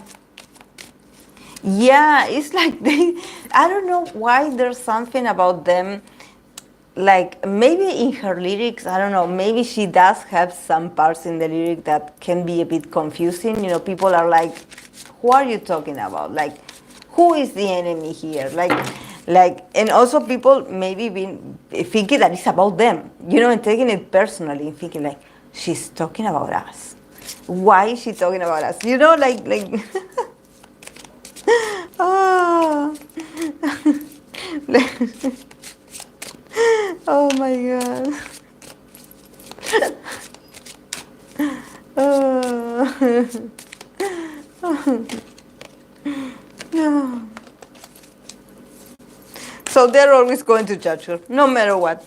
Yeah, it's like I don't know why there's something about them. Like maybe in her lyrics, I don't know, maybe she does have some parts in the lyric that can be a bit confusing. People are like, who are you talking about? Like, who is the enemy here? And also people maybe been thinking that it's about them, and taking it personally and thinking like, she's talking about us. Why is she talking about us? Like oh. Oh my god. Oh. No. So they're always going to judge her, no matter what.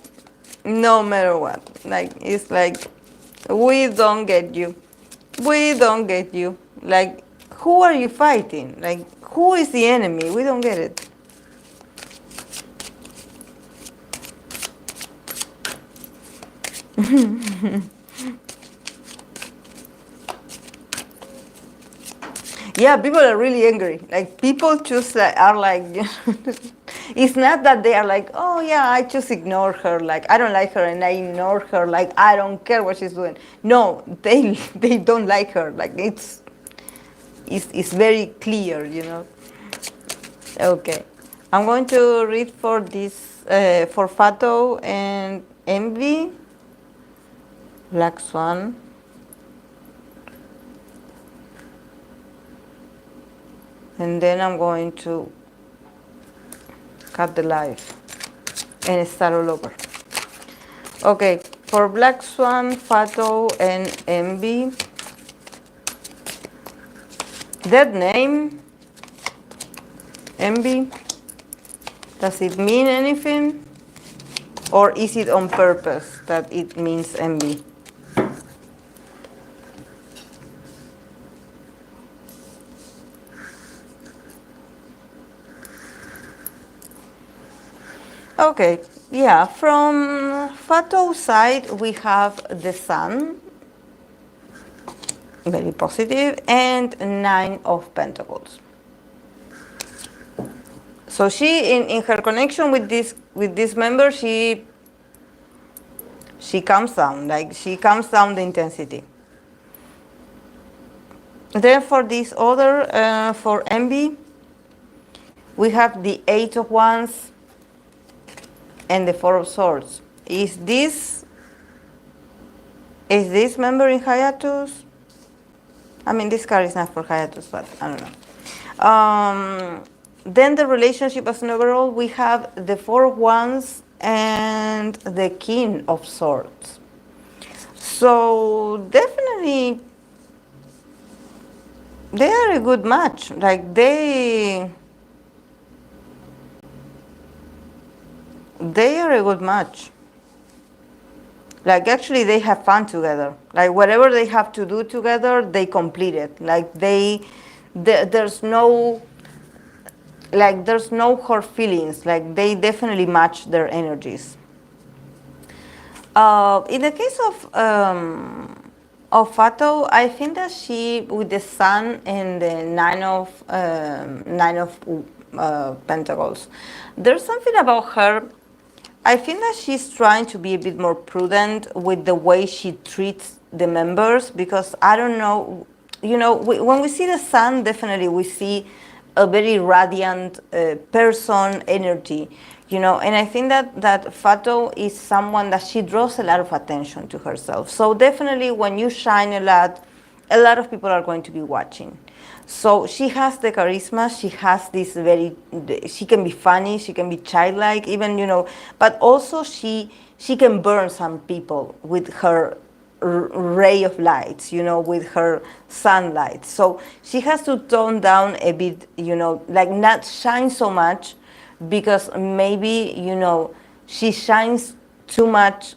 No matter what. Like, it's like, we don't get you. We don't get you. Like, who are you fighting? Like, who is the enemy? We don't get it. Yeah, people are really angry. Like, people just are like, it's not that they are like, oh yeah, I just ignore her. Like, I don't like her and I ignore her. Like, I don't care what she's doing. No, they don't like her. Like, it's very clear, Okay, I'm going to read for this, for Fato and Envy, Black Swan. And then I'm going to cut the live and start all over. Okay, for Black Swan, Fato, and Envy. That name, Envy, does it mean anything? Or is it on purpose that it means envy? Okay, yeah, from Fato's side, we have the Sun, very positive, and 9 of Pentacles. So she, in her connection with this member, she calms down, like she calms down the intensity. Then for this other, for Envy, we have the 8 of Wands and the 4 of Swords. Is this member in hiatus? I mean, this card is not for hiatus, but I don't know. Then the relationship as an overall, we have the 4 of Wands and the King of Swords. So definitely they are a good match. Like they are a good match. Like actually they have fun together. Like whatever they have to do together, they complete it. Like there's no hard feelings. Like they definitely match their energies. In the case of Of Fato, I think that she, with the Sun and the Nine of Pentacles, there's something about her. I think that she's trying to be a bit more prudent with the way she treats the members, because I don't know, when we see the Sun, definitely we see a very radiant person energy, and I think that Fato is someone that she draws a lot of attention to herself. So definitely when you shine a lot of people are going to be watching. So she has the charisma, she has this she can be funny, she can be childlike, even, but also she can burn some people with her ray of lights, with her sunlight. So she has to tone down a bit, like not shine so much, because maybe, she shines too much,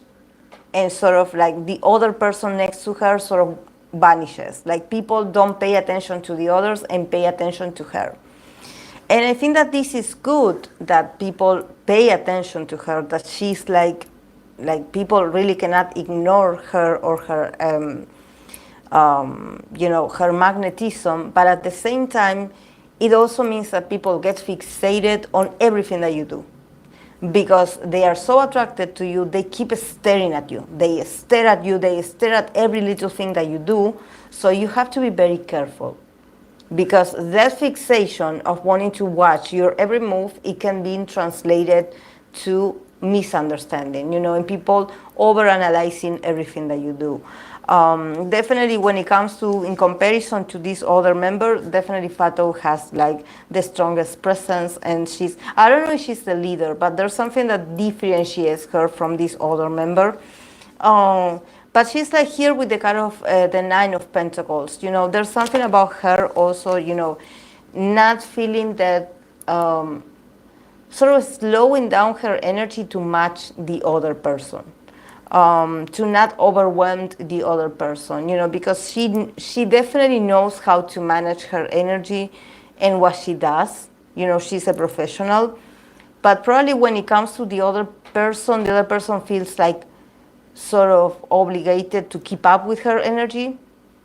and sort of like the other person next to her sort of vanishes. Like people don't pay attention to the others and pay attention to her. And I think that this is good, that people pay attention to her, that she's like people really cannot ignore her or her, her magnetism. But at the same time, it also means that people get fixated on everything that you do, because they are so attracted to you, they keep staring at you. They stare at you, they stare at every little thing that you do. So you have to be very careful, because that fixation of wanting to watch your every move, it can be translated to misunderstanding, and people overanalyzing everything that you do. Definitely when it comes to, in comparison to this other member, definitely Fato has like the strongest presence, and I don't know if she's the leader, but there's something that differentiates her from this other member. But she's like here with the card of the Nine of Pentacles. There's something about her also, not feeling that, sort of slowing down her energy to match the other person, to not overwhelm the other person, because she definitely knows how to manage her energy and what she does. She's a professional, but probably when it comes to the other person feels like sort of obligated to keep up with her energy,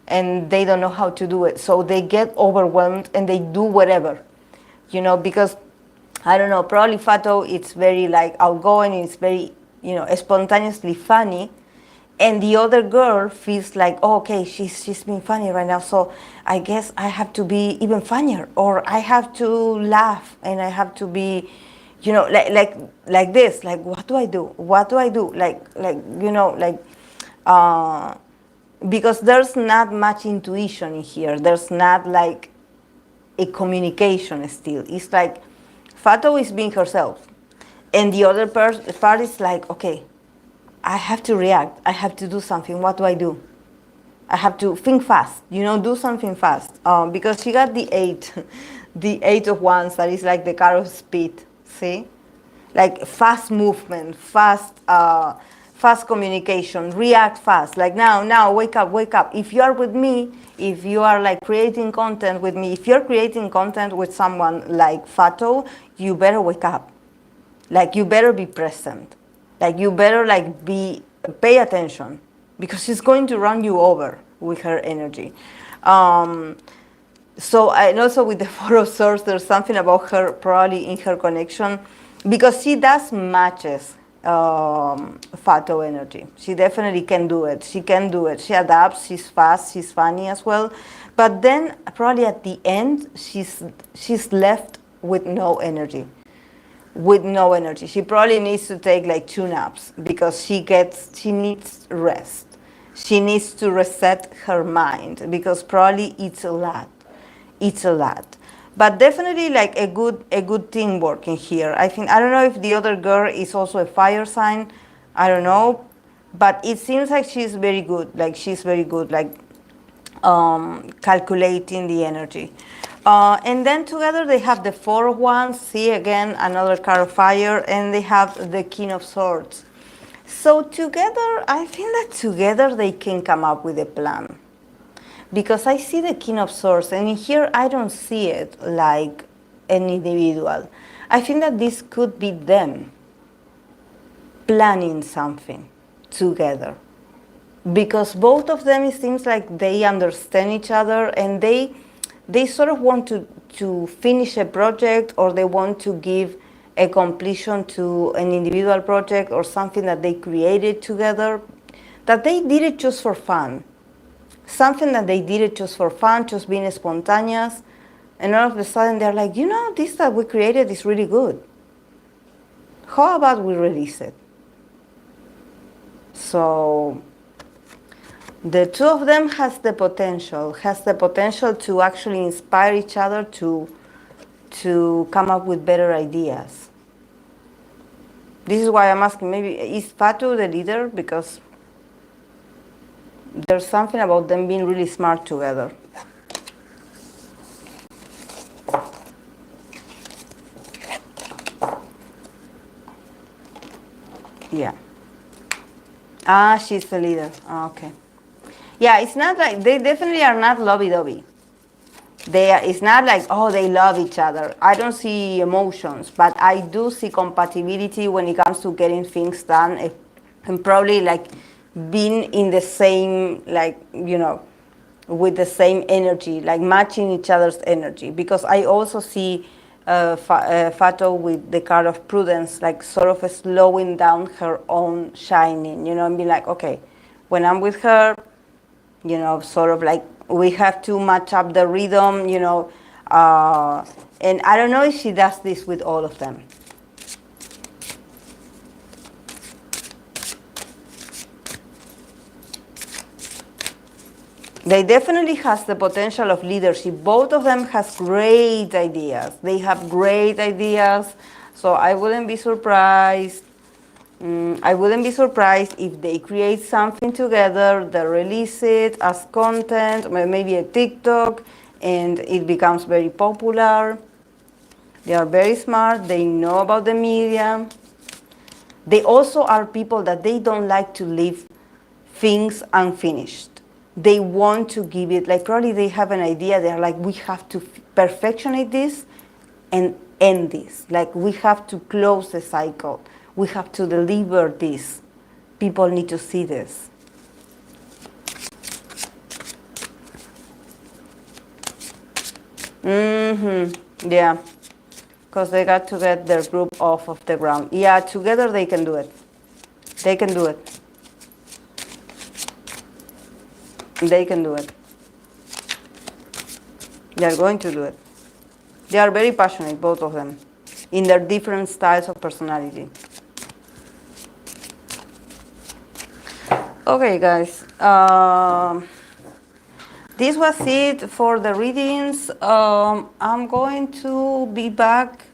and they don't know how to do it. So they get overwhelmed and they do whatever, because I don't know, probably Fato, it's very like outgoing, it's very, spontaneously funny. And the other girl feels like, oh, okay, she's being funny right now, so I guess I have to be even funnier, or I have to laugh, and I have to be, like this, like what do I do? What do I do? Because there's not much intuition in here. There's not like a communication still. It's like Fato is being herself, and the other part is like, okay, I have to react. I have to do something. What do I do? I have to think fast, do something fast. Because she got the 8, the 8 of Wands, that is like the card of speed, see? Like fast movement, fast communication, react fast. Like now, wake up. If you are with me, if you are like creating content with me, if you're creating content with someone like Fato, you better wake up. Like you better be present. Like you better pay attention, because she's going to run you over with her energy. So and also with the Four of Swords, there's something about her probably in her connection, because she does matches Fato energy. She definitely can do it. She can do it. She adapts. She's fast. She's funny as well. But then probably at the end, she's left with no energy. She probably needs to take like 2 naps, because she needs rest. She needs to reset her mind, because probably it's a lot. But definitely like a good teamwork in here. I don't know if the other girl is also a fire sign. I don't know. But it seems like she's very good. Calculating the energy. And then together they have the Four of Wands, see again another card of fire, and they have the King of Swords. So together, I think that together they can come up with a plan. Because I see the King of Swords, and in here I don't see it like an individual. I think that this could be them planning something together. because both of them, it seems like they understand each other, and they sort of want to finish a project, or they want to give a completion to an individual project or something that they created together, that they did it just for fun. Something that they did it just for fun, just being spontaneous, and all of a sudden they're like, this that we created is really good. How about we release it? So the two of them has the potential to actually inspire each other to come up with better ideas. This is why I'm asking, maybe is Fatu the leader? Because there's something about them being really smart together. Yeah. She's the leader. Okay. Yeah, it's not like, they definitely are not lovey-dovey. It's not like, oh, they love each other. I don't see emotions, but I do see compatibility when it comes to getting things done, and probably like being in the same, like, with the same energy, like matching each other's energy. Because I also see Fato with the card of prudence, like sort of slowing down her own shining, and be like, okay, when I'm with her, sort of like we have to match up the rhythm, and I don't know if she does this with all of them. They definitely has the potential of leadership. Both of them has great ideas. They have great ideas, so I wouldn't be surprised. I wouldn't be surprised if they create something together, they release it as content, maybe a TikTok, and it becomes very popular. They are very smart, they know about the media. They also are people that they don't like to leave things unfinished. They want to give it, like probably they have an idea, they're like, we have to perfectionate this and end this. Like we have to close the cycle. We have to deliver this. People need to see this. Yeah. Because they got to get their group off of the ground. Yeah, together they can do it. They can do it. They can do it. They are going to do it. They are very passionate, both of them, in their different styles of personality. Okay, guys. This was it for the readings. I'm going to be back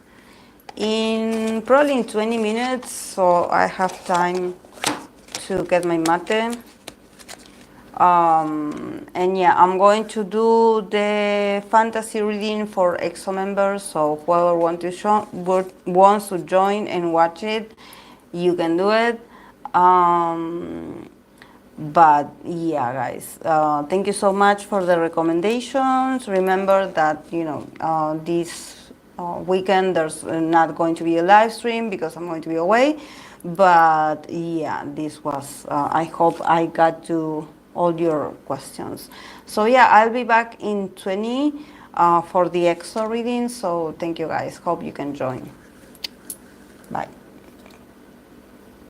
probably in 20 minutes, so I have time to get my mate. And yeah, I'm going to do the fantasy reading for EXO members, so whoever wants to join and watch it, you can do it. But yeah, guys, thank you so much for the recommendations. Remember that, this weekend there's not going to be a live stream because I'm going to be away. But yeah, this was, I hope I got to all your questions. So yeah, I'll be back in 20 for the EXO reading. So thank you, guys. Hope you can join. Bye.